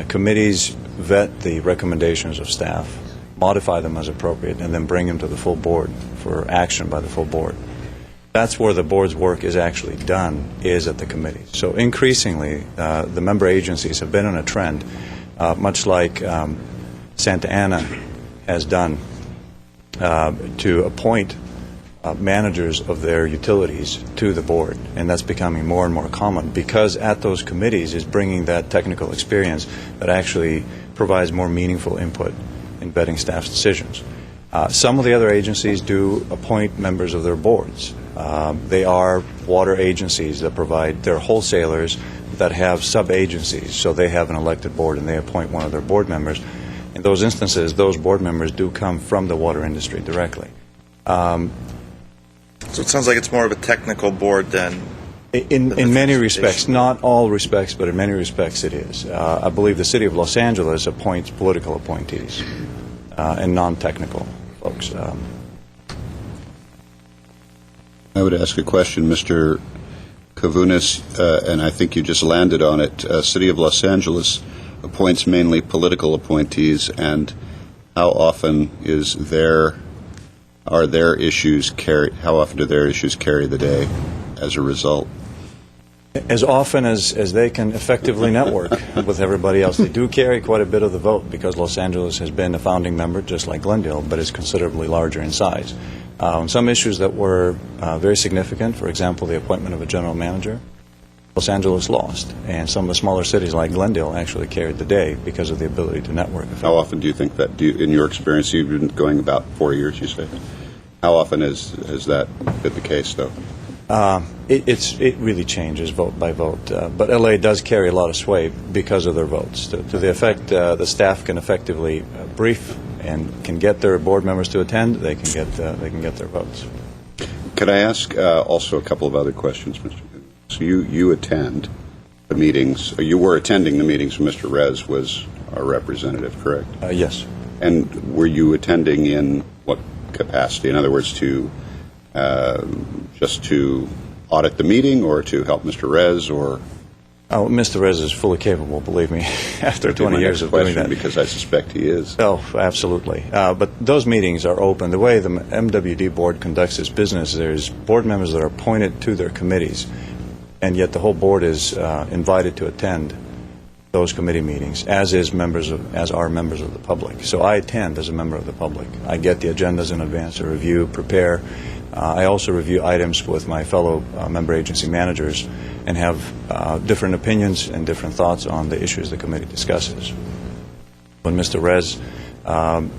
Committees vet the recommendations of staff, modify them as appropriate, and then bring them to the full board for action by the full board. That's where the board's work is actually done, is at the committee. So increasingly, the member agencies have been on a trend, much like Santa Ana has done, to appoint managers of their utilities to the board, and that's becoming more and more common because at those committees is bringing that technical experience that actually provides more meaningful input in vetting staff's decisions. Some of the other agencies do appoint members of their boards. They are water agencies that provide, they're wholesalers that have sub-agencies, so they have an elected board and they appoint one of their board members. In those instances, those board members do come from the water industry directly. So it sounds like it's more of a technical board than... In many respects, not all respects, but in many respects it is. I believe the City of Los Angeles appoints political appointees and non-technical folks. I would ask a question, Mr. Kavunis, and I think you just landed on it. City of Los Angeles appoints mainly political appointees, and how often are their issues how often do their issues carry the day as a result? As often as they can effectively network with everybody else. They do carry quite a bit of the vote because Los Angeles has been a founding member, just like Glendale, but is considerably larger in size. On some issues that were very significant, for example, the appointment of a general manager, Los Angeles lost, and some of the smaller cities like Glendale actually carried the day because of the ability to network. How often do you think that, in your experience, you've been going about 4 years, you say? How often has that been the case, though? It really changes vote by vote, but LA does carry a lot of sway because of their votes. To the effect the staff can effectively brief and can get their board members to attend, they can get their votes. Could I ask also a couple of other questions, Mr. Goodman? So you attend the meetings, or you were attending the meetings when Mr. Rez was our representative, correct? Yes. And were you attending in what capacity? In other words, just to audit the meeting, or to help Mr. Rez, or? Oh, Mr. Rez is fully capable, believe me, after 20 years of doing that. Because I suspect he is. Oh, absolutely. But those meetings are open. The way the MWD board conducts its business, there's board members that are appointed to their committees, and yet the whole board is invited to attend those committee meetings, as are members of the public. So I attend as a member of the public. I get the agendas in advance to review, prepare. I also review items with my fellow member agency managers and have different opinions and different thoughts on the issues the committee discusses. When Mr. Rez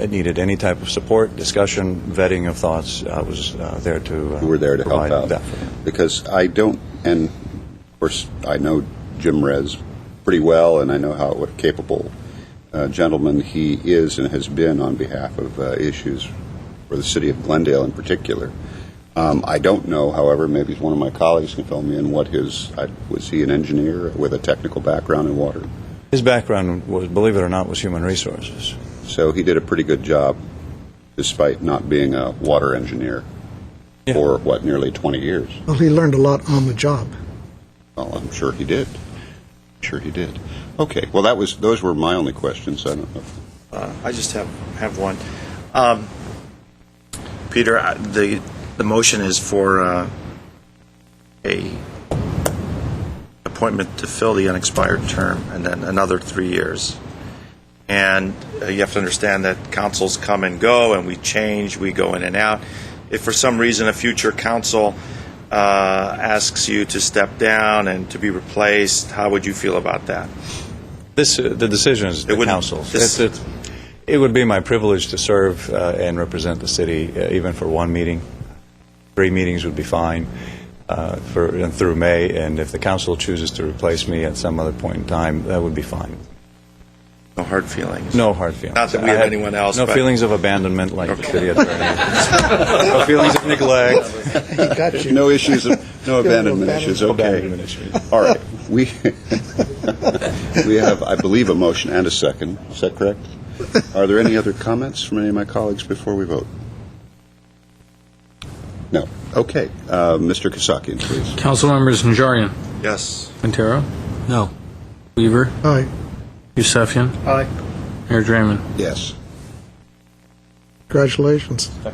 needed any type of support, discussion, vetting of thoughts, I was there to You were there to help out. that. Because I don't, and of course I know Jim Rez pretty well, and I know what a capable gentleman he is and has been on behalf of issues for the city of Glendale in particular. I don't know, however, maybe one of my colleagues can fill me in, was he an engineer with a technical background in water? His background was, believe it or not, was human resources. So he did a pretty good job, despite not being a water engineer for, nearly 20 years. Well, he learned a lot on the job. Well, I'm sure he did. Okay, well, those were my only questions. I don't know. I just have one. Peter, the motion is for a appointment to fill the unexpired term and then another 3 years. And you have to understand that councils come and go, and we change, we go in and out. If for some reason a future council asks you to step down and to be replaced, how would you feel about that? The decision is the council's. It would be my privilege to serve and represent the city, even for one meeting. 3 meetings would be fine through May, and if the council chooses to replace me at some other point in time, that would be fine. No hard feelings? No hard feelings. Not that we have anyone else. No feelings of abandonment like the city attorney. No feelings of neglect. He got you. No abandonment issues. Okay. All right. We have, I believe, a motion and a second. Is that correct? Are there any other comments from any of my colleagues before we vote? No. Okay. Mr. Kasakian, please. Council members Najarian. Yes. Quintero. No. Weaver. Aye. Yusefian. Aye. Mayor Draymond. Yes. Congratulations. I'd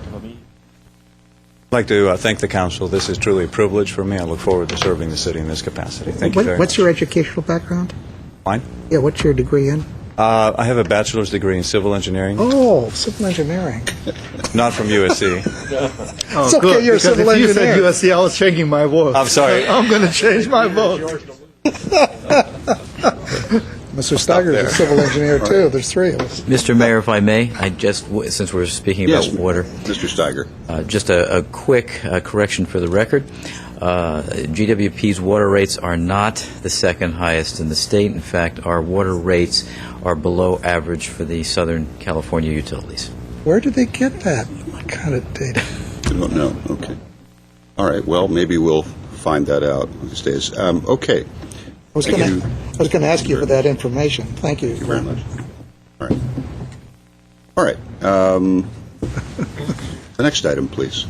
like to thank the council. This is truly a privilege for me. I look forward to serving the city in this capacity. Thank you very much. What's your educational background? Mine? Yeah, what's your degree in? I have a bachelor's degree in civil engineering. Oh, civil engineering. Not from USC. It's okay, you're a civil if you engineer. said USC, I was changing my vote. I'm sorry. I'm going to change my vote. Mr. Steiger is a civil engineer, too. There's 3 of us. Mr. Mayor, if I may, since we're speaking Yes, about water, Mr. Steiger. just a quick correction for the record. GWP's water rates are not the second highest in the state. In fact, our water rates are below average for the Southern California utilities. Where did they get that? What kind of data? I don't know. Okay. All right. Well, maybe we'll find that out these days. Okay. I was going to ask you for that information. Thank you. Thank you very much. All right. The next item, please.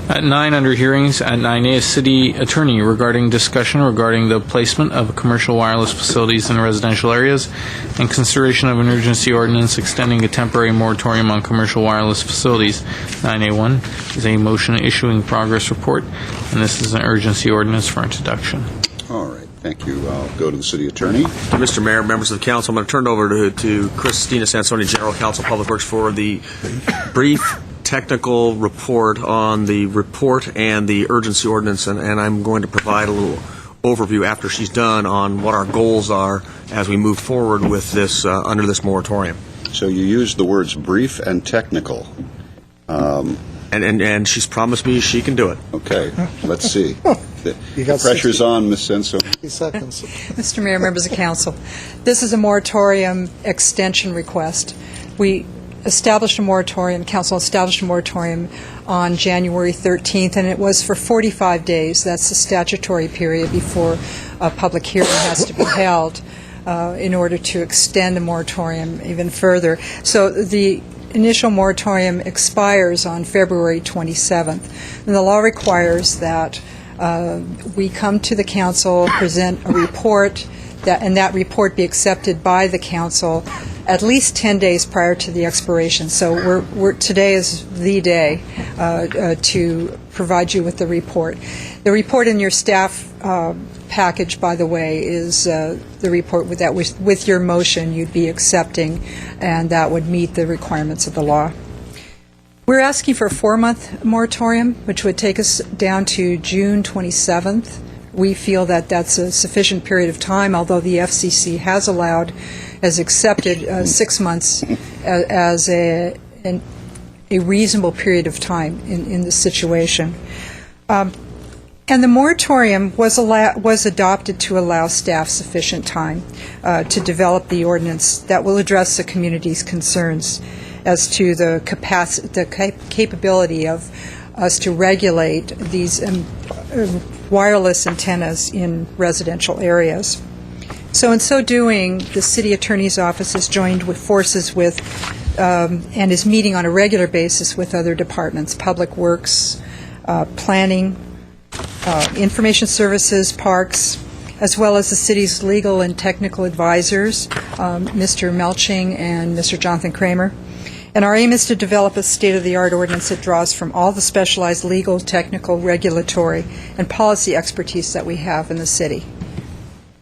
At 9 under hearings, at 9A, city attorney regarding discussion regarding the placement of commercial wireless facilities in residential areas and consideration of an urgency ordinance extending a temporary moratorium on commercial wireless facilities. 9A1 is a motion issuing progress report, and this is an urgency ordinance for introduction. All right. Thank you. I'll go to the city attorney. Mr. Mayor, members of the council, I'm going to turn it over to Christina Sansoni, General Counsel, Public Works, for the brief technical report on the report and the urgency ordinance, and I'm going to provide a little overview after she's done on what our goals are as we move forward with this under this moratorium. So you used the words brief and technical. And she's promised me she can do it. Okay. Let's see. The got pressure's on, Ms. Senso. 60 seconds. Mr. Mayor, members of council, this is a moratorium extension request. We established a moratorium, council established a moratorium on January 13th, and it was for 45 days. That's the statutory period before a public hearing has to be held in order to extend the moratorium even further. So the initial moratorium expires on February 27th, and the law requires that we come to the council, present a report, and that report be accepted by the council at least 10 days prior to the expiration. So today is the day to provide you with the report. The report in your staff package, by the way, is the report with your motion you'd be accepting, and that would meet the requirements of the law. We're asking for a 4-month moratorium, which would take us down to June 27th. We feel that that's a sufficient period of time, although the FCC has accepted 6 months as a reasonable period of time in this situation. And the moratorium was adopted to allow staff sufficient time to develop the ordinance that will address the community's concerns as to the capability of us to regulate these wireless antennas in residential areas. So in so doing, the City Attorney's Office has joined with forces with and is meeting on a regular basis with other departments, Public Works, Planning, Information Services, Parks, as well as the city's legal and technical advisors, Mr. Melching and Mr. Jonathan Kramer. And our aim is to develop a state-of-the-art ordinance that draws from all the specialized legal, technical, regulatory, and policy expertise that we have in the city.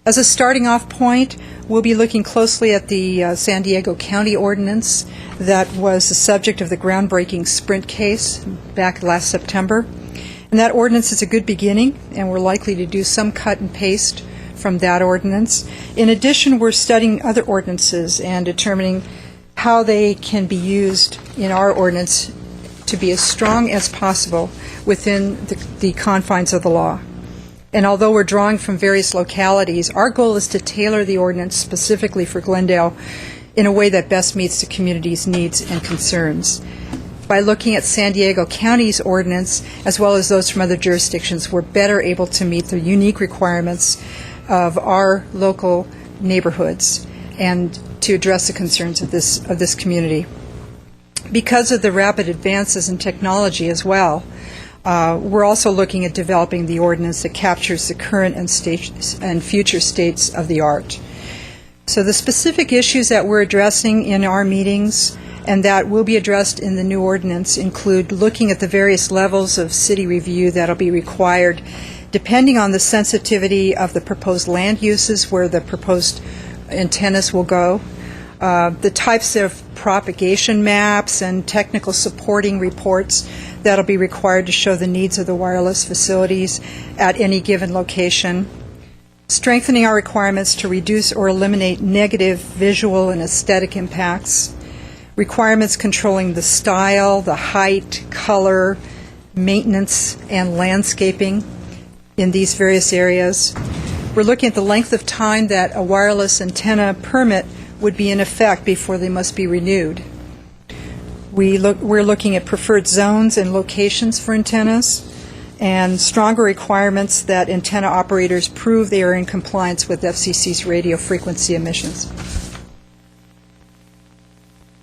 As a starting off point, we'll be looking closely at the San Diego County ordinance that was the subject of the groundbreaking Sprint case back last September. And that ordinance is a good beginning, and we're likely to do some cut and paste from that ordinance. In addition, we're studying other ordinances and determining how they can be used in our ordinance to be as strong as possible within the confines of the law. And although we're drawing from various localities, our goal is to tailor the ordinance specifically for Glendale in a way that best meets the community's needs and concerns. By looking at San Diego County's ordinance, as well as those from other jurisdictions, we're better able to meet the unique requirements of our local neighborhoods and to address the concerns of this community. Because of the rapid advances in technology as well, we're also looking at developing the ordinance that captures the current and future states of the art. So the specific issues that we're addressing in our meetings and that will be addressed in the new ordinance include looking at the various levels of city review that will be required depending on the sensitivity of the proposed land uses where the proposed antennas will go, the types of propagation maps and technical supporting reports that will be required to show the needs of the wireless facilities at any given location, strengthening our requirements to reduce or eliminate negative visual and aesthetic impacts, requirements controlling the style, the height, color, maintenance, and landscaping in these various areas. We're looking at the length of time that a wireless antenna permit would be in effect before they must be renewed. We're looking at preferred zones and locations for antennas and stronger requirements that antenna operators prove they are in compliance with FCC's radio frequency emissions.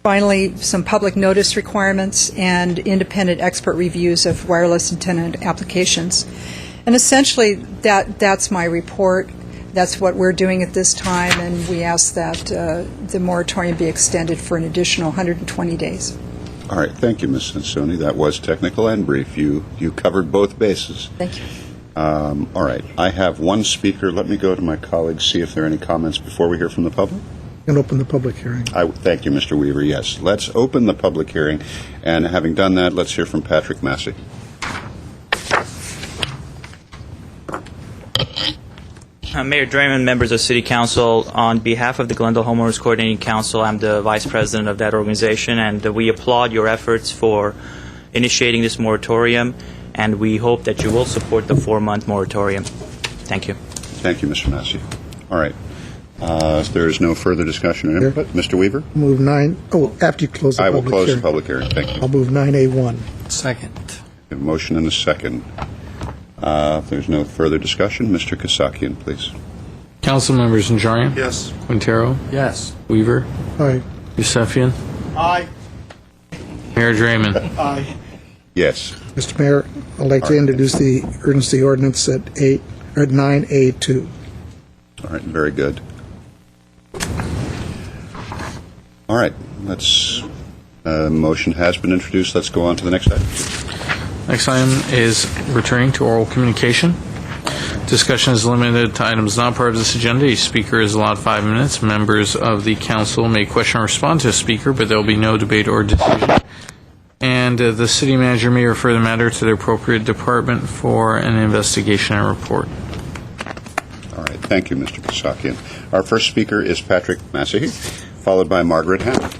Finally, some public notice requirements and independent expert reviews of wireless antenna applications. And essentially, that's my report. That's what we're doing at this time, and we ask that the moratorium be extended for an additional 120 days. All right. Thank you, Ms. Sansoni. That was technical and brief. You covered both bases. Thank you. All right. I have one speaker. Let me go to my colleagues, see if there are any comments before we hear from the public. And open the public hearing. Thank you, Mr. Weaver. Yes. Let's open the public hearing. And having done that, let's hear from Patrick Massey. Mayor Draymond, members of City Council, on behalf of the Glendale Homeowners Coordinating Council, I'm the Vice President of that organization, and we applaud your efforts for initiating this moratorium, and we hope that you will support the 4-month moratorium. Thank you. Thank you, Mr. Massey. All right. If there is no further discussion or input, Mr. Weaver? Move 9. Oh, after you close the I will public close hearing. the public hearing. Thank you. I'll move 9A1. Second. We have a motion and a second. If there's no further discussion, Mr. Kasakian, please. Council members Najarian? Yes. Quintero? Yes. Weaver? Aye. Yusefian? Aye. Mayor Draymond? Aye. Yes. Mr. Mayor, I'd like to introduce the urgency ordinance at 9A2. All right. Very good. All right, motion has been introduced. Let's go on to the next item. Next item is returning to oral communication. Discussion is limited to items not part of this agenda. Each speaker is allowed 5 minutes. Members of the council may question or respond to a speaker, but there will be no debate or decision. And the city manager may refer the matter to the appropriate department for an investigation and report. All right, thank you, Mr. Kasakian. Our first speaker is Patrick Massey, followed by Margaret Hammond.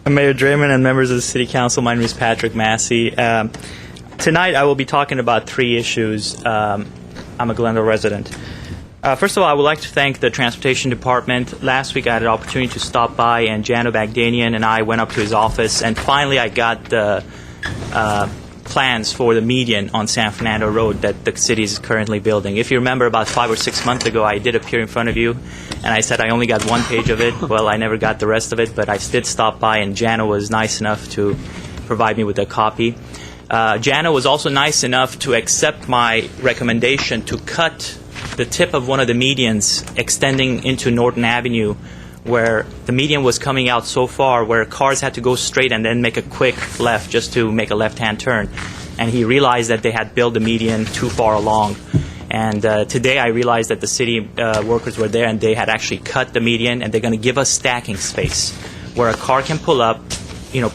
Mayor Draymond and members of the City Council, my name is Patrick Massey. Tonight I will be talking about 3 issues. I'm a Glendale resident. First of all, I would like to thank the Transportation Department. Last week I had an opportunity to stop by, and Jano Bagdanian and I went up to his office, and finally I got the plans for the median on San Fernando Road that the city is currently building. If you remember, about 5 or 6 months ago, I did appear in front of you, and I said I only got 1 page of it. Well, I never got the rest of it, but I did stop by, and Jano was nice enough to provide me with a copy. Jano was also nice enough to accept my recommendation to cut the tip of one of the medians extending into Norton Avenue, where the median was coming out so far where cars had to go straight and then make a quick left just to make a left-hand turn. And he realized that they had built the median too far along. And today I realized that the city workers were there and they had actually cut the median, and they're going to give us stacking space where a car can pull up,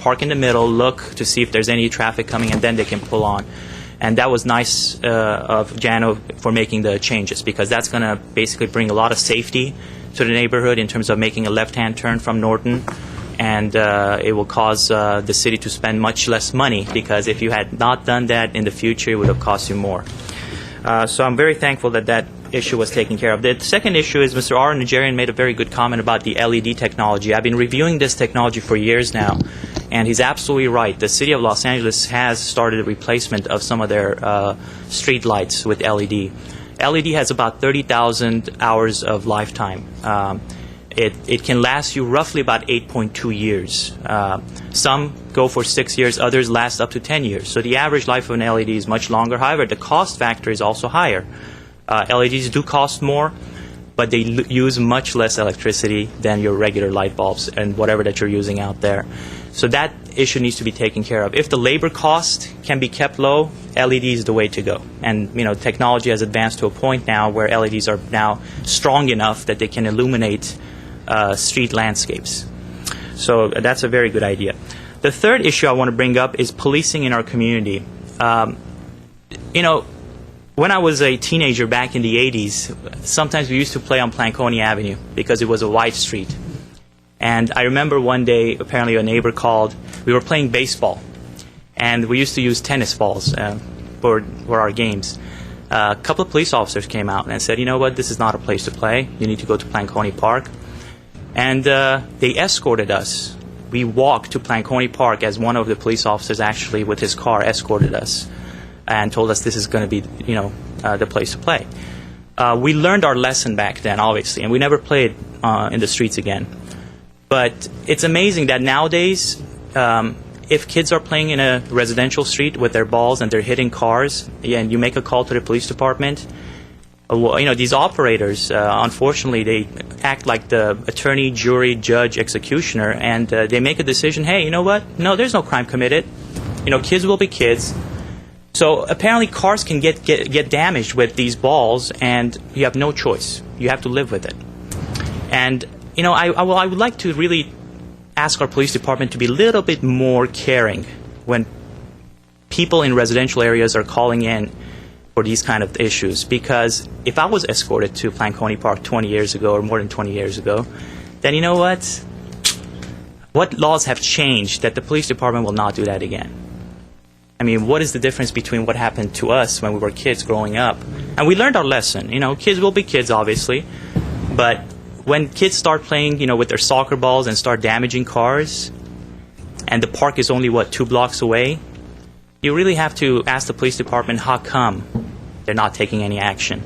park in the middle, look to see if there's any traffic coming, and then they can pull on. And that was nice of Jano for making the changes, because that's going to basically bring a lot of safety to the neighborhood in terms of making a left-hand turn from Norton, and it will cause the city to spend much less money, because if you had not done that in the future, it would have cost you more. So I'm very thankful that that issue was taken care of. The second issue is Mr. R. Nigerian made a very good comment about the LED technology. I've been reviewing this technology for years now, and he's absolutely right. The city of Los Angeles has started a replacement of some of their street lights with LED. LED has about 30,000 hours of lifetime. It can last you roughly about 8.2 years. Some go for 6 years, others last up to 10 years. So the average life of an LED is much longer. However, the cost factor is also higher. LEDs do cost more, but they use much less electricity than your regular light bulbs and whatever that you're using out there. So that issue needs to be taken care of. If the labor cost can be kept low, LED is the way to go. And technology has advanced to a point now where LEDs are now strong enough that they can illuminate street landscapes. So that's a very good idea. The third issue I want to bring up is policing in our community. When I was a teenager back in the 80s, sometimes we used to play on Planconey Avenue because it was a wide street. And I remember one day, apparently a neighbor called. We were playing baseball, and we used to use tennis balls for our games. A couple of police officers came out and said, "You know what, this is not a place to play. You need to go to Planconey Park." And they escorted us. We walked to Planconey Park as one of the police officers actually with his car escorted us and told us this is going to be, the place to play. We learned our lesson back then, obviously, and we never played in the streets again. But it's amazing that nowadays, if kids are playing in a residential street with their balls and they're hitting cars, and you make a call to the police department, these operators, unfortunately, they act like the attorney, jury, judge, executioner, and they make a decision, hey, you know what? No, there's no crime committed. Kids will be kids. So apparently cars can get damaged with these balls, and you have no choice. You have to live with it. And, I would like to really ask our police department to be a little bit more caring when people in residential areas are calling in for these kind of issues. Because if I was escorted to Planconey Park 20 years ago or more than 20 years ago, then you know what? What laws have changed that the police department will not do that again? I mean, what is the difference between what happened to us when we were kids growing up? And we learned our lesson. Kids will be kids, obviously. But when kids start playing, with their soccer balls and start damaging cars, and the park is only, 2 blocks away, you really have to ask the police department how come they're not taking any action.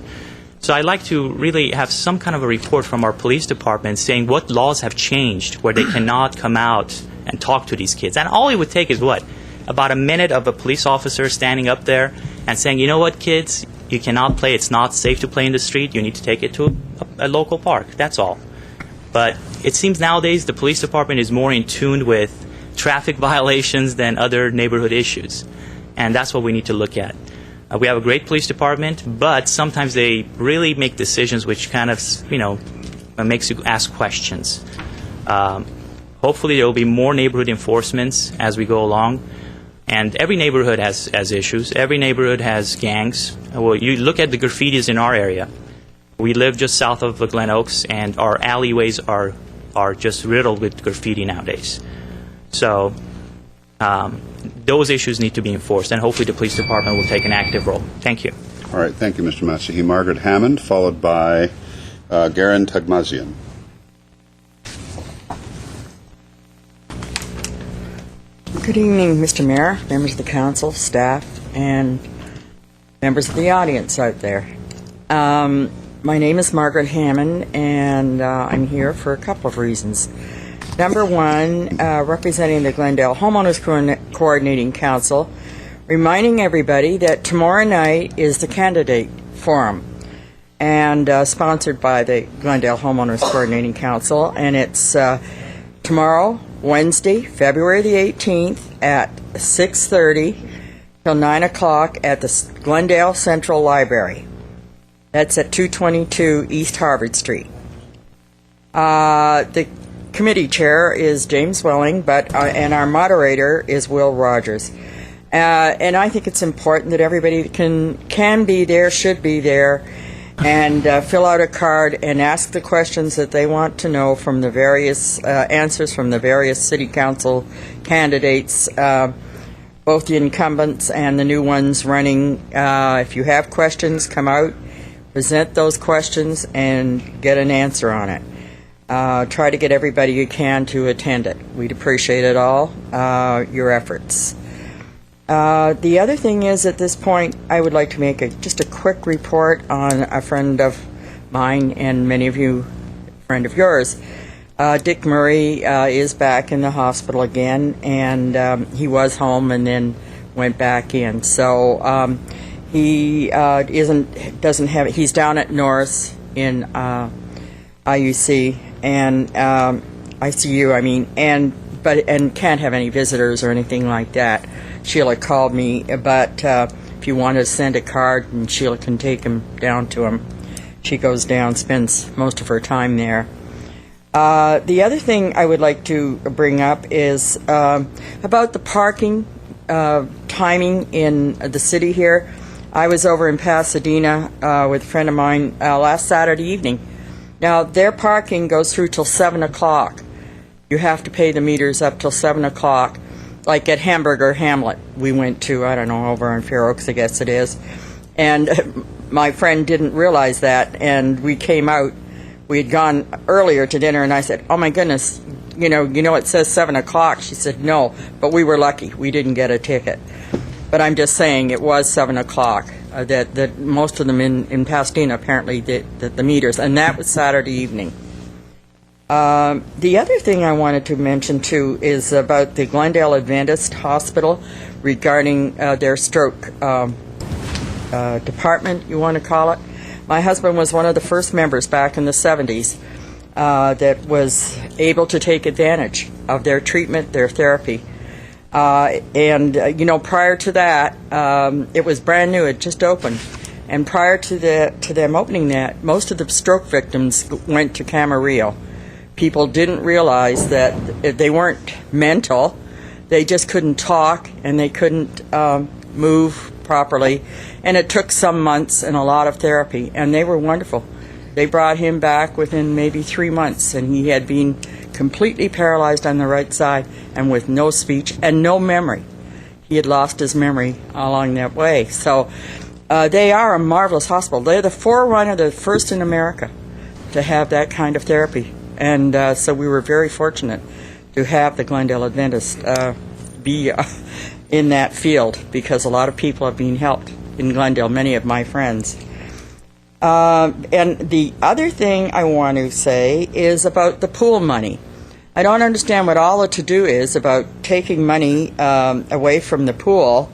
So I'd like to really have some kind of a report from our police department saying what laws have changed where they cannot come out and talk to these kids. And all it would take is what? About a minute of a police officer standing up there and saying, you know what, kids, you cannot play, it's not safe to play in the street, you need to take it to a local park. That's all. But it seems nowadays the police department is more in tune with traffic violations than other neighborhood issues. And that's what we need to look at. We have a great police department, but sometimes they really make decisions which kind of, makes you ask questions. Hopefully there will be more neighborhood enforcements as we go along. And every neighborhood has issues. Every neighborhood has gangs. Well, you look at the graffitis in our area. We live just south of Glen Oaks, and our alleyways are just riddled with graffiti nowadays. So those issues need to be enforced, and hopefully the police department will take an active role. Thank you. All right, thank you, Mr. Matsuhi. Margaret Hammond, followed by Garen Tagmazian. Good evening, Mr. Mayor, members of the council, staff, and members of the audience out there. My name is Margaret Hammond, and I'm here for a couple of reasons. Number one, representing the Glendale Homeowners Coordinating Council, reminding everybody that tomorrow night is the candidate forum, and sponsored by the Glendale Homeowners Coordinating Council, and it's tomorrow, Wednesday, February the 18th at 6:30 till 9 o'clock at the Glendale Central Library. That's at 222 East Harvard Street. The committee chair is James Welling, and our moderator is Will Rogers. And I think it's important that everybody can be there, should be there, and fill out a card and ask the questions that they want to know from the various answers from the various city council candidates, both the incumbents and the new ones running. If you have questions, come out, present those questions, and get an answer on it. Try to get everybody you can to attend it. We'd appreciate it all, your efforts. The other thing is, at this point, I would like to make just a quick report on a friend of mine, and many of you, a friend of yours. Dick Murray is back in the hospital again, and he was home and then went back in. So he doesn't have. He's down at Norris in IUC and ICU. I mean, and can't have any visitors or anything like that. Sheila called me, but if you want to send a card, and Sheila can take him down to him. She goes down, spends most of her time there. The other thing I would like to bring up is about the parking timing in the city here. I was over in Pasadena with a friend of mine last Saturday evening. Now, their parking goes through till 7 o'clock. You have to pay the meters up till 7 o'clock. Like at Hamburger Hamlet, we went to, I don't know, over on Fair Oaks, I guess it is. And my friend didn't realize that, and we came out. We had gone earlier to dinner, and I said, oh, my goodness, you know, it says 7 o'clock. She said, no, but we were lucky. We didn't get a ticket. But I'm just saying it was 7 o'clock, that most of them in Pasadena, apparently, that the meters, and that was Saturday evening. The other thing I wanted to mention, too, is about the Glendale Adventist Hospital regarding their stroke department, you want to call it. My husband was one of the first members back in the 70s that was able to take advantage of their treatment, their therapy. Prior to that, it was brand new. It just opened. And prior to them opening that, most of the stroke victims went to Camarillo. People didn't realize that they weren't mental. They just couldn't talk, and they couldn't move properly. And it took some months and a lot of therapy, and they were wonderful. They brought him back within maybe 3 months, and he had been completely paralyzed on the right side and with no speech and no memory. He had lost his memory along that way. So they are a marvelous hospital. They're the forerunner, the first in America to have that kind of therapy. And so we were very fortunate to have the Glendale Adventist be in that field, because a lot of people have been helped in Glendale, many of my friends. And the other thing I want to say is about the pool money. I don't understand what all the to-do is about taking money away from the pool.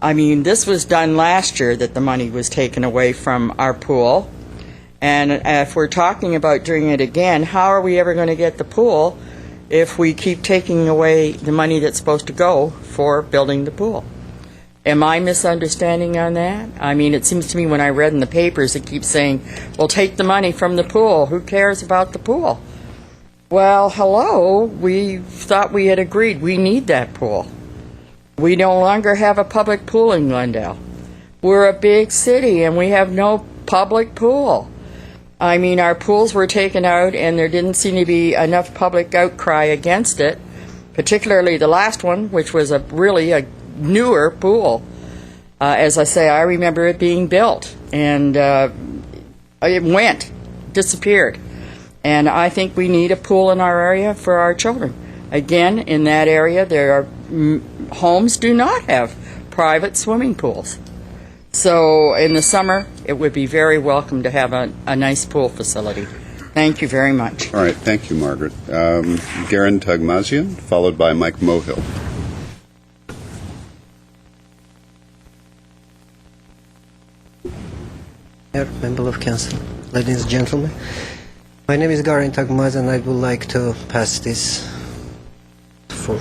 I mean, this was done last year that the money was taken away from our pool. And if we're talking about doing it again, how are we ever going to get the pool if we keep taking away the money that's supposed to go for building the pool? Am I misunderstanding on that? I mean, it seems to me when I read in the papers, it keeps saying, well, take the money from the pool. Who cares about the pool? Well, hello, we thought we had agreed we need that pool. We no longer have a public pool in Glendale. We're a big city and we have no public pool. I mean, our pools were taken out and there didn't seem to be enough public outcry against it, particularly the last one, which was really a newer pool. As I say, I remember it being built and it disappeared. And I think we need a pool in our area for our children. Again, in that area, there are homes do not have private swimming pools. So in the summer, it would be very welcome to have a nice pool facility. Thank you very much. All right, thank you, Margaret. Garen Tagmazian, followed by Mike Mohill. Member of Council, ladies and gentlemen. My name is Garen Tagmaz and I would like to pass this for.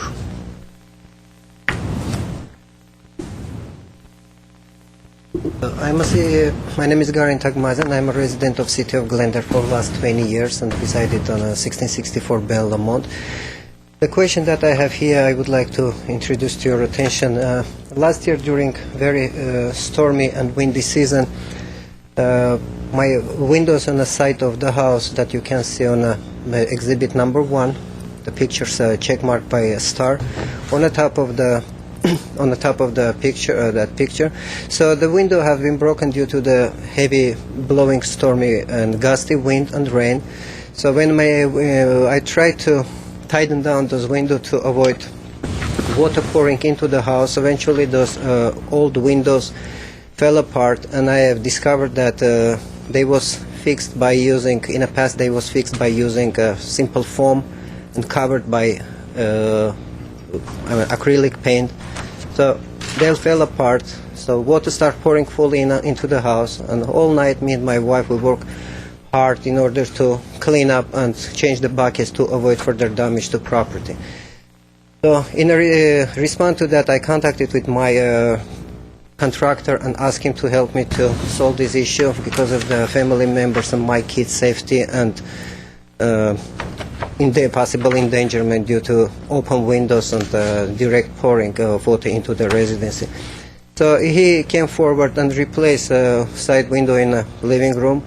My name is Garen Tagmaz and I'm a resident of City of Glendale for the last 20 years and resided on 1664 Belle Lamont. The question that I have here I would like to introduce to your attention. Last year during very stormy and windy season, my windows on the side of the house that you can see on exhibit number 1, the picture's checkmarked by a star on the top of the picture. So the window have been broken due to the heavy blowing, stormy and gusty wind and rain. So when I tried to tighten down those windows to avoid water pouring into the house, eventually those old windows fell apart, and I have discovered that they was fixed by using, in the past they was fixed by using simple foam and covered by acrylic paint. So they fell apart, so water started pouring fully into the house, and all night me and my wife we worked hard in order to clean up and change the buckets to avoid further damage to property. So in response to that, I contacted with my contractor and asked him to help me to solve this issue because of the family members and my kids' safety and possible endangerment due to open windows and direct pouring of water into the residency. So he came forward and replaced a side window in the living room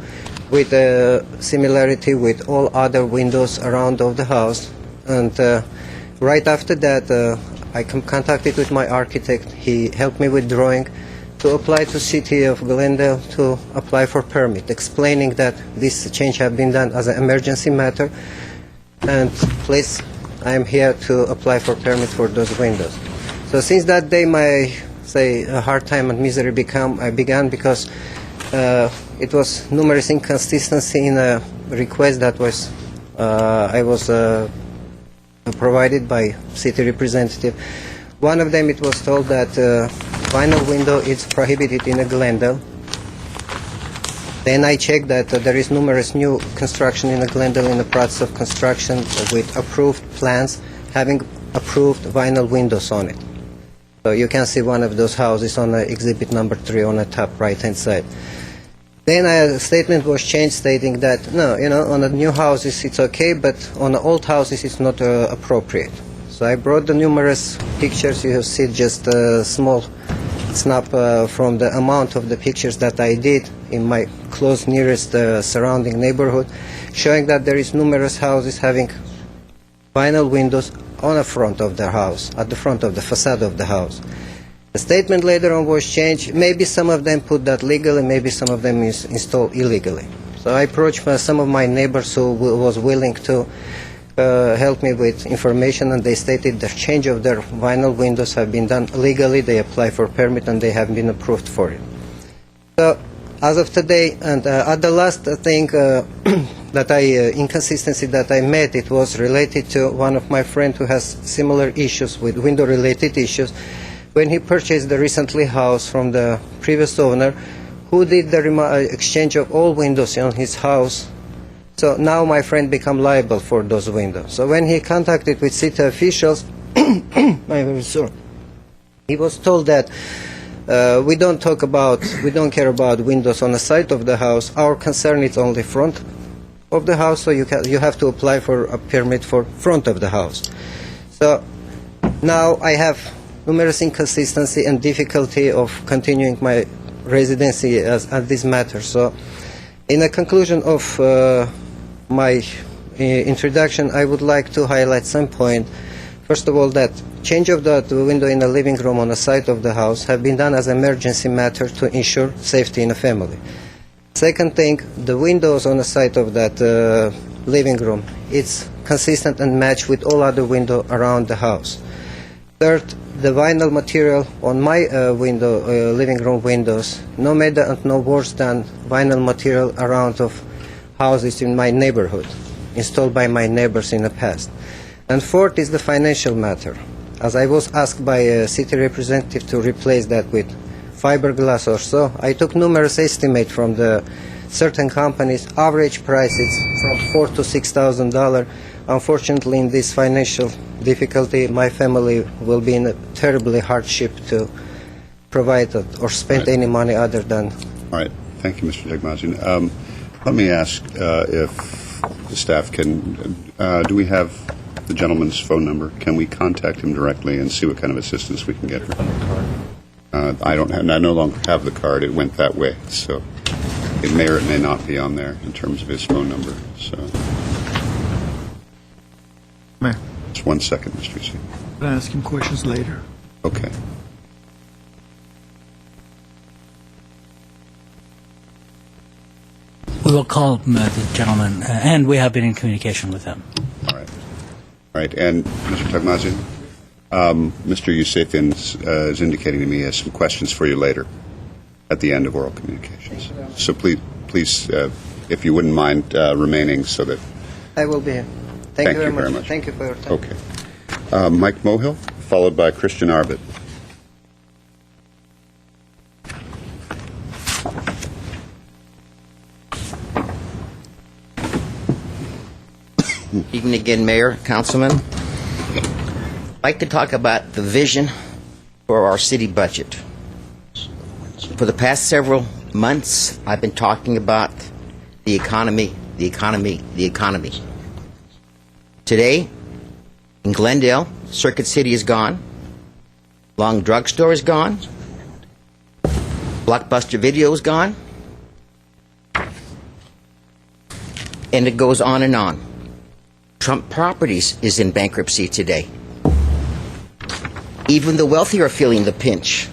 with a similarity with all other windows around of the house. And right after that, I contacted with my architect. He helped me with drawing to apply to City of Glendale to apply for permit, explaining that this change had been done as an emergency matter. And please, I am here to apply for permit for those windows. So since that day, my hard time and misery began because it was numerous inconsistency in a request that was provided by city representative. One of them, it was told that vinyl window is prohibited in Glendale. Then I checked that there is numerous new construction in Glendale in the process of construction with approved plans having approved vinyl windows on it. So you can see one of those houses on exhibit number 3 on the top right-hand side. Then a statement was changed stating that, no, on the new houses it's okay, but on the old houses it's not appropriate. So I brought the numerous pictures. You see just a small snap from the amount of the pictures that I did in my close nearest surrounding neighborhood, showing that there is numerous houses having vinyl windows on the front of their house, at the front of the facade of the house. The statement later on was changed. Maybe some of them put that legally, maybe some of them is installed illegally. So I approached some of my neighbors who was willing to help me with information, and they stated the change of their vinyl windows have been done legally. They apply for permit and they have been approved for it. So as of today, and at the last thing inconsistency that I met, it was related to one of my friends who has similar issues with window-related issues. when he purchased the recently house from the previous owner, who did the exchange of all windows in his house. So now my friend become liable for those windows. So when he contacted with city officials, I'm very sorry, he was told that we don't care about windows on the side of the house. Our concern is only front of the house, so you have to apply for a permit for front of the house. So now I have numerous inconsistency and difficulty of continuing my residency at this matter. So in the conclusion of my introduction, I would like to highlight some point. First of all, that change of the window in the living room on the side of the house have been done as an emergency matter to ensure safety in the family. Second thing, the windows on the side of that living room, it's consistent and matched with all other windows around the house. Third, the vinyl material on my living room windows, no better and no worse than vinyl material around of houses in my neighborhood, installed by my neighbors in the past. And fourth is the financial matter. As I was asked by a city representative to replace that with fiberglass or so, I took numerous estimates from the certain companies. Average price is from $4,000 to $6,000. Unfortunately, in this financial difficulty, my family will be in a terribly hardship to provide or spend any money other than. All right. Thank you, Mr. Tegmazian. Let me ask if the staff can, do we have the gentleman's phone number? Can we contact him directly and see what kind of assistance we can get for him? I no longer have the card. It went that way, so it may or it may not be on there in terms of his phone number. So, Mayor, just 1 second, Mr. C. can I ask him questions later? Okay. We will call the gentleman, and we have been in communication with him. All right. All right. And Mr. Tegmazian, Mr. Yusefian is indicating to me he has some questions for you later at the end of oral communications. So please, if you wouldn't mind remaining so that... I will be here. Thank you very much. Thank you for your time. Okay. Mike Mohill, followed by Christian Arbit. Evening again, Mayor, Councilman. I'd like to talk about the vision for our city budget. For the past several months, I've been talking about the economy, the economy, the economy. Today, in Glendale, Circuit City is gone. Long Drugstore is gone. Blockbuster Video is gone. And it goes on and on. Trump Properties is in bankruptcy today. Even the wealthy are feeling the pinch.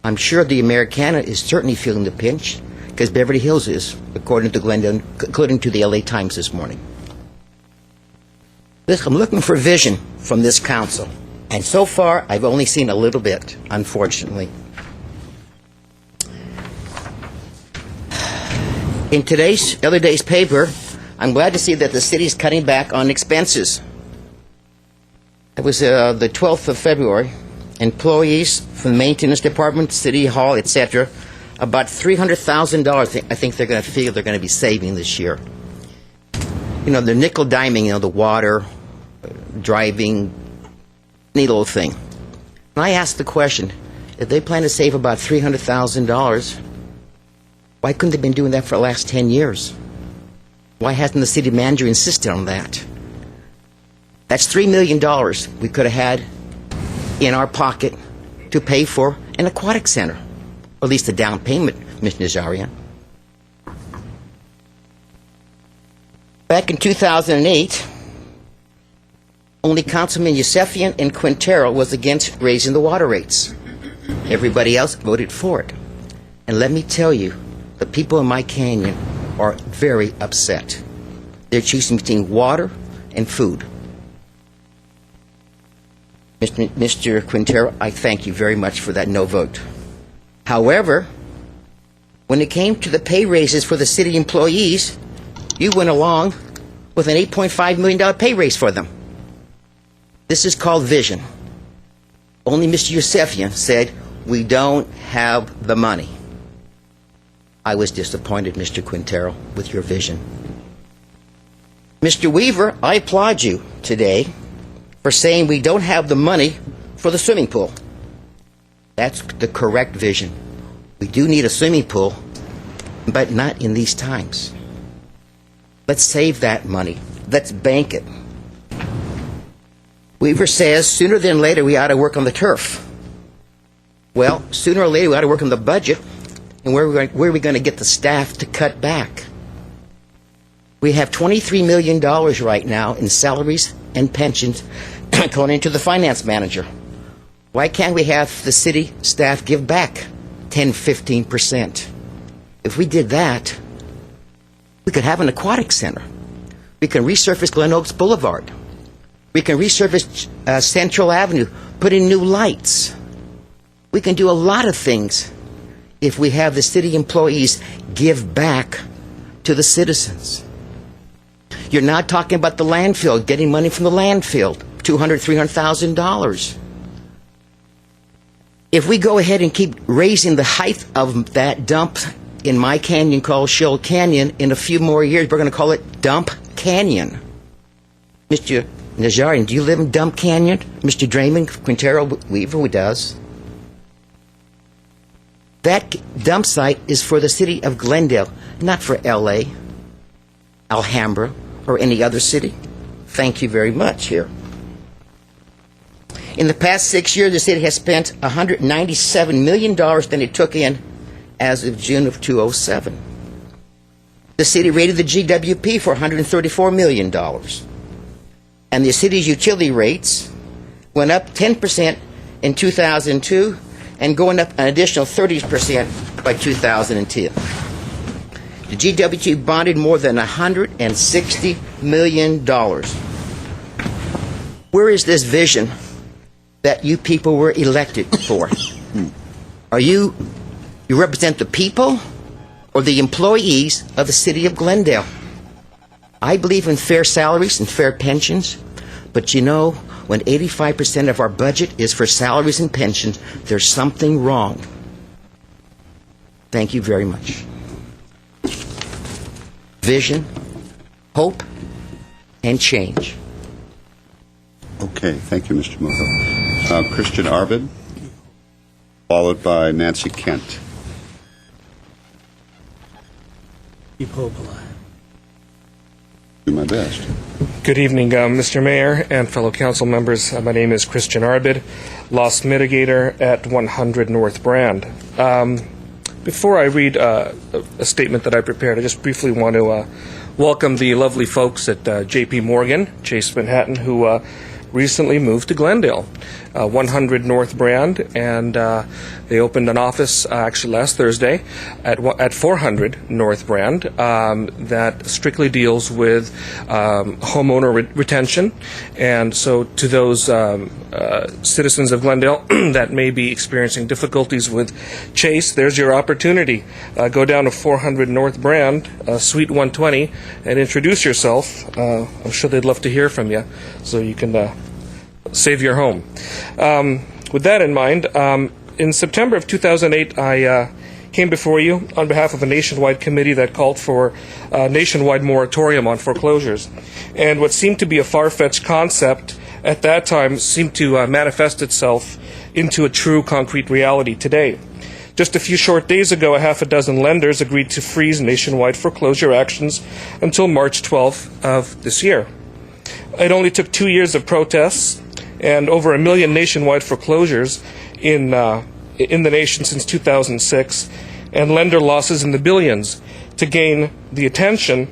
I'm sure the Americana is certainly feeling the pinch, because Beverly Hills is, according to Glendale, according to the LA Times this morning. I'm looking for vision from this council, and so far I've only seen a little bit, unfortunately. In today's other day's paper, I'm glad to see that the city is cutting back on expenses. It was the 12th of February. Employees from the maintenance department, city hall, etc., about $300,000. I think they're going to feel they're going to be saving this year. You know, they're nickel diming, the water, driving, neat little thing. And I asked the question, if they plan to save about $300,000, why couldn't they have been doing that for the last 10 years? Why hasn't the city manager insisted on that? That's $3 million we could have had in our pocket to pay for an aquatic center, or at least a down payment, Mr. Nazarian. Back in 2008, only Councilman Yusefian and Quintero was against raising the water rates. Everybody else voted for it. And let me tell you, the people in my canyon are very upset. They're choosing between water and food. Mr. Quintero, I thank you very much for that no vote. However, when it came to the pay raises for the city employees, you went along with an $8.5 million pay raise for them. This is called vision. Only Mr. Yosefian said, we don't have the money. I was disappointed, Mr. Quintero, with your vision. Mr. Weaver, I applaud you today for saying we don't have the money for the swimming pool. That's the correct vision. We do need a swimming pool, but not in these times. Let's save that money. Let's bank it. Weaver says sooner than later we ought to work on the turf. Well, sooner or later we ought to work on the budget, and where are we going to get the staff to cut back? We have $23 million right now in salaries and pensions, according to the finance manager. Why can't we have the city staff give back 10-15%? If we did that, we could have an aquatic center. We can resurface Glen Oaks Boulevard. We can resurface Central Avenue, put in new lights. We can do a lot of things if we have the city employees give back to the citizens. You're not talking about the landfill, getting money from the landfill, $200,000, $300,000. If we go ahead and keep raising the height of that dump in my canyon called Shell Canyon, in a few more years, we're going to call it Dump Canyon. Mr. Najarian, do you live in Dump Canyon? Mr. Draymond, Quintero, Weaver, who does? That dump site is for the city of Glendale, not for L.A., Alhambra, or any other city. Thank you very much here. In the past 6 years, the city has spent $197 million than it took in as of June of 2007. The city rated the GWP for $134 million. And the city's utility rates went up 10% in 2002 and going up an additional 30% by 2010. The GWP bonded more than $160 million. Where is this vision that you people were elected for? You represent the people or the employees of the city of Glendale? I believe in fair salaries and fair pensions, but you know, when 85% of our budget is for salaries and pensions, there's something wrong. Thank you very much. Vision, hope, and change. Okay, thank you, Mr. Moto. Christian Arbid, followed by Nancy Kent. Keep hope alive. Do my best. Good evening, Mr. Mayor and fellow council members. My name is Christian Arbid, loss mitigator at 100 North Brand. Before I read a statement that I prepared, I just briefly want to welcome the lovely folks at J.P. Morgan, Chase Manhattan, who recently moved to Glendale, 100 North Brand, and they opened an office actually last Thursday at 400 North Brand that strictly deals with homeowner retention. And so to those citizens of Glendale that may be experiencing difficulties with Chase, there's your opportunity. Go down to 400 North Brand, Suite 120, and introduce yourself. I'm sure they'd love to hear from you, so you can save your home. With that in mind, in September of 2008, I came before you on behalf of a nationwide committee that called for a nationwide moratorium on foreclosures. And what seemed to be a far-fetched concept at that time seemed to manifest itself into a true concrete reality today. Just a few short days ago, a half a dozen lenders agreed to freeze nationwide foreclosure actions until March 12th of this year. It only took 2 years of protests and over 1 million nationwide foreclosures in the nation since 2006, and lender losses in the billions to gain the attention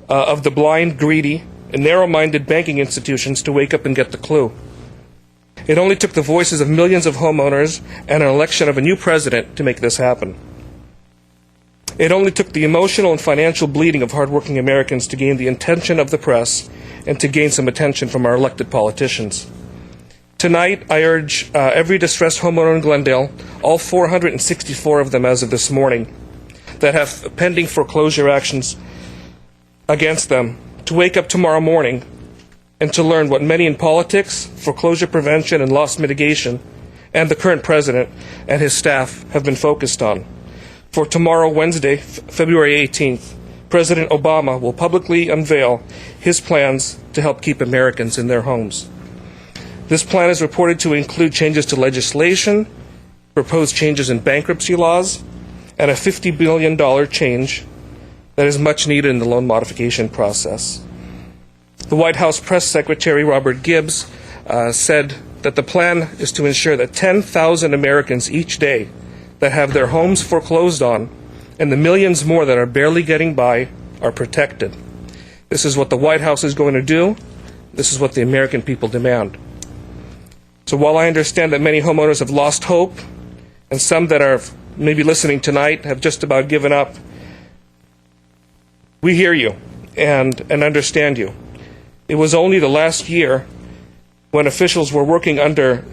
of the blind, greedy, and narrow-minded banking institutions to wake up and get the clue. It only took the voices of millions of homeowners and an election of a new president to make this happen. It only took the emotional and financial bleeding of hardworking Americans to gain the attention of the press and to gain some attention from our elected politicians. Tonight, I urge every distressed homeowner in Glendale, all 464 of them as of this morning, that have pending foreclosure actions against them, to wake up tomorrow morning and to learn what many in politics, foreclosure prevention, and loss mitigation, and the current president and his staff have been focused on. For tomorrow, Wednesday, February 18th, President Obama will publicly unveil his plans to help keep Americans in their homes. This plan is reported to include changes to legislation, proposed changes in bankruptcy laws, and a $50 billion change that is much needed in the loan modification process. The White House Press Secretary Robert Gibbs said that the plan is to ensure that 10,000 Americans each day that have their homes foreclosed on and the millions more that are barely getting by are protected. This is what the White House is going to do. This is what the American people demand. So while I understand that many homeowners have lost hope and some that are maybe listening tonight have just about given up, we hear you and understand you. It was only the last year when officials were working under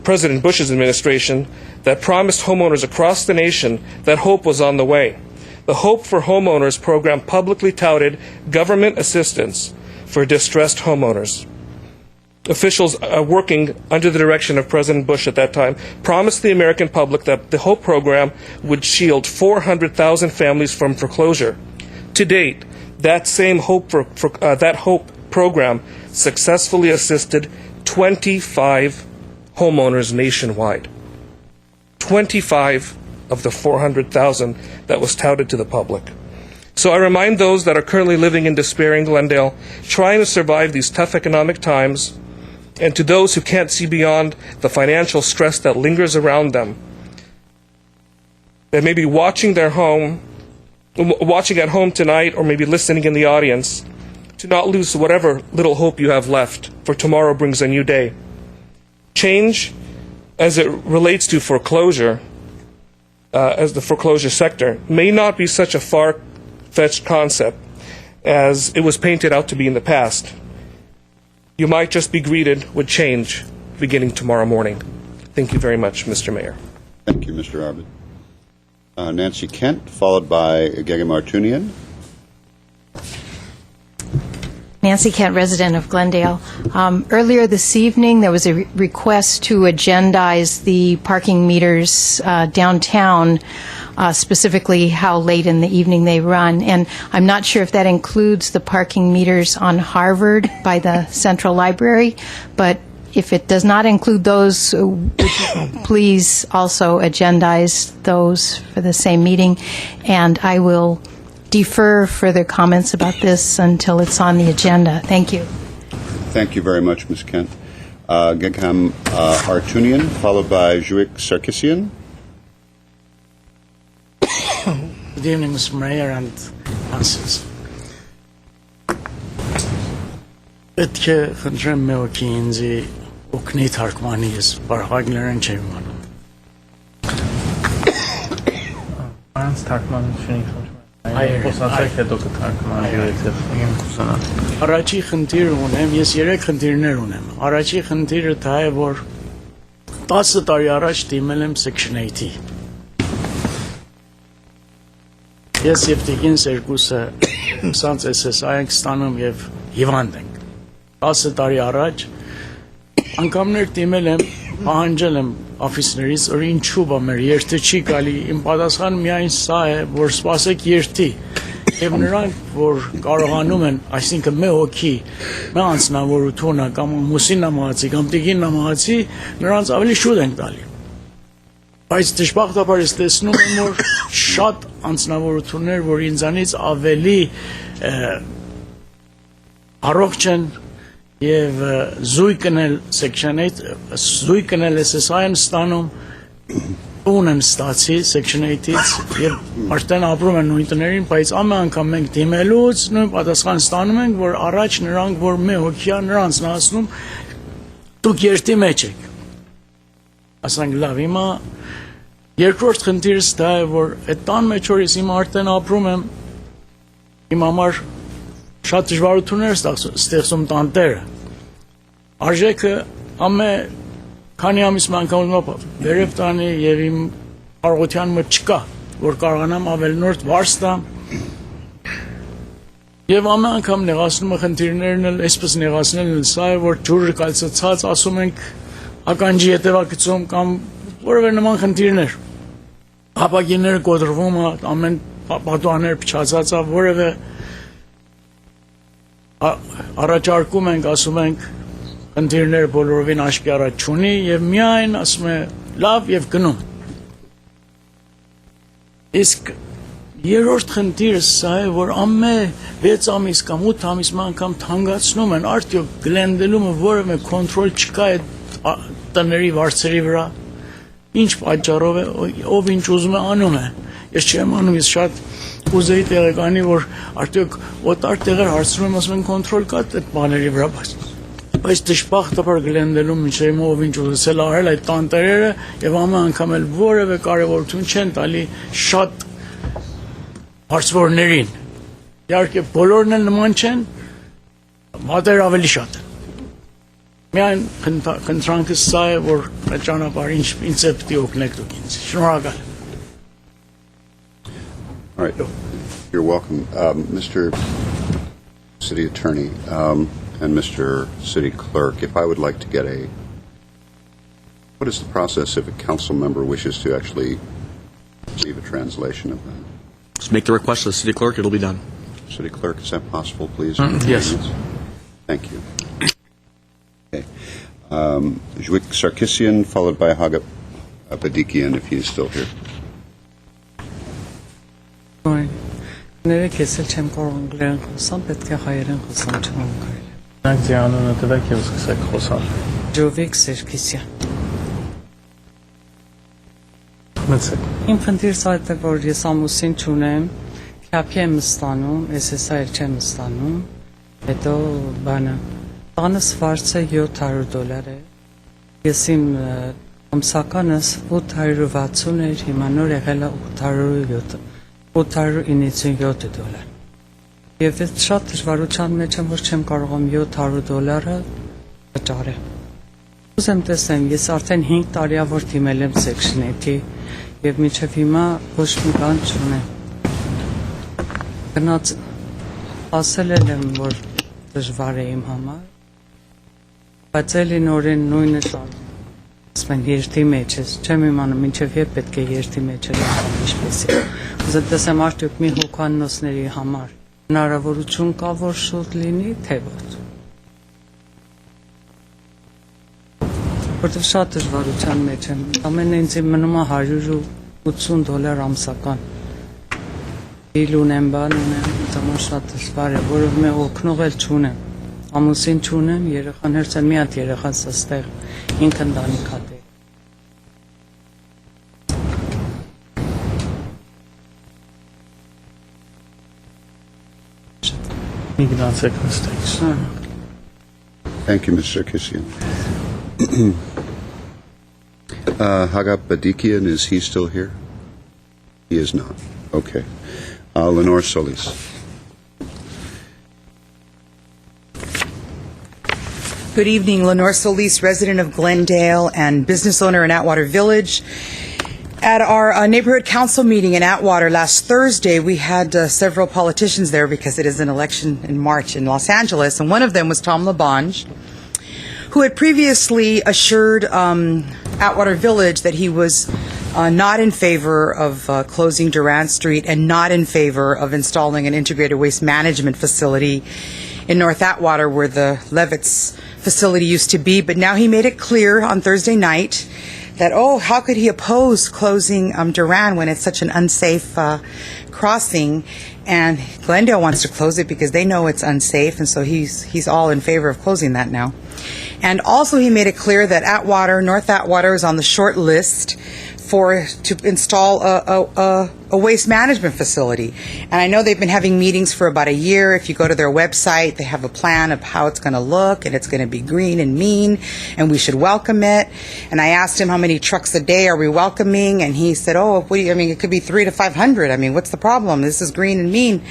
President Bush's administration that promised homeowners across the nation that hope was on the way. The Hope for Homeowners program publicly touted government assistance for distressed homeowners. Officials working under the direction of President Bush at that time promised the American public that the Hope program would shield 400,000 families from foreclosure. To date, that same Hope program successfully assisted 25 homeowners nationwide. 25 of the 400,000 that was touted to the public. So I remind those that are currently living in despair in Glendale, trying to survive these tough economic times, and to those who can't see beyond the financial stress that lingers around them, that may be watching at home tonight or maybe listening in the audience, to not lose whatever little hope you have left, for tomorrow brings a new day. Change, as it relates to foreclosure, as the foreclosure sector, may not be such a far-fetched concept as it was painted out to be in the past. You might just be greeted with change beginning tomorrow morning. Thank you very much, Mr. Mayor. Thank you, Mr. Arbid. Nancy Kent, followed by Gege Martunian. Nancy Kent, resident of Glendale. Earlier this evening, there was a request to agendize the parking meters downtown, specifically how late in the evening they run. And I'm not sure if that includes the parking meters on Harvard by the Central Library, but if it does not include those, would you please also agendize those for the same meeting? And I will defer further comments about this until it's on the agenda. Thank you. Thank you very much, Ms. Kent. Gegam Artunian, followed by Zhuik Sarkissian. Good evening, Mr. Mayor and councils. Պետք է խնդրեմ մեոքի ինձի օգնի թարգմանի ես բարհագներեն չեմ անում։ Առանց թարգմանությունի խոսացեք հետո կթարգմանվի եթե Առաջի խնդիրը ունեմ, ես 3 խնդիրներ ունեմ։ Առաջի խնդիրը դա է, որ 10 տարի առաջ դիմել եմ Section 8-ի։ Ես եւ Տիկինս երկուսը սանց SSI ենք ստանում եւ հիվանդ ենք։ 10 տարի առաջ անգամներ դիմել եմ, պահանջել եմ օֆիսներից, որ ինչու բա մեր երթը չի գալի, իմ պատասխանը միայն սա է, որ սպասեք երթի։ Եվ նրանք, որ կարողանում են, այսինքն մի հոգի, մի անձնավորությունը կամ ամուսին նամահացի կամ տիկին նամահացի, նրանց ավելի շուտ են տալի։ Բայց դժբախտաբար ես տեսնում եմ, որ շատ անձնավորություններ, որ ինձանից ավելի առողջ են եւ զույգն էլ Section 8, զույգն էլ SSI-ն ստանում, տուն են ստացի Section 8-ից եւ արդեն ապրում են նույն տներին, բայց ամեն անգամ մենք դիմելուց նույն պատասխան ստանում ենք, որ առաջ նրանք, որ մի հոգիա նրանց նասնում, դուք երթի մեջ եք։ Ասենք լավ, հիմա երկրորդ խնդիրս դա է, որ այդ տան մեջ որ ես հիմա արդեն ապրում եմ, իմ համար շատ դժվարություններ ստեղծում տանտերը։ Արժեքը ամեն քանի ամիս անգամ ուզում վերև տանի եւ իմ կարողության մեջ չկա, որ կարողանամ ավելնորդ վարձ տամ։ Եվ ամեն անգամ նեղացնում է խնդիրներն էլ, այսպես նեղացնելն էլ սա է, որ ջուրը կալցած ասում ենք ականջի հետևակցում կամ որևէ նման խնդիրներ։ Ապակիները կոտրվում է, ամեն պատուհաններ փչացած է, որևէ առաջարկում ենք, ասում ենք խնդիրները բոլորովին աչքի առաջ չունի եւ միայն ասում է լավ եւ գնում։ Իսկ երրորդ խնդիրը սա է, որ ամեն 6 ամիս կամ 8 ամիս만 անգամ թանկացնում են, արդյոք Glendale-ում որևէ կոնտրոլ չկա այդ տների վարձերի վրա։ Ինչ պատճառով է, ով ինչ ուզում է անում է։ Ես չեմ անում, ես շատ կուզեի տեղեկանի, որ արդյոք օտար տեղեր հարցնում եմ, ասում են կոնտրոլ կա այդ բաների վրա, բայց դժբախտաբար Glendale-ում մինչև հիմա ով ինչ ուզել արել այդ տանտերերը եւ ամեն անգամ էլ որևէ կարեւորություն չեն տալի շատ հարցվորներին։ Իհարկե բոլորն էլ նման չեն, մատեր ավելի շատ են։ Միայն խնդրանքս սա է, որ այդ ճանապարհը ինձ է պիտի օգնեք դուք ինձ։ Շնորհակալ եմ։ All right. You're welcome. Mr. City Attorney and Mr. City Clerk, if I would like to get what is the process if a council member wishes to actually receive a translation of that? Just make the request to the city clerk, it'll be done. City Clerk, is that possible, please? Yes. Thank you. Okay. Zhuik Sarkissian, followed by Haga Badikian, if he is still here. Nereye kesil çem koronglerin kusam petke hayırın kusam çamam karıyla. Նրանք ձեանունը տվեք եւ սկսեք խոսալ։ Ջովիկ Սերքիսյան։ Մտցեք։ Իմ խնդիրս այդ է, որ ես ամուսին չունեմ, քյափի եմ ստանում, SSI չեմ ստանում, հետո բանը տանս վարձը $700 է։ Ես իմ ամսականս 860 էր, հիմա նոր եղել է $897։ Եվ ես շատ դժվարության մեջ եմ, որ չեմ կարողam $700 վճարել։ Ուզեմ տեսնեմ, ես արդեն 5 տարի է որ դիմել եմ Section 8-ի եւ մինչեւ հիմա ոչ մի բան չունեմ։ Գնաց ասել եմ, որ դժվար է իմ համար, բայց էլի նորեն նույնը շարունակում։ Ասում երթի մեջ ես, չեմ իմանում մինչեւ երբ պետք է երթի մեջ լինեմ ինչպես է։ Ուզեմ տեսեմ արդյոք մի հոգանոցների համար հնարավորություն կա, որ շուտ լինի, թե ոչ։ Որտեղ շատ դժվարության մեջ եմ, ամեն ինձ մնում է $180 ամսական։ Իլ ունեմ, բան ունեմ, ինձ շատ դժվար է, որով մե օգնող էլ չունեմ, ամուսին չունեմ, երեխաներս են մի հատ երեխաս ստեղ, ինք ընտանիք հատ է։ Thank you, Mr. Sarkissian. Haga Badikian, is he still here? He is not. Okay. Lenore Solis. Good evening, Lenore Solis, resident of Glendale and business owner in Atwater Village. At our neighborhood council meeting in Atwater last Thursday, we had several politicians there because it is an election in March in Los Angeles, and one of them was Tom LaBonge, who had previously assured Atwater Village that he was not in favor of closing Durant Street and not in favor of installing an integrated waste management facility in North Atwater where the Levitz facility used to be. But now he made it clear on Thursday night that, how could he oppose closing Durand when it's such an unsafe crossing? And Glendale wants to close it because they know it's unsafe, and so he's all in favor of closing that now. And also he made it clear that North Atwater is on the short list to install a waste management facility. And I know they've been having meetings for about a year. If you go to their website, they have a plan of how it's going to look, and it's going to be green and mean, and we should welcome it. And I asked him how many trucks a day are we welcoming, and he said, it could be 300 to 500. I mean, what's the problem? This is green and mean.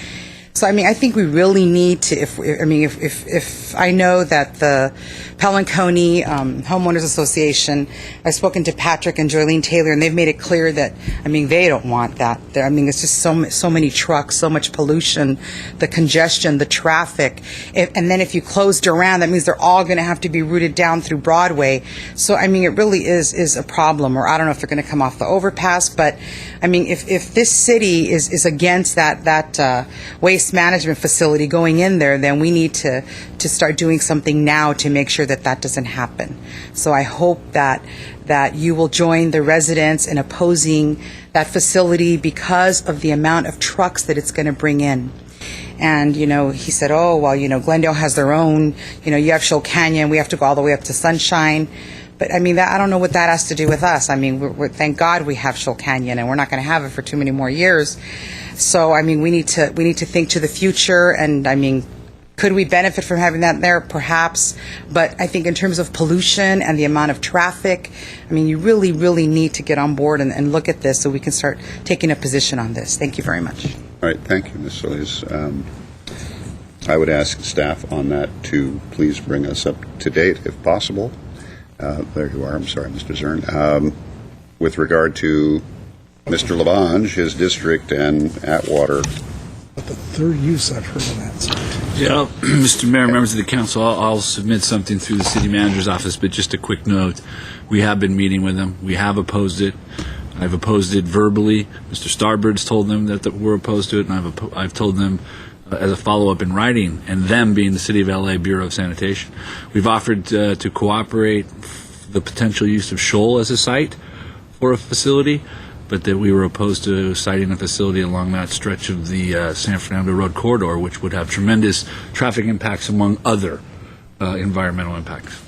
So, I mean, I think we really need to, if I know that the Pelincone Homeowners Association, I've spoken to Patrick and Joylene Taylor, and they've made it clear that, I mean, they don't want that. It's just so many trucks, so much pollution, the congestion, the traffic. And then if you close Durand, that means they're all going to have to be routed down through Broadway. So, I mean, it really is a problem. Or I don't know if they're going to come off the overpass, but, I mean, if this city is against that waste management facility going in there, then we need to start doing something now to make sure that doesn't happen. So I hope that you will join the residents in opposing that facility because of the amount of trucks that it's going to bring in. And, he said, oh, well, Glendale has their own, you have Shoal Canyon, we have to go all the way up to Sunshine. But, I mean, I don't know what that has to do with us. I mean, thank God we have Shoal Canyon, and we're not going to have it for too many more years. So, I mean, we need to think to the future, and, I mean, could we benefit from having that there? Perhaps. But I think in terms of pollution and the amount of traffic, I mean, you really, really need to get on board and look at this so we can start taking a position on this. Thank you very much. All right, thank you, Ms. Solis. I would ask staff on that to please bring us up to date, if possible. There you are. I'm sorry, Mr. Zern. With regard to Mr. Labange, his district, and Atwater. But the third use I've heard of that. So. Yeah, Mr. Mayor, members of the council, I'll submit something through the city manager's office, but just a quick note. We have been meeting with them. We have opposed it. I've opposed it verbally. Mr. Starbird's told them that we're opposed to it, and I've told them as a follow-up in writing, and them being the City of LA Bureau of Sanitation. We've offered to cooperate the potential use of Shoal as a site for a facility, but that we were opposed to siting a facility along that stretch of the San Fernando Road corridor, which would have tremendous traffic impacts among other environmental impacts.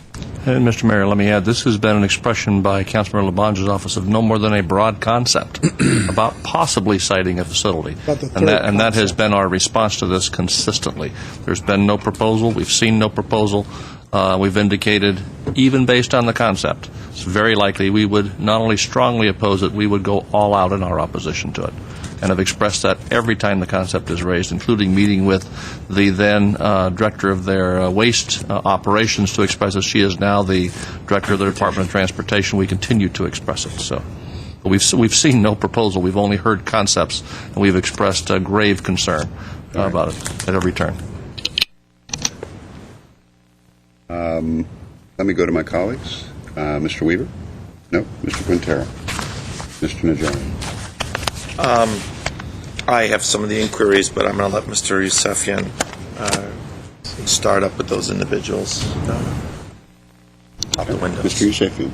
And Mr. Mayor, let me add, this has been an expression by Councilmember Labange's office of no more than a broad concept about possibly siting a facility. And that has been our response to this consistently. There's been no proposal. We've seen no proposal. We've indicated, even based on the concept, it's very likely we would not only strongly oppose it, we would go all out in our opposition to it. And have expressed that every time the concept is raised, including meeting with the then director of their waste operations to express that she is now the director of the Department of Transportation. We continue to express it. So we've seen no proposal. We've only heard concepts, and we've expressed grave concern about it at every turn. Let me go to my colleagues. Mr. Weaver? No. Mr. Quintero? Mr. Najarian? I have some of the inquiries, but I'm going to let Mr. Yusefian start up with those individuals. Mr. Yusefian.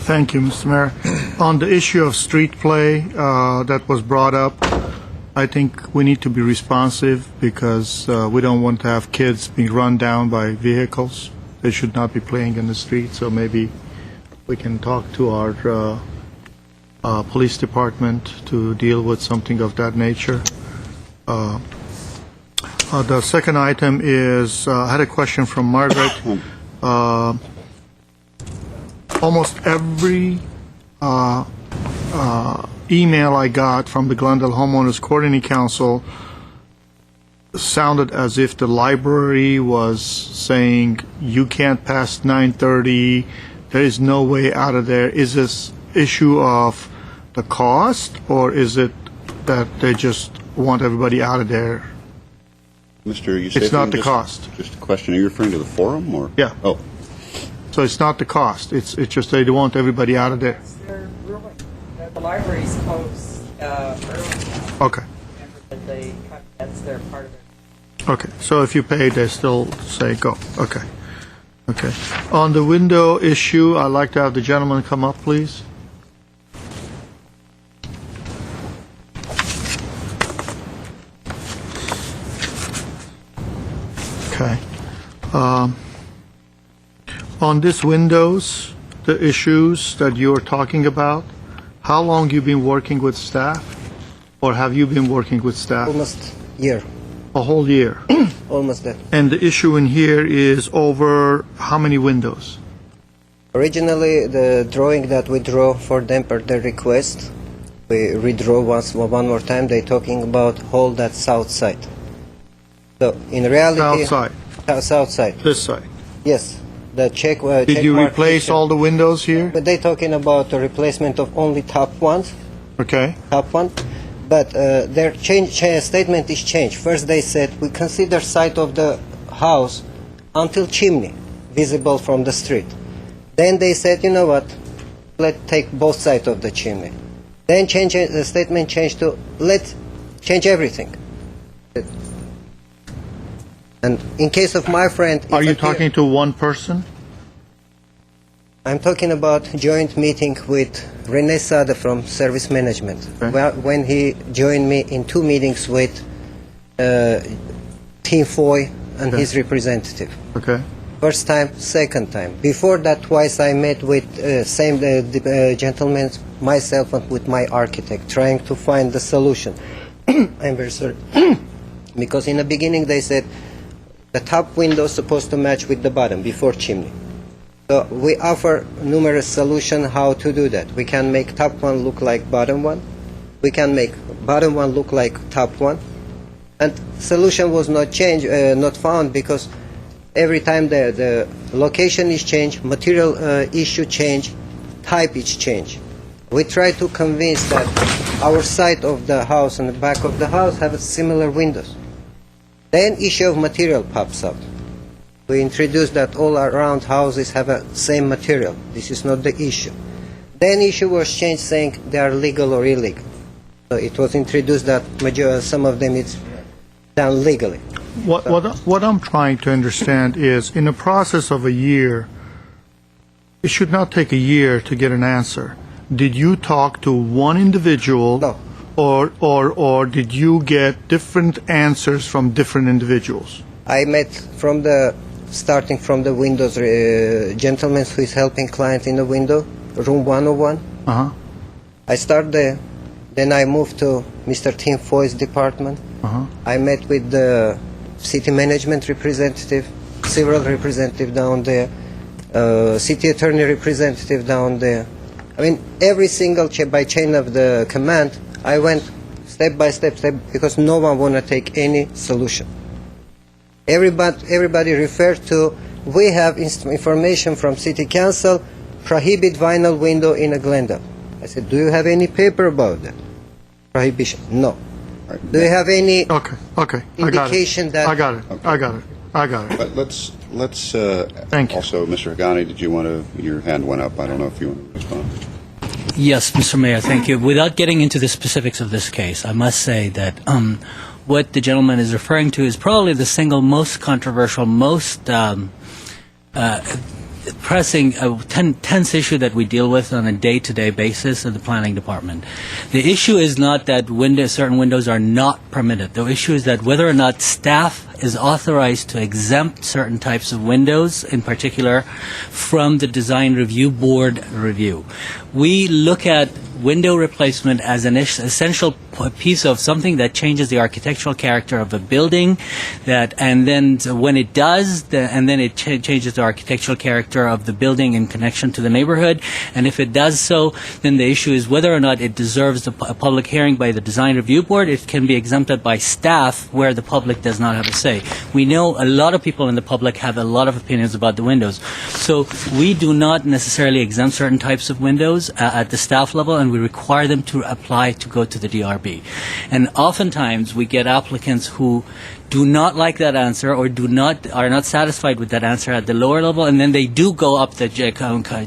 Thank you, Mr. Mayor. On the issue of street play that was brought up, I think we need to be responsive because we don't want to have kids being run down by vehicles. They should not be playing in the street, so maybe we can talk to our police department to deal with something of that nature. The second item is, I had a question from Margaret. Almost every email I got from the Glendale Homeowners Coordinating Council sounded as if the library was saying, you can't pass 9:30, there is no way out of there. Is this issue of the cost, or is it that they just want everybody out of there? Mr. Yusefian, It's not the cost. Just a question. Are you referring to the forum, or? Yeah. Oh. So it's not the cost. It's just they want everybody out of there. They're ruling that the libraries close early. Okay. That's their part of it. Okay. So if you pay, they still say go. Okay. Okay. On the window issue, I'd like to have the gentleman come up, please. Okay. On this windows, the issues that you're talking about, how long you been working with staff? Or have you been working with staff? Almost year. A whole year? Almost that. And the issue in here is over how many windows? Originally, the drawing that we draw for them per their request, we redraw one more time. They're talking about whole that south side. So in reality, South side, south side. this side. Yes, the check. Did you replace all the windows here? But they talking about the replacement of only top ones. Okay. Top one. But their statement is changed. First they said we consider side of the house until chimney visible from the street. Then they said, you know what, let's take both sides of the chimney. Then the statement changed to let's change everything. And in case of my friend, Are you talking to one person? I'm talking about joint meeting with Rene Sada from Service Management. Well, when he joined me in 2 meetings with Team Foy and his representative. Okay. First time, second time. Before that, twice I met with same gentleman, myself and with my architect, trying to find the solution. I'm very sorry. Because in the beginning they said the top window is supposed to match with the bottom before chimney. So we offer numerous solutions how to do that. We can make top one look like bottom one. We can make bottom one look like top one. And solution was not changed, not found, because every time the location is changed, material issue change, type is changed. We try to convince that our side of the house and the back of the house have similar windows. Then issue of material pops up. We introduce that all around houses have a same material. This is not the issue. Then issue was changed saying they are legal or illegal. So it was introduced that some of them it's done legally. What I'm trying to understand is, in the process of a year, it should not take a year to get an answer. Did you talk to one individual? No. Or did you get different answers from different individuals? I met starting from the windows gentleman who is helping client in the window, room 101. Uh-huh. I start there. Then I moved to Mr. Tim Foy's department. Uh-huh. I met with the city management representative, several representative down there, city attorney representative down there. I mean, every single by chain of the command, I went step by step, because no one want to take any solution. Everybody referred to, we have information from city council, prohibit vinyl window in a Glendale. I said, do you have any paper about that? Prohibition? No. Do you have any indication that... I got it. But let's Thank you. Also, Mr. Hagani, did you want to, your hand went up. I don't know if you want to respond. Yes, Mr. Mayor, thank you. Without getting into the specifics of this case, I must say that what the gentleman is referring to is probably the single most controversial, most pressing, tense issue that we deal with on a day-to-day basis in the planning department. The issue is not that certain windows are not permitted. The issue is that whether or not staff is authorized to exempt certain types of windows, in particular, from the design review board review. We look at window replacement as an essential piece of something that changes the architectural character of a building, and then when it does, and then it changes the architectural character of the building in connection to the neighborhood, and if it does so, then the issue is whether or not it deserves a public hearing by the design review board. It can be exempted by staff where the public does not have a say. We know a lot of people in the public have a lot of opinions about the windows, so we do not necessarily exempt certain types of windows at the staff level, and we require them to apply to go to the DRB. And oftentimes we get applicants who do not like that answer or are not satisfied with that answer at the lower level, and then they do go up the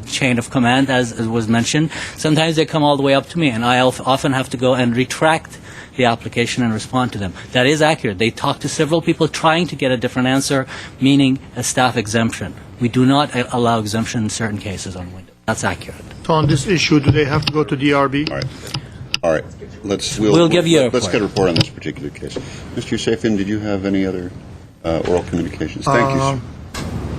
chain of command, as was mentioned. Sometimes they come all the way up to me, and I often have to go and retract the application and respond to them. That is accurate. They talk to several people trying to get a different answer, meaning a staff exemption. We do not allow exemption in certain cases on windows. That's accurate. So on this issue, do they have to go to DRB? All right. We'll give you a Let's get a report on this particular case. Mr. Yusefian, did you have any other oral communications? Thank you, sir.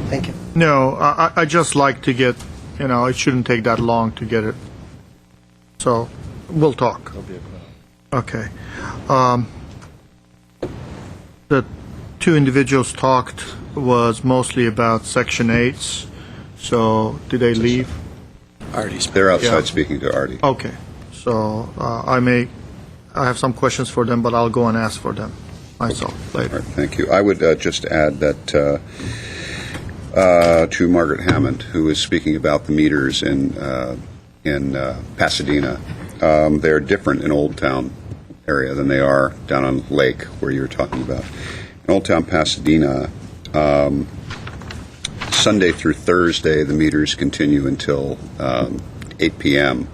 Thank you. No, I just like to get, it shouldn't take that long to get it. So, we'll talk. Okay. The two individuals talked was mostly about Section 8s. So, did they leave? They're outside speaking to Artie. Okay. So, I have some questions for them, but I'll go and ask for them. myself later. All right, thank you. I would just add that to Margaret Hammond, who was speaking about the meters in Pasadena, they're different in Old Town area than they are down on Lake, where you were talking about. In Old Town Pasadena, Sunday through Thursday, the meters continue until 8 p.m.,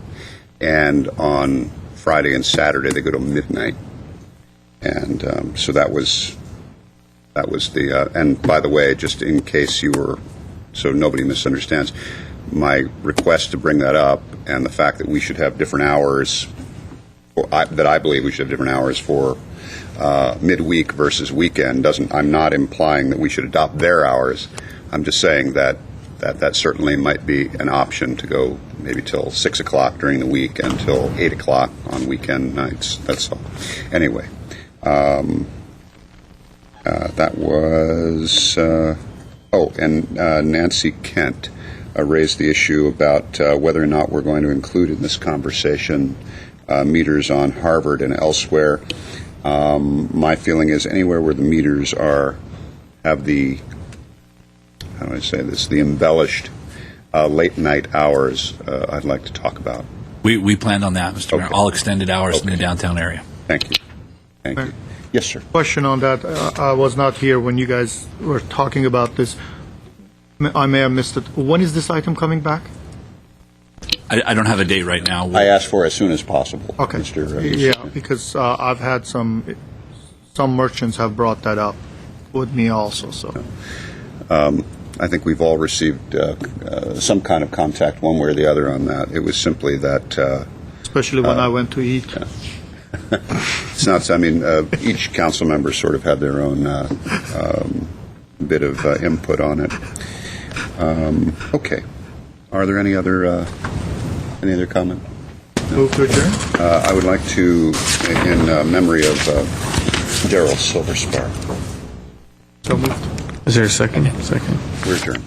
and on Friday and Saturday they go to midnight. And so that was the. And by the way, just in case you were, so nobody misunderstands, my request to bring that up and the fact that we should have different hours, that I believe we should have different hours for midweek versus weekend doesn't. I'm not implying that we should adopt their hours. I'm just saying that certainly might be an option to go maybe till 6 o'clock during the week and till 8 o'clock on weekend nights. That's all. Anyway, that was. And Nancy Kent raised the issue about whether or not we're going to include in this conversation meters on Harvard and elsewhere. My feeling is anywhere where the meters have the, how do I say this, the embellished late night hours, I'd like to talk about. We planned on that, Mr. Mayor. All extended hours in the downtown area. Thank you. Thank you. Yes, sir. Question on that. I was not here when you guys were talking about this. I may have missed it. When is this item coming back? I don't have a date right now. I asked for as soon as possible. Okay. Yeah, because I've had some merchants have brought that up with me also. So. I think we've all received some kind of contact one way or the other on that. It was simply that... especially when I went to eat. Yeah. It's not, I mean, each council member sort of had their own bit of input on it. Okay. Are there any other comment? No. Move to adjourn? I would like to, in memory of Daryl Silverspar. So moved. Is there a second? Second. We're adjourned.